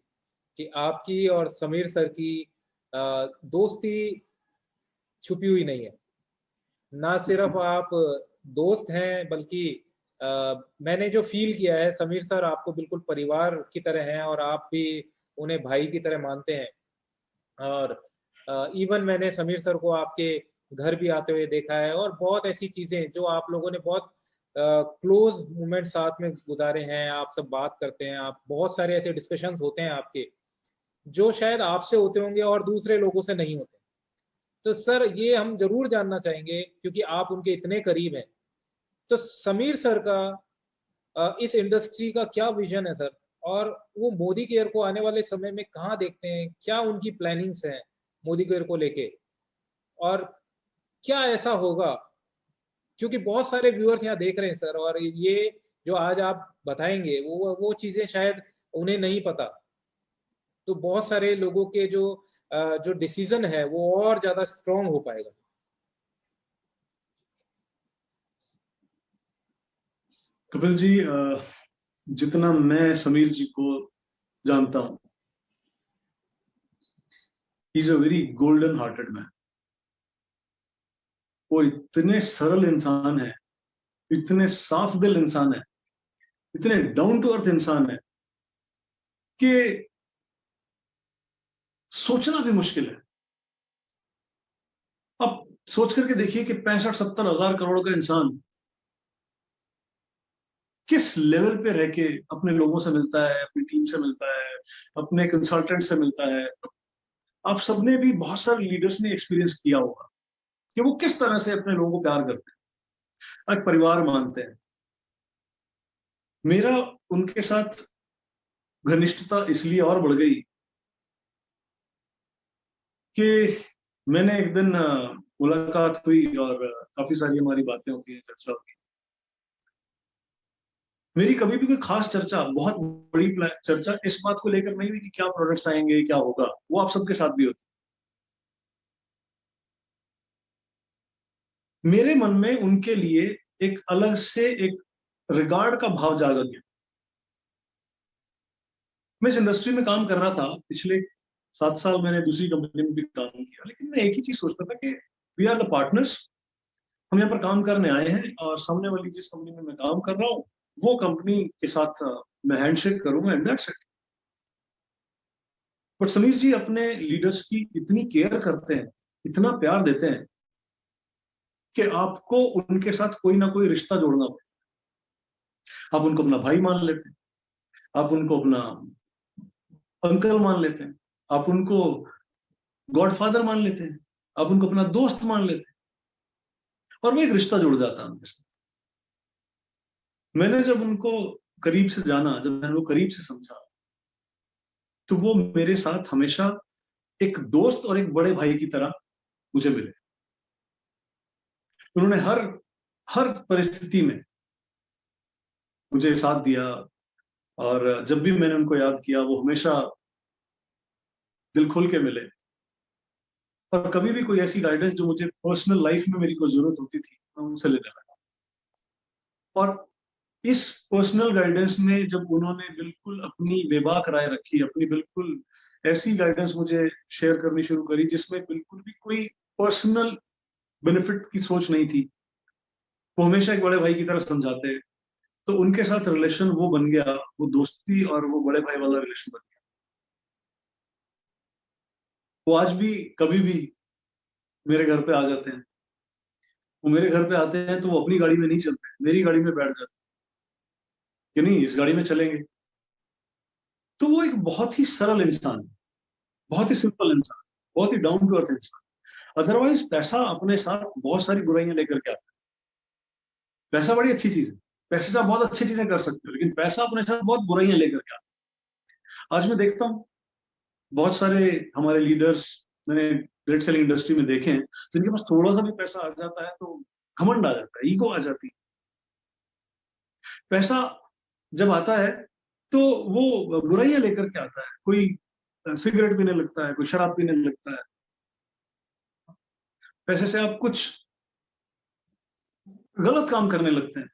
कि आपकी और समीर सर की दोस्ती छुपी हुई नहीं है। ना सिर्फ आप दोस्त हैं, बल्कि मैंने जो फील किया है, समीर सर आपको बिल्कुल परिवार की तरह हैं और आप भी उन्हें भाई की तरह मानते हैं। और इवन मैंने समीर सर को आपके घर भी आते हुए देखा है, और बहुत ऐसी चीजें जो आप लोगों ने बहुत क्लोज मोमेंट साथ में गुजारे हैं, आप सब बात करते हैं, आप बहुत सारे ऐसे डिस्कशंस होते हैं आपके, जो शायद आपसे होते होंगे और दूसरे लोगों से नहीं होते। तो सर ये हम जरूर जानना चाहेंगे, क्योंकि आप उनके इतने करीब हैं, तो समीर सर का इस इंडस्ट्री का क्या विजन है सर, और वो मोदी केयर को आने वाले समय में कहाँ देखते हैं, क्या उनकी प्लानिंग्स हैं मोदी केयर को लेके, और क्या ऐसा होगा, क्योंकि बहुत सारे व्यूअर्स यहाँ देख रहे हैं सर, और ये जो आज आप बताएंगे वो चीजें शायद उन्हें नहीं पता। तो बहुत सारे लोगों के जो डिसीजन है वो और ज्यादा स्ट्रॉन्ग हो पाएगा। कपिल जी, जितना मैं समीर जी को जानता हूं, he is a very golden hearted man. वो इतने सरल इंसान है, इतने साफ दिल इंसान है, इतने डाउन टू अर्थ इंसान है कि सोचना भी मुश्किल है। अब सोच करके देखिए कि 65-70 हजार करोड़ का इंसान किस लेवल पे रह के अपने लोगों से मिलता है, अपनी टीम से मिलता है, अपने कंसल्टेंट से मिलता है। आप सबने भी, बहुत सारे लीडर्स ने एक्सपीरियंस किया होगा कि वो किस तरह से अपने लोगों को प्यार करते हैं, एक परिवार मानते हैं। मेरा उनके साथ घनिष्ठता इसलिए और बढ़ गई कि मैंने एक दिन मुलाकात हुई और काफी सारी हमारी बातें होती हैं, चर्चा होती है। मेरी कभी भी कोई खास चर्चा, बहुत बड़ी चर्चा इस बात को लेकर नहीं हुई कि क्या प्रोडक्ट्स आएंगे, क्या होगा, वो आप सबके साथ भी होती। मेरे मन में उनके लिए एक अलग से एक रिगार्ड का भाव जाग गया। मैं इस इंडस्ट्री में काम कर रहा था, पिछले 7 साल मैंने दूसरी कंपनी में भी काम किया, लेकिन मैं एक ही चीज सोचता था कि वी आर द पार्टनर्स, हम यहाँ पर काम करने आए हैं, और सामने वाली जिस कंपनी में मैं काम कर रहा हूँ वो कंपनी के साथ मैं हैंडशेक करूंगा, and that's it. But Sameer ji अपने लीडर्स की इतनी केयर करते हैं, इतना प्यार देते हैं कि आपको उनके साथ कोई ना कोई रिश्ता जोड़ना पड़ेगा। आप उनको अपना भाई मान लेते हैं, आप उनको अपना अंकल मान लेते हैं, आप उनको गॉडफादर मान लेते हैं, आप उनको अपना दोस्त मान लेते हैं, और वो एक रिश्ता जुड़ जाता है उनके साथ। मैंने जब उनको करीब से जाना, जब मैंने उनको करीब से समझा, तो वो मेरे साथ हमेशा एक दोस्त और एक बड़े भाई की तरह मुझे मिले। उन्होंने हर परिस्थिति में मुझे साथ दिया, और जब भी मैंने उनको याद किया वो हमेशा दिल खोल के मिले। और कभी भी कोई ऐसी गाइडेंस जो मुझे पर्सनल लाइफ में मेरी कोई जरूरत होती थी, मैं उनसे लेने लगा। और इस पर्सनल गाइडेंस में जब उन्होंने बिल्कुल अपनी बेबाक राय रखी, अपनी बिल्कुल ऐसी गाइडेंस मुझे शेयर करनी शुरू करी जिसमें बिल्कुल भी कोई पर्सनल बेनिफिट की सोच नहीं थी, वो हमेशा एक बड़े भाई की तरह समझाते, तो उनके साथ रिलेशन वो बन गया, वो दोस्ती और वो बड़े भाई वाला रिलेशन बन गया। वो आज भी कभी भी मेरे घर पे आ जाते हैं। वो मेरे घर पे आते हैं तो वो अपनी गाड़ी में नहीं चलते, मेरी गाड़ी में बैठ जाते कि नहीं इस गाड़ी में चलेंगे। तो वो एक बहुत ही सरल इंसान, बहुत ही सिंपल इंसान, बहुत ही डाउन टू अर्थ इंसान। अदरवाइज पैसा अपने साथ बहुत सारी बुराइयां लेकर के आता है। पैसा बड़ी अच्छी चीज है, पैसे से आप बहुत अच्छी चीजें कर सकते हो, लेकिन पैसा अपने साथ बहुत बुराइयां लेकर के आता है। आज मैं देखता हूँ बहुत सारे हमारे लीडर्स मैंने ग्रेट सेलिंग इंडस्ट्री में देखे हैं, जिनके पास थोड़ा सा भी पैसा आ जाता है तो घमंड आ जाता है, ईगो आ जाती है। पैसा जब आता है तो वो बुराइयां लेकर के आता है। कोई सिगरेट पीने लगता है, कोई शराब पीने लगता है। पैसे से आप कुछ गलत काम करने लगते हैं।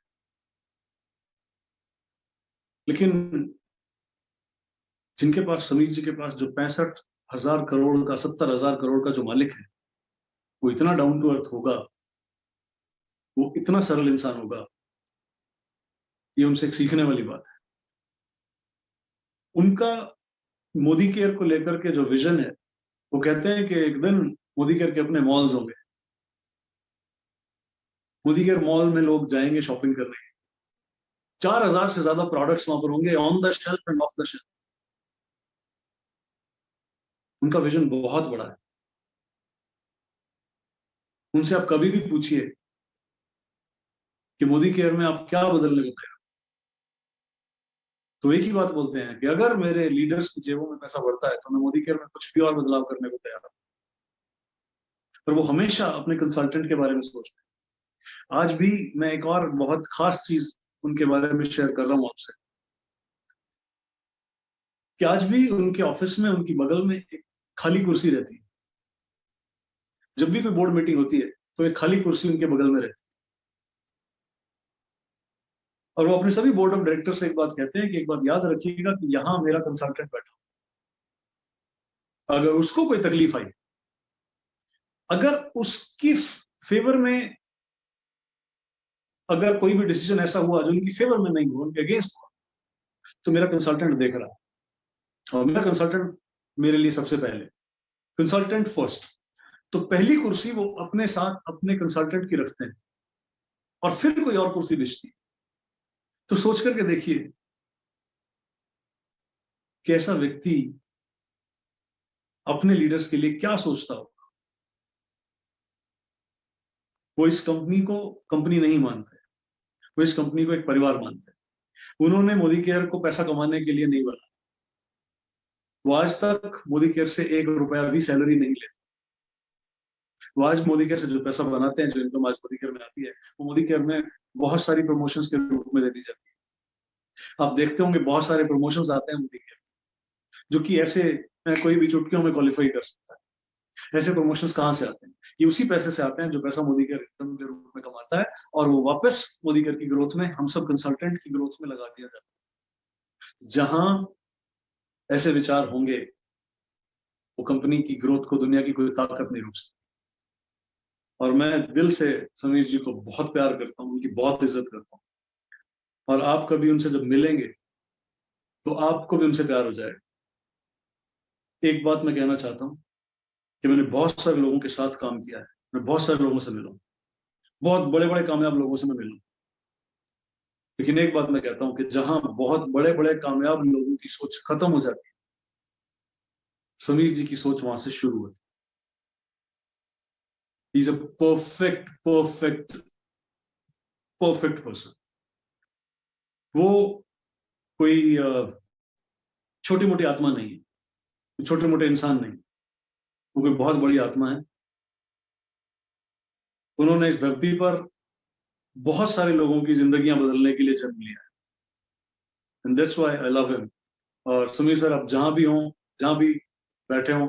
लेकिन जिनके पास, समीर जी के पास जो 65,000 करोड़ का, 70,000 करोड़ का जो मालिक है, वो इतना डाउन टू अर्थ होगा, वो इतना सरल इंसान होगा, ये उनसे एक सीखने वाली बात है। उनका मोदी केयर को लेकर के जो विजन है, वो कहते हैं कि एक दिन मोदी केयर के अपने मॉल्स होंगे। मोदी केयर मॉल में लोग जाएंगे शॉपिंग करने, 4,000 से ज्यादा प्रोडक्ट्स वहां पर होंगे, on the shelf end of the shelf. उनका विजन बहुत बड़ा है। उनसे आप कभी भी पूछिए कि मोदी केयर में आप क्या बदलने को तैयार, तो एक ही बात बोलते हैं कि अगर मेरे लीडर्स की जेबों में पैसा बढ़ता है तो मैं मोदी केयर में कुछ भी और बदलाव करने को तैयार हूं। पर वो हमेशा अपने कंसल्टेंट के बारे में सोचते हैं। आज भी मैं एक और बहुत खास चीज उनके बारे में शेयर कर रहा हूं आपसे, कि आज भी उनके ऑफिस में उनकी बगल में एक खाली कुर्सी रहती है। जब भी कोई बोर्ड मीटिंग होती है तो एक खाली कुर्सी उनके बगल में रहती है। और वो अपने सभी बोर्ड ऑफ डायरेक्टर से एक बात कहते हैं कि एक बात याद रखिएगा कि यहां मेरा कंसल्टेंट बैठा, अगर उसको कोई तकलीफ आई, अगर उसकी फेवर में अगर कोई भी डिसीजन ऐसा हुआ जो उनकी फेवर में नहीं हुआ, उनके अगेंस्ट हुआ, तो मेरा कंसल्टेंट देख रहा है। और मेरा कंसल्टेंट मेरे लिए सबसे पहले, कंसल्टेंट फर्स्ट। तो पहली कुर्सी वो अपने साथ अपने कंसल्टेंट की रखते हैं और फिर कोई और कुर्सी बेचती है। तो सोच करके देखिए कि ऐसा व्यक्ति अपने लीडर्स के लिए क्या सोचता होगा। वो इस कंपनी को कंपनी नहीं मानते, वो इस कंपनी को एक परिवार मानते हैं। उन्होंने मोदी केयर को पैसा कमाने के लिए नहीं बनाया। वो आज तक मोदी केयर से 1 रुपया भी सैलरी नहीं लेते। वो आज मोदी केयर से जो पैसा बनाते हैं, जो इनकम आज मोदी केयर में आती है, वो मोदी केयर में बहुत सारी प्रमोशंस के रूप में दे दी जाती है। आप देखते होंगे बहुत सारे प्रमोशंस आते हैं मोदी केयर, जो कि ऐसे कोई भी चुटकियों में क्वालिफाई कर सकता है। ऐसे प्रमोशंस कहाँ से आते हैं? ये उसी पैसे से आते हैं जो पैसा मोदी केयर इनकम के रूप में कमाता है, और वो वापस मोदी केयर की ग्रोथ में, हम सब कंसल्टेंट की ग्रोथ में लगा दिया जाता है। जहां ऐसे विचार होंगे, वो कंपनी की ग्रोथ को दुनिया की कोई ताकत नहीं रोक सकती। और मैं दिल से समीर जी को बहुत प्यार करता हूँ, उनकी बहुत इज्जत करता हूँ। और आप कभी उनसे जब मिलेंगे तो आपको भी उनसे प्यार हो जाएगा। एक बात मैं कहना चाहता हूँ कि मैंने बहुत सारे लोगों के साथ काम किया है, मैं बहुत सारे लोगों से मिला हूँ, बहुत बड़े बड़े कामयाब लोगों से मैं मिला हूँ। लेकिन एक बात मैं कहता हूँ कि जहां बहुत बड़े बड़े कामयाब लोगों की सोच खत्म हो जाती है, समीर जी की सोच वहां से शुरू होती है। He's a perfect person. वो कोई छोटी मोटी आत्मा नहीं है, छोटे मोटे इंसान नहीं, वो कोई बहुत बड़ी आत्मा है। उन्होंने इस धरती पर बहुत सारे लोगों की जिंदगियां बदलने के लिए जन्म लिया है, and that's why I love him. और समीर सर, आप जहां भी हों, जहां भी बैठे हों,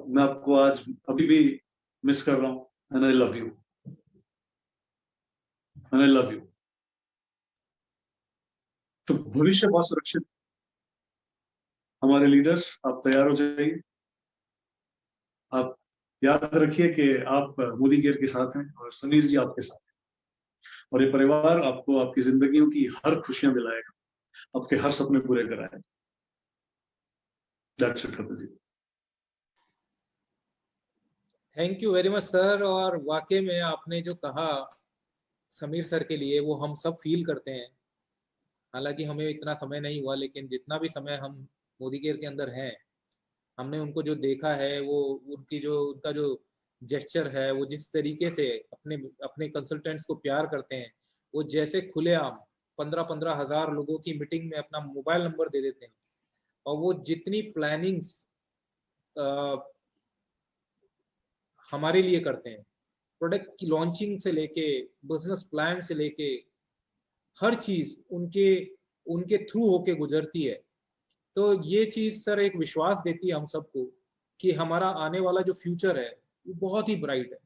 मैं आपको आज अभी भी मिस कर रहा हूं, and I love you, and I love you. तो भविष्य बहुत सुरक्षित। हमारे लीडर्स, आप तैयार हो जाइए। आप याद रखिए कि आप मोदी केयर के साथ हैं और सुनील जी आपके साथ हैं। और ये परिवार आपको आपकी जिंदगियों की हर खुशियां दिलाएगा, आपके हर सपने पूरे कराएगा। That's it, Kapil ji. Thank you very much sir. और वाकई में आपने जो कहा समीर सर के लिए वो हम सब फील करते हैं। हालांकि हमें इतना समय नहीं हुआ, लेकिन जितना भी समय हम मोदी केयर के अंदर हैं, हमने उनको जो देखा है, वो उनका जो जेस्चर है, वो जिस तरीके से अपने कंसल्टेंट्स को प्यार करते हैं, वो जैसे खुलेआम 15-15 हजार लोगों की मीटिंग में अपना मोबाइल नंबर दे देते हैं, और वो जितनी प्लानिंग्स हमारे लिए करते हैं, प्रोडक्ट की लॉन्चिंग से लेके बिजनेस प्लान से लेके हर चीज उनके थ्रू होके गुजरती है। तो ये चीज सर एक विश्वास देती है हम सबको कि हमारा आने वाला जो फ्यूचर है वो बहुत ही ब्राइट है।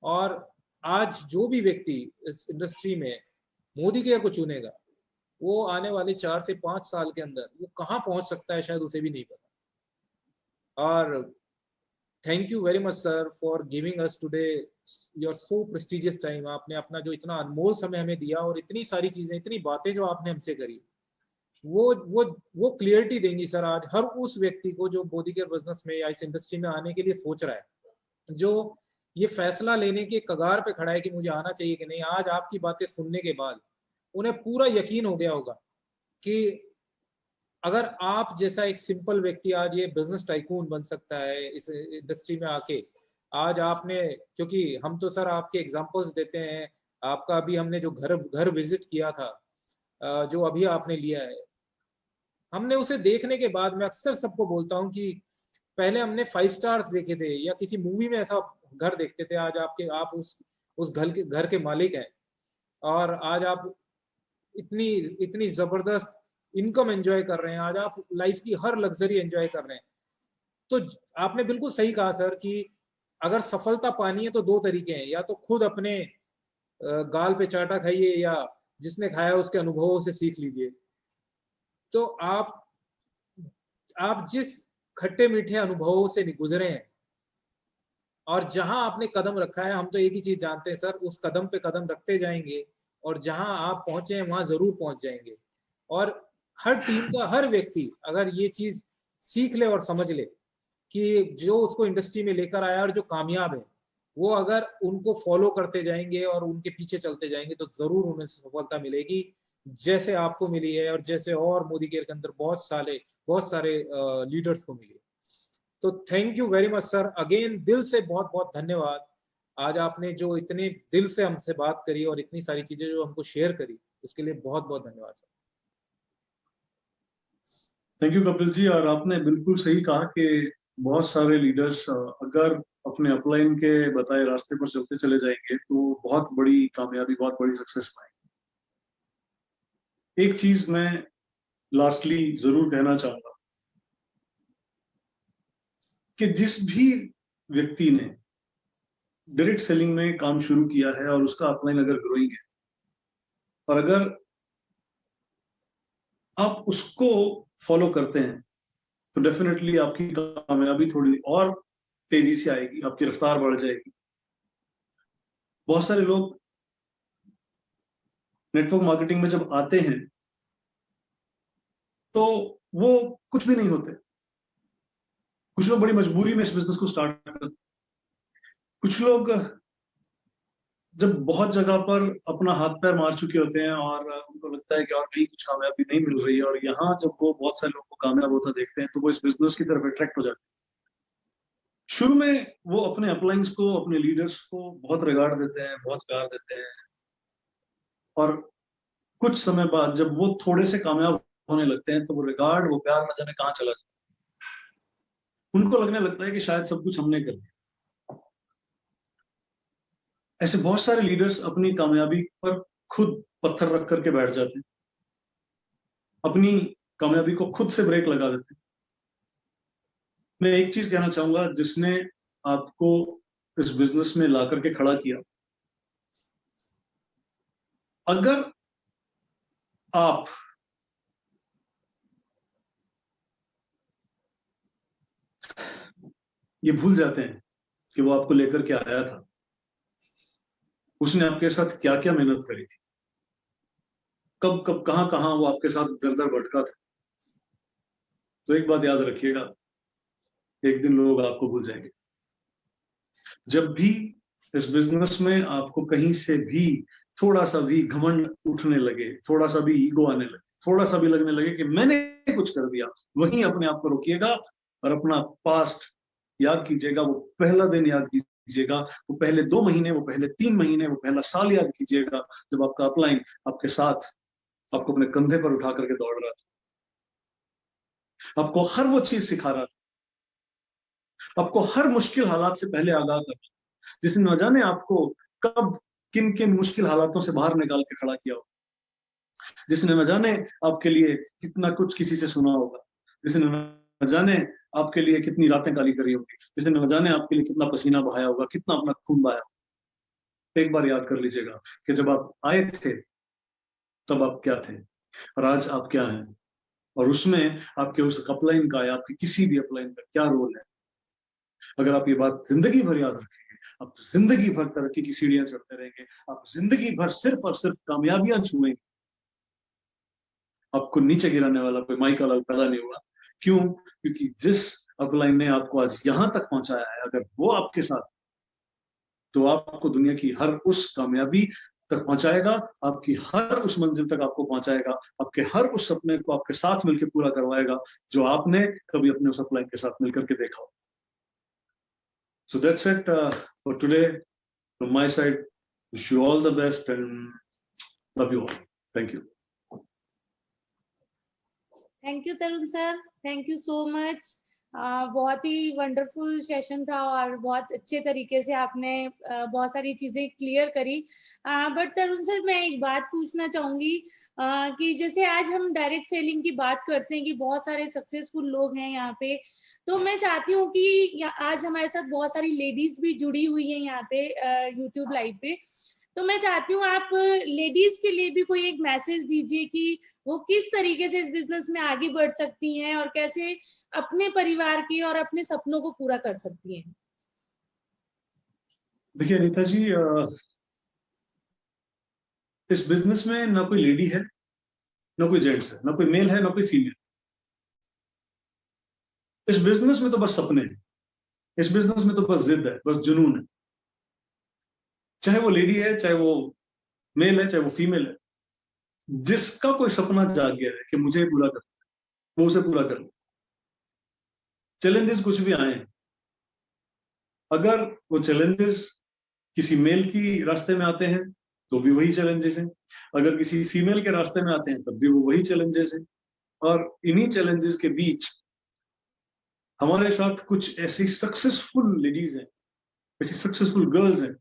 और आज जो भी व्यक्ति इस इंडस्ट्री में मोदी केयर को चुनेगा, वो आने वाले 4 से 5 साल के अंदर वो कहाँ पहुंच सकता है शायद उसे भी नहीं पता। और thank you very much sir for giving us today your so prestigious time. आपने अपना जो इतना अनमोल समय हमें दिया, और इतनी सारी चीजें, इतनी बातें जो आपने हमसे करी, वो क्लियरिटी देंगी सर आज हर उस व्यक्ति को जो मोदी केयर बिजनेस में या इस इंडस्ट्री में आने के लिए सोच रहा है, जो ये फैसला लेने के कगार पे खड़ा है कि मुझे आना चाहिए कि नहीं। आज आपकी बातें सुनने के बाद उन्हें पूरा यकीन हो गया होगा कि अगर आप जैसा एक सिंपल व्यक्ति आज ये बिजनेस टाइकून बन सकता है इस इंडस्ट्री में आके। आज आपने, क्योंकि हम तो सर आपके एग्जांपल्स देते हैं, आपका अभी हमने जो घर विजिट किया था, जो अभी आपने लिया है, हमने उसे देखने के बाद मैं अक्सर सबको बोलता हूं कि पहले हमने 5 स्टार्स देखे थे या किसी मूवी में ऐसा घर देखते थे, आज आप उस घर के मालिक हैं, और आज आप इतनी जबरदस्त इनकम एंजॉय कर रहे हैं, आज आप लाइफ की हर लग्जरी एंजॉय कर रहे हैं। तो आपने बिल्कुल सही कहा सर कि अगर सफलता पानी है तो 2 तरीके हैं, या तो खुद अपने गाल पे चाटा खाइए, या जिसने खाया उसके अनुभवों से सीख लीजिए। तो आप जिस खट्टे मीठे अनुभवों से गुजरे हैं और जहां आपने कदम रखा है, हम तो एक ही चीज जानते हैं सर, उस कदम पे कदम रखते जाएंगे और जहां आप पहुंचे हैं वहां जरूर पहुंच जाएंगे। और हर टीम का हर व्यक्ति अगर ये चीज सीख ले और समझ ले कि जो उसको इंडस्ट्री में लेकर आया और जो कामयाब है, वो अगर उनको फॉलो करते जाएंगे और उनके पीछे चलते जाएंगे तो जरूर उन्हें सफलता मिलेगी, जैसे आपको मिली है और जैसे और मोदी केयर के अंदर बहुत सारे लीडर्स को मिली। तो thank you very much sir, again दिल से बहुत बहुत धन्यवाद। आज आपने जो इतने दिल से हमसे बात करी और इतनी सारी चीजें जो हमको शेयर करी, उसके लिए बहुत बहुत धन्यवाद sir. Thank you Kapil ji. और आपने बिल्कुल सही कहा कि बहुत सारे लीडर्स अगर अपने अपलाइन के बताए रास्ते पर चलते चले जाएंगे तो बहुत बड़ी कामयाबी, बहुत बड़ी सक्सेस पाएंगे। एक चीज मैं लास्टली जरूर कहना चाहूंगा कि जिस भी व्यक्ति ने डायरेक्ट सेलिंग में काम शुरू किया है और उसका अपलाइन अगर ग्रोइंग है, और अगर आप उसको फॉलो करते हैं तो डेफिनेटली आपकी कामयाबी थोड़ी और तेजी से आएगी, आपकी रफ्तार बढ़ जाएगी। बहुत सारे लोग नेटवर्क मार्केटिंग में जब आते हैं तो वो कुछ भी नहीं होते। कुछ लोग बड़ी मजबूरी में इस बिजनेस को स्टार्ट करते हैं। कुछ लोग जब बहुत जगह पर अपना हाथ पैर मार चुके होते हैं और उनको लगता है कि और कहीं कुछ कामयाबी नहीं मिल रही है, और यहाँ जब वो बहुत सारे लोगों को कामयाब होता देखते हैं तो वो इस बिजनेस की तरफ अट्रैक्ट हो जाते हैं। शुरू में वो अपने अपलाइंस को, अपने लीडर्स को बहुत रिगार्ड देते हैं, बहुत प्यार देते हैं, और कुछ समय बाद जब वो थोड़े से कामयाब होने लगते हैं तो वो रिगार्ड, वो प्यार न जाने कहाँ चला जाता है। उनको लगने लगता है कि शायद सब कुछ हमने कर दिया। ऐसे बहुत सारे लीडर्स अपनी कामयाबी पर खुद पत्थर रख करके बैठ जाते हैं, अपनी कामयाबी को खुद से ब्रेक लगा देते हैं। मैं एक चीज कहना चाहूंगा, जिसने आपको इस बिजनेस में ला करके खड़ा किया, अगर आप ये भूल जाते हैं कि वो आपको लेकर के आया था, उसने आपके साथ क्या क्या मेहनत करी थी, कब कब कहाँ कहाँ वो आपके साथ दर दर भटका था। तो एक बात याद रखिएगा, एक दिन लोग आपको भूल जाएंगे। जब भी इस बिजनेस में आपको कहीं से भी थोड़ा सा भी घमंड उठने लगे, थोड़ा सा भी ईगो आने लगे, थोड़ा सा भी लगने लगे कि मैंने कुछ कर दिया, वहीं अपने आप को रोकिएगा और अपना पास्ट याद कीजिएगा। वो पहला दिन याद कीजिएगा, वो पहले 2 महीने, वो पहले 3 महीने, वो पहला साल याद कीजिएगा जब आपका अपलाइन आपके साथ आपको अपने कंधे पर उठा करके दौड़ रहा था, आपको हर वो चीज सिखा रहा था, आपको हर मुश्किल हालात से पहले आगाह कर रहा था, जिसने न जाने आपको कब किन किन मुश्किल हालातों से बाहर निकाल के खड़ा किया होगा, जिसने न जाने आपके लिए कितना कुछ किसी से सुना होगा, जिसने न जाने आपके लिए कितनी रातें काली करी होगी, जिसने न जाने आपके लिए कितना पसीना बहाया होगा, कितना अपना खून बहाया होगा। एक बार याद कर लीजिएगा कि जब आप आए थे तब आप क्या थे और आज आप क्या हैं, और उसमें आपके उस अपलाइन का या आपके किसी भी अपलाइन का क्या रोल है। अगर आप ये बात जिंदगी भर याद रखेंगे, आप जिंदगी भर तरक्की की सीढ़ियां चढ़ते रहेंगे, आप जिंदगी भर सिर्फ और सिर्फ कामयाबियां छुएंगे। आपको नीचे गिराने वाला कोई माइका लाल पैदा नहीं हुआ। क्यों? क्योंकि जिस अपलाइन ने आपको आज यहां तक पहुंचाया है, अगर वो आपके साथ, तो आपको दुनिया की हर उस कामयाबी तक पहुंचाएगा, आपकी हर उस मंजिल तक आपको पहुंचाएगा, आपके हर उस सपने को आपके साथ मिलकर पूरा करवाएगा जो आपने कभी अपने उस अपलाइन के साथ मिलकर के देखा हो। So that's it for today from my side. Wish you all the best and love you all. Thank you. Thank you Tarun sir, thank you so much. बहुत ही वंडरफुल सेशन था और बहुत अच्छे तरीके से आपने बहुत सारी चीजें क्लियर करी। बट तरुण सर, मैं एक बात पूछना चाहूंगी कि जैसे आज हम डायरेक्ट सेलिंग की बात करते हैं कि बहुत सारे सक्सेसफुल लोग हैं यहाँ पे, तो मैं चाहती हूँ कि आज हमारे साथ बहुत सारी लेडीज भी जुड़ी हुई हैं यहाँ पे यूट्यूब लाइव पे, तो मैं चाहती हूँ आप लेडीज के लिए भी कोई एक मैसेज दीजिए कि वो किस तरीके से इस बिजनेस में आगे बढ़ सकती हैं और कैसे अपने परिवार के और अपने सपनों को पूरा कर सकती हैं। देखिए अनीता जी, इस बिजनेस में ना कोई लेडी है, ना कोई जेंट्स है, ना कोई मेल है, ना कोई फीमेल। इस बिजनेस में तो बस सपने हैं, इस बिजनेस में तो बस जिद है, बस जुनून है। चाहे वो लेडी है, चाहे वो मेल है, चाहे वो फीमेल है, जिसका कोई सपना जाग गया है कि मुझे पूरा करना है, वो उसे पूरा कर लो। चैलेंजेस कुछ भी आए, अगर वो चैलेंजेस किसी मेल की रास्ते में आते हैं तो भी वही चैलेंजेस हैं, अगर किसी फीमेल के रास्ते में आते हैं तब भी वो वही चैलेंजेस हैं। और इन्हीं चैलेंजेस के बीच हमारे साथ कुछ ऐसी सक्सेसफुल लेडीज हैं, ऐसी सक्सेसफुल गर्ल्स हैं,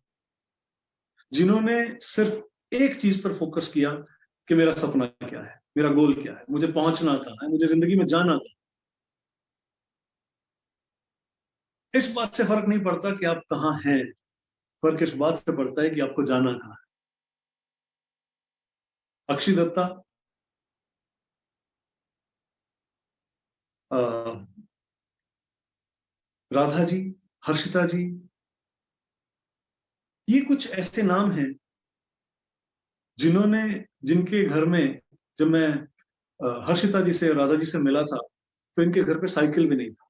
जिन्होंने सिर्फ एक चीज पर फोकस किया कि मेरा सपना क्या है, मेरा गोल क्या है, मुझे पहुंचना कहाँ है, मुझे जिंदगी में जाना कहाँ। इस बात से फर्क नहीं पड़ता कि आप कहाँ हैं, फर्क इस बात से पड़ता है कि आपको जाना कहाँ है। अक्षय दत्ता, राधा जी, हर्षिता जी, ये कुछ ऐसे नाम हैं जिनके घर में जब मैं हर्षिता जी से, राधा जी से मिला था तो इनके घर पे साइकिल भी नहीं था।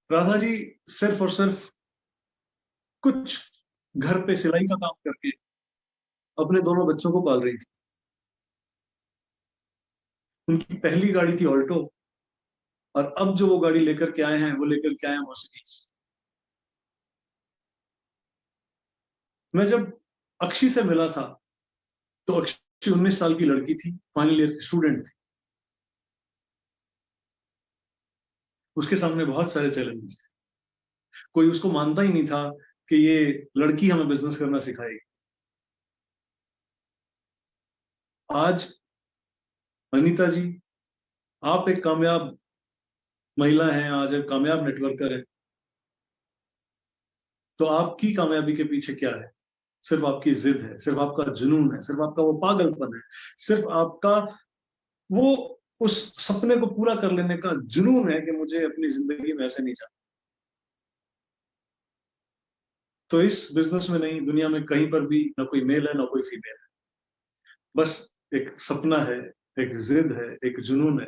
राधा जी सिर्फ और सिर्फ कुछ घर पे सिलाई का काम करके अपने दोनों बच्चों को पाल रही थी। उनकी पहली गाड़ी थी ऑल्टो, और अब जो वो गाड़ी लेकर के आए हैं, वो लेकर के आए हैं मर्सिडीज। मैं जब अक्षी से मिला था तो अक्षी 19 साल की लड़की थी, फाइनल ईयर की स्टूडेंट थी। उसके सामने बहुत सारे चैलेंजेस थे, कोई उसको मानता ही नहीं था कि ये लड़की हमें बिजनेस करना सिखाएगी। आज अनीता जी, आप एक कामयाब महिला हैं, आज एक कामयाब नेटवर्कर हैं, तो आपकी कामयाबी के पीछे क्या है? सिर्फ आपकी जिद है, सिर्फ आपका जुनून है, सिर्फ आपका वो पागलपन है, सिर्फ आपका वो उस सपने को पूरा कर लेने का जुनून है कि मुझे अपनी जिंदगी में ऐसे नहीं जाना। तो इस बिजनेस में नहीं, दुनिया में कहीं पर भी ना कोई मेल है ना कोई फीमेल है, बस एक सपना है, एक जिद है, एक जुनून है,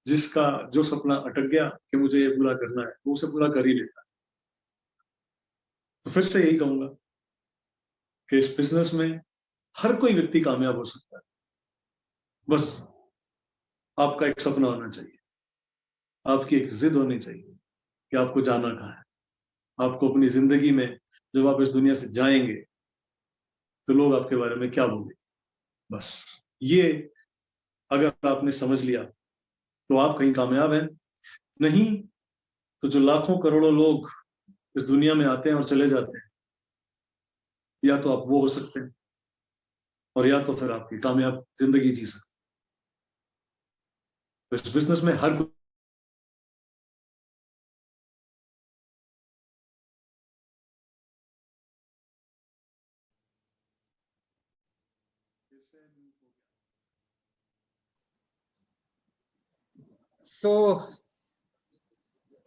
जिसका जो सपना अटक गया कि मुझे ये पूरा करना है, वो उसे पूरा कर ही लेता है। तो फिर से यही कहूंगा कि इस बिजनेस में हर कोई व्यक्ति कामयाब हो सकता है, बस आपका एक सपना होना चाहिए, आपकी एक जिद होनी चाहिए कि आपको जाना कहाँ है। आपको अपनी जिंदगी में जब आप इस दुनिया से जाएंगे तो लोग आपके बारे में क्या बोलेंगे, बस ये अगर आपने समझ लिया तो आप कहीं कामयाब हैं। नहीं तो जो लाखों करोड़ों लोग इस दुनिया में आते हैं और चले जाते हैं, या तो आप वो हो सकते हैं और या तो फिर आपकी कामयाब जिंदगी जी सकते हैं। तो इस बिजनेस में हर कोई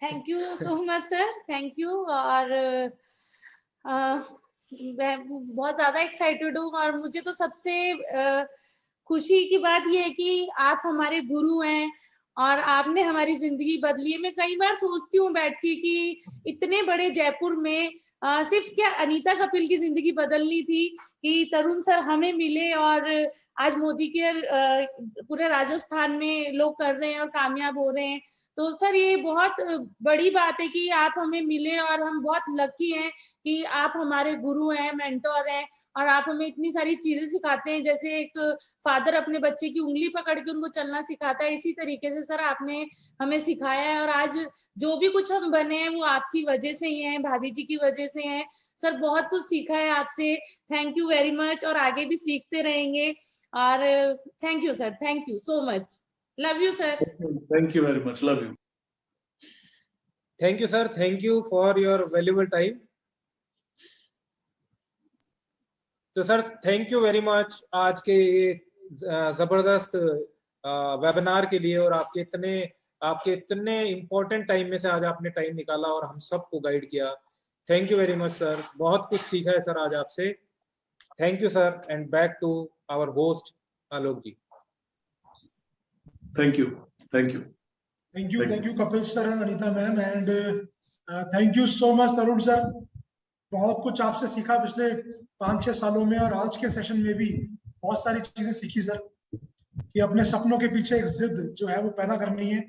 thank you so much sir, thank you. और मैं बहुत ज्यादा एक्साइटेड हूँ और मुझे तो सबसे खुशी की बात यह है कि आप हमारे गुरु हैं और आपने हमारी जिंदगी बदली है। मैं कई बार सोचती हूँ बैठ के कि इतने बड़े जयपुर में सिर्फ क्या अनीता कपिल की जिंदगी बदलनी थी कि तरुण सर हमें मिले और आज मोदी के पूरे राजस्थान में लोग कर रहे हैं और कामयाब हो रहे हैं। तो सर ये बहुत बड़ी बात है कि आप हमें मिले और हम बहुत लकी हैं कि आप हमारे गुरु हैं, मेंटोर हैं और आप हमें इतनी सारी चीजें सिखाते हैं। जैसे एक फादर अपने बच्चे की उंगली पकड़ के उनको चलना सिखाता है, इसी तरीके से सर आपने हमें सिखाया है और आज जो भी कुछ हम बने हैं वो आपकी वजह से ही है, भाभी जी की वजह से है। सर बहुत कुछ सीखा है आपसे, थैंक यू वेरी मच और आगे भी सीखते रहेंगे। और thank you sir, thank you so much, love you sir. Thank you very much, love you. Thank you sir, thank you for your valuable time. तो sir thank you very much आज के जबरदस्त वेबिनार के लिए और आपके इतने important time में से आज आपने टाइम निकाला और हम सबको गाइड किया। Thank you very much sir, बहुत कुछ सीखा है सर आज आपसे। Thank you sir and back to our host Alok ji. Thank you, thank you, thank you Kapil sir and Anita ma'am and thank you so much Tarun sir. बहुत कुछ आपसे सीखा पिछले 5-6 सालों में और आज के सेशन में भी बहुत सारी चीजें सीखी सर कि अपने सपनों के पीछे एक जिद जो है वो पैदा करनी है,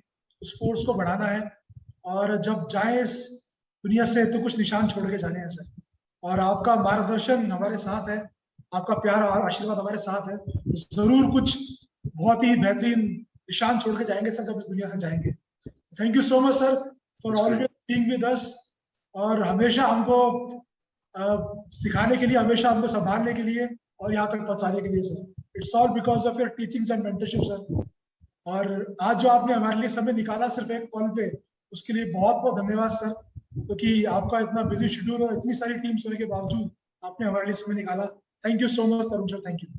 उस फोर्स को बढ़ाना है और जब जाए इस दुनिया से तो कुछ निशान छोड़ के जाने हैं सर। और आपका मार्गदर्शन हमारे साथ है, आपका प्यार और आशीर्वाद हमारे साथ है, जरूर कुछ बहुत ही बेहतरीन निशान छोड़ के जाएंगे सर जब इस दुनिया से जाएंगे। Thank you so much sir for always being with us और हमेशा हमको सिखाने के लिए, हमेशा हमको संभालने के लिए और यहाँ तक पहुंचाने के लिए sir. It's all because of your teachings and mentorship sir. और आज जो आपने हमारे लिए समय निकाला सिर्फ एक कॉल पे, उसके लिए बहुत बहुत धन्यवाद सर, क्योंकि आपका इतना बिजी शेड्यूल और इतनी सारी टीम्स होने के बावजूद आपने हमारे लिए समय निकाला। Thank you so much Tarun sir, thank you.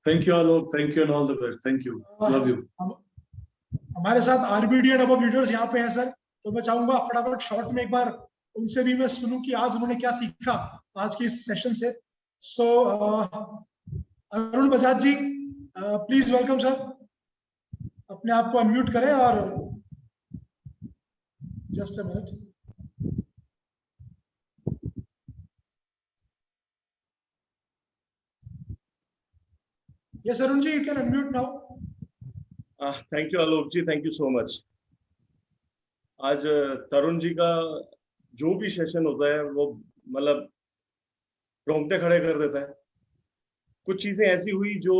Thank you Alok, thank you and all the best, thank you, love you. हमारे साथ आरबीडी एंड अबव लीडर्स यहाँ पे हैं सर, तो मैं चाहूंगा फटाफट शॉर्ट में एक बार उनसे भी मैं सुनूं कि आज उन्होंने क्या सीखा आज के इस सेशन से। So Arun Bajaj ji please welcome sir, अपने आप को अनम्यूट करें और just a minute. Yes Arun ji, you can unmute now. Thank you Alok ji, thank you so much. आज तरुण जी का जो भी सेशन होता है वो मतलब रोंगटे खड़े कर देता है। कुछ चीजें ऐसी हुई जो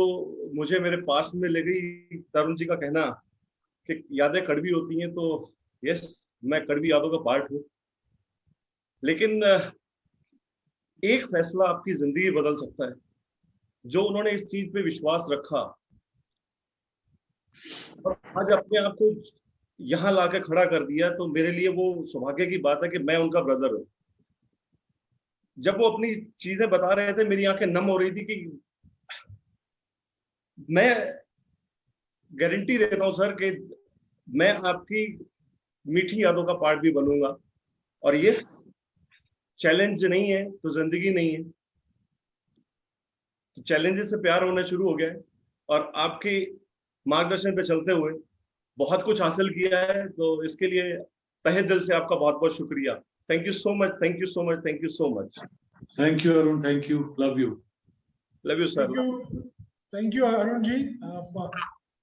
मुझे मेरे पास में ले गई। तरुण जी का कहना कि यादें कड़वी होती हैं, तो यस मैं कड़वी यादों का पार्ट हूँ, लेकिन एक फैसला आपकी जिंदगी बदल सकता है। जो उन्होंने इस चीज पे विश्वास रखा और आज अपने आप को यहाँ लाके खड़ा कर दिया, तो मेरे लिए वो सौभाग्य की बात है कि मैं उनका ब्रदर हूँ। जब वो अपनी चीजें बता रहे थे मेरी आंखें नम हो रही थी कि मैं गारंटी देता हूं सर कि मैं आपकी मीठी यादों का पार्ट भी बनूंगा। और ये चैलेंज नहीं है तो जिंदगी नहीं है। तो चैलेंजेस से प्यार होना शुरू हो गया है और आपकी मार्गदर्शन पे चलते हुए बहुत कुछ हासिल किया है, तो इसके लिए तहे दिल से आपका बहुत बहुत शुक्रिया। Thank you so much, thank you so much, thank you so much. Thank you Arun, thank you, love you, love you sir. Thank you Arun ji.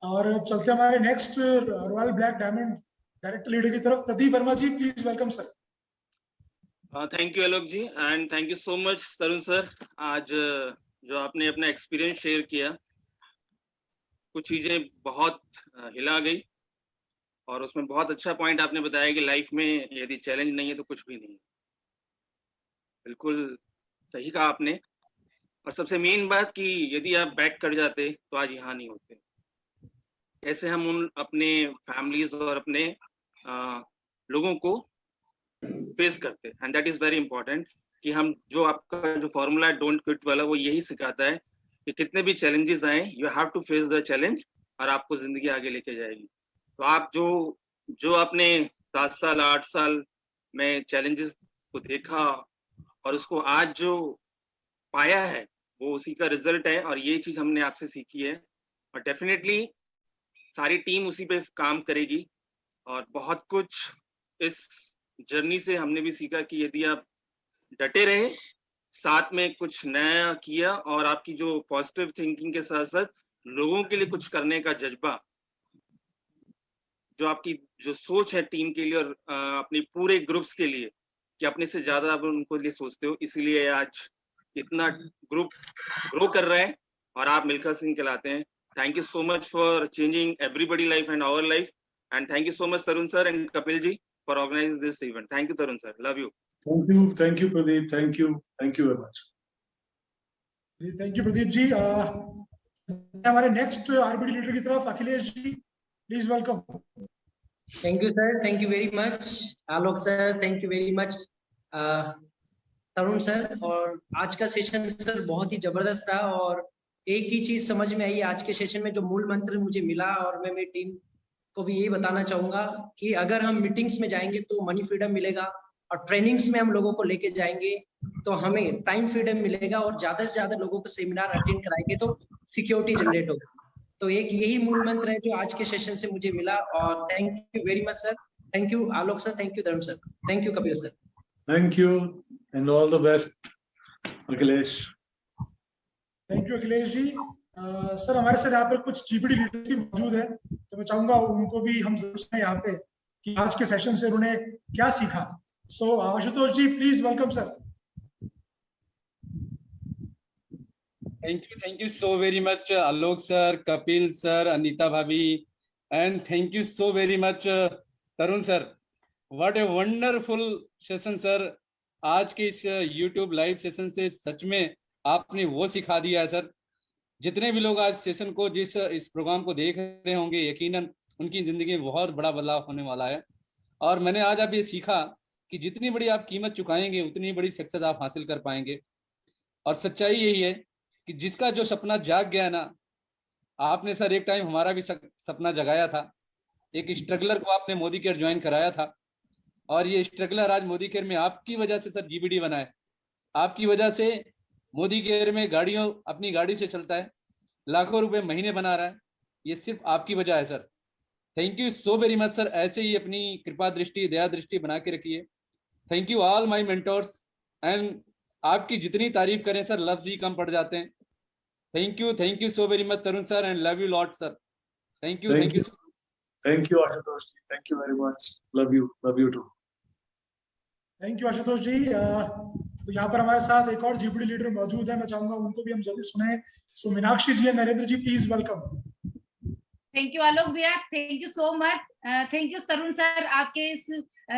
और चलते हमारे next royal black diamond director leader की तरफ, Pradeep Verma ji, please welcome sir. Thank you Alok ji and thank you so much Tarun sir. आज जो आपने अपना experience share किया, कुछ चीजें बहुत हिला गई और उसमें बहुत अच्छा पॉइंट आपने बताया कि लाइफ में यदि चैलेंज नहीं है तो कुछ भी नहीं है। बिल्कुल सही कहा आपने। और सबसे मेन बात कि यदि आप बैक कर जाते तो आज यहाँ नहीं होते। कैसे हम उन अपने फैमिलीज और अपने लोगों को फेस करते, and that is very important कि हम जो आपका जो फॉर्मूला डोंट क्विट वाला वो यही सिखाता है कि कितने भी चैलेंजेस आए you have to face the challenge और आपको जिंदगी आगे लेके जाएगी। तो आप जो आपने 7 साल 8 साल में चैलेंजेस को देखा और उसको आज जो पाया है वो उसी का रिजल्ट है और ये चीज हमने आपसे सीखी है और डेफिनेटली सारी टीम उसी पे काम करेगी। और बहुत कुछ इस जर्नी से हमने भी सीखा कि यदि आप डटे रहे, साथ में कुछ नया किया और आपकी जो पॉजिटिव थिंकिंग के साथ साथ लोगों के लिए कुछ करने का जज्बा, जो आपकी जो सोच है टीम के लिए और अपने पूरे ग्रुप्स के लिए कि अपने से ज्यादा आप उनको लिए सोचते हो, इसीलिए आज इतना ग्रुप ग्रो कर रहा है और आप मिल्खा सिंह कहलाते हैं। Thank you so much for changing everybody life and our life and thank you so much Tarun sir and Kapil ji for organising this event. Thank you Tarun sir, love you. Thank you Pradeep, thank you very much. Thank you Pradeep ji. हमारे next RBD leader की तरफ Akhilesh ji, please welcome. Thank you sir, thank you very much Alok sir, thank you very much Tarun sir. और आज का session sir बहुत ही जबरदस्त था और एक ही चीज समझ में आई आज के सेशन में, जो मूल मंत्र मुझे मिला और मैं मेरी टीम को भी यही बताना चाहूंगा कि अगर हम मीटिंग्स में जाएंगे तो मनी फ्रीडम मिलेगा और ट्रेनिंग्स में हम लोगों को लेके जाएंगे तो हमें टाइम फ्रीडम मिलेगा और ज्यादा से ज्यादा लोगों को सेमिनार अटेंड कराएंगे तो सिक्योरिटी जनरेट होगी। तो एक यही मूल मंत्र है जो आज के सेशन से मुझे मिला। और thank you very much sir, thank you Alok sir, thank you Tarun sir, thank you Kapil sir. Thank you and all the best Akhilesh. Thank you Akhilesh ji. Sir हमारे साथ यहाँ पर कुछ जीपीडी लीडर्स भी मौजूद है, तो मैं चाहूंगा उनको भी हम जरूर सुने यहाँ पे कि आज के सेशन से उन्होंने क्या सीखा। So Ashutosh ji, please welcome sir. Thank you so very much Alok sir, Kapil sir, Anita bhabhi, and thank you so very much Tarun sir. What a wonderful session sir. आज के इस YouTube लाइव सेशन से सच में आपने वो सिखा दिया है सर। जितने भी लोग आज सेशन को इस प्रोग्राम को देख रहे होंगे, यकीनन उनकी जिंदगी में बहुत बड़ा बदलाव होने वाला है। और मैंने आज आप ये सीखा कि जितनी बड़ी आप कीमत चुकाएंगे उतनी बड़ी सक्सेस आप हासिल कर पाएंगे। और सच्चाई यही है कि जिसका जो सपना जाग गया ना, आपने सर एक टाइम हमारा भी सपना जगाया था। एक स्ट्रगलर को आपने मोदी केयर ज्वाइन कराया था और ये स्ट्रगलर आज मोदी केयर में आपकी वजह से सर जीबीडी बना है। आपकी वजह से मोदी केयर में गाड़ियों अपनी गाड़ी से चलता है, लाखों रुपए महीने बना रहा है। ये सिर्फ आपकी वजह है sir. Thank you so very much sir. ऐसे ही अपनी कृपा दृष्टि दया दृष्टि बना के रखिए। Thank you all my mentors and आपकी जितनी तारीफ करें सर लफ्ज ही कम पड़ जाते हैं। Thank you so very much Tarun sir and love you lot sir. Thank you Ashutosh ji, thank you very much, love you too. Thank you Ashutosh ji. तो यहाँ पर हमारे साथ एक और जीपीडी लीडर मौजूद है, मैं चाहूंगा उनको भी हम जरूर सुने। So Meenakshi ji and Narendra ji, please welcome. Thank you Alok भैया, thank you so much. Thank you Tarun sir, आपके इस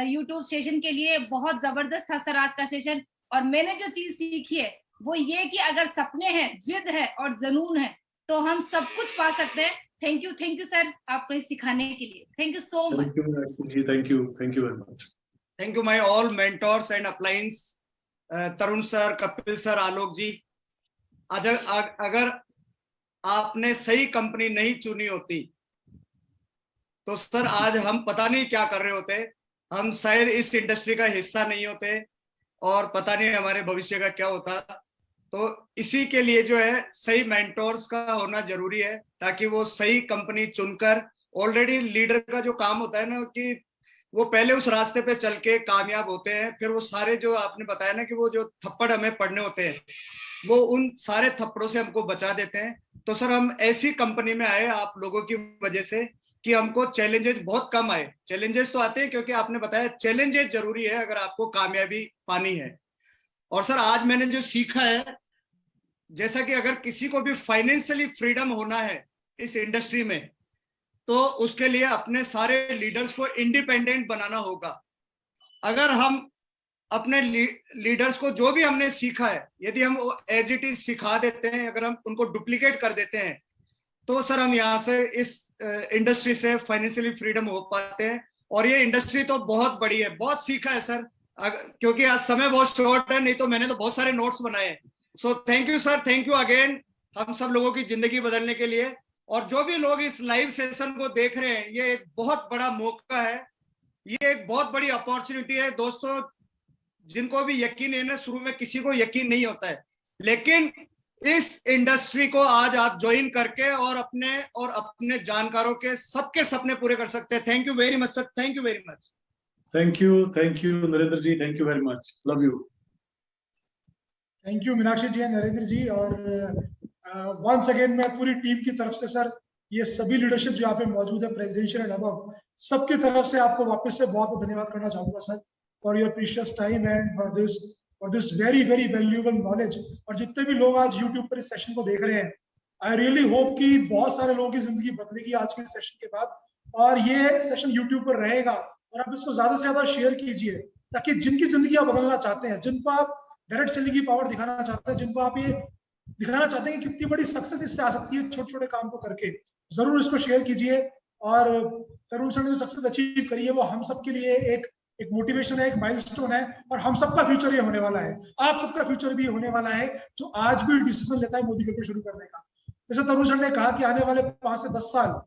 यूट्यूब सेशन के लिए। बहुत जबरदस्त था सर आज का सेशन। और मैंने जो चीज सीखी है वो ये कि अगर सपने हैं, जिद है और जुनून है तो हम सब कुछ पा सकते हैं। थैंक यू सर आपको सिखाने के लिए। Thank you so much. Thank you very much. Thank you my all mentors and uplines, Tarun sir, Kapil sir, Alok ji. अगर आपने सही कंपनी नहीं चुनी होती तो सर आज हम पता नहीं क्या कर रहे होते। हम शायद इस इंडस्ट्री का हिस्सा नहीं होते और पता नहीं हमारे भविष्य का क्या होता। तो इसी के लिए जो है सही मेंटोर्स का होना जरूरी है, ताकि वो सही कंपनी चुनकर, ऑलरेडी लीडर का जो काम होता है ना कि वो पहले उस रास्ते पे चल के कामयाब होते हैं, फिर वो सारे जो आपने बताया ना कि वो जो थप्पड़ हमें पड़ने होते हैं वो उन सारे थप्पड़ों से हमको बचा देते हैं। तो सर हम ऐसी कंपनी में आए आप लोगों की वजह से कि हमको चैलेंजेस बहुत कम आए। चैलेंजेस तो आते हैं क्योंकि आपने बताया चैलेंजेस जरूरी है अगर आपको कामयाबी पानी है। और सर आज मैंने जो सीखा है, जैसा कि अगर किसी को भी फाइनेंशियली फ्रीडम होना है इस इंडस्ट्री में, तो उसके लिए अपने सारे लीडर्स को इंडिपेंडेंट बनाना होगा। अगर हम अपने लीडर्स को जो भी हमने सीखा है, यदि हम एज इट इज सिखा देते हैं, अगर हम उनको डुप्लीकेट कर देते हैं, तो सर हम यहाँ से इस इंडस्ट्री से फाइनेंशियली फ्रीडम हो पाते हैं। और ये इंडस्ट्री तो बहुत बड़ी है, बहुत सीखा है सर, क्योंकि आज समय बहुत शॉर्ट है, नहीं तो मैंने तो बहुत सारे नोट्स बनाए हैं। सो thank you sir, thank you again हम सब लोगों की जिंदगी बदलने के लिए। और जो भी लोग इस लाइव सेशन को देख रहे हैं, ये एक बहुत बड़ा मौका है, ये एक बहुत बड़ी अपॉर्चुनिटी है दोस्तों। जिनको भी यकीन है ना, शुरू में किसी को यकीन नहीं होता है, लेकिन इस इंडस्ट्री को आज आप ज्वाइन करके और अपने जानकारों के सबके सपने पूरे कर सकते हैं। Thank you very much sir, thank you very much. Thank you Narendra ji, thank you very much, love you. Thank you Meenakshi ji and Narendra ji. और वंस अगेन मैं पूरी टीम की तरफ से सर, ये सभी लीडरशिप जो यहाँ पे मौजूद है, प्रेसिडेंशियल एंड अबव, सबकी तरफ से आपको वापस से बहुत बहुत धन्यवाद करना चाहूंगा sir, for your precious time and for this very very valuable knowledge. और जितने भी लोग आज यूट्यूब पर इस सेशन को देख रहे हैं, आई रियली होप कि बहुत सारे लोगों की जिंदगी बदलेगी आज के सेशन के बाद। और ये सेशन यूट्यूब पर रहेगा और आप इसको ज्यादा से ज्यादा शेयर कीजिए, ताकि जिनकी जिंदगी आप बदलना चाहते हैं, जिनको आप डायरेक्ट सेलिंग की पावर दिखाना चाहते हैं, जिनको आप ये दिखाना चाहते हैं कि कितनी बड़ी सक्सेस इससे आ सकती है छोटे छोटे काम को करके, जरूर इसको शेयर कीजिए। और तरुण सर ने जो सक्सेस अचीव करी है वो हम सबके लिए एक मोटिवेशन है, एक माइलस्टोन है। और हम सबका फ्यूचर ये होने वाला है, आप सबका फ्यूचर भी होने वाला है जो आज भी डिसीजन लेता है मोदी के शुरू करने का। जैसे तरुण सर ने कहा कि आने वाले 5 से 10 साल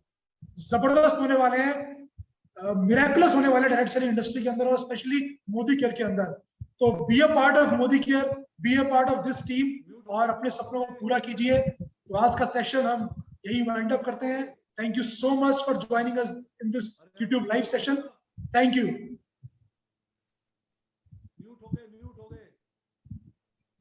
जबरदस्त होने वाले हैं, मिरेकुलस होने वाले डायरेक्ट सेलिंग इंडस्ट्री के अंदर और स्पेशली मोदी केयर के अंदर। तो be a part of Modi care, be a part of this team और अपने सपनों को पूरा कीजिए। तो आज का सेशन हम यही वाइंड अप करते हैं। Thank you so much for joining us in this YouTube live session. Thank you.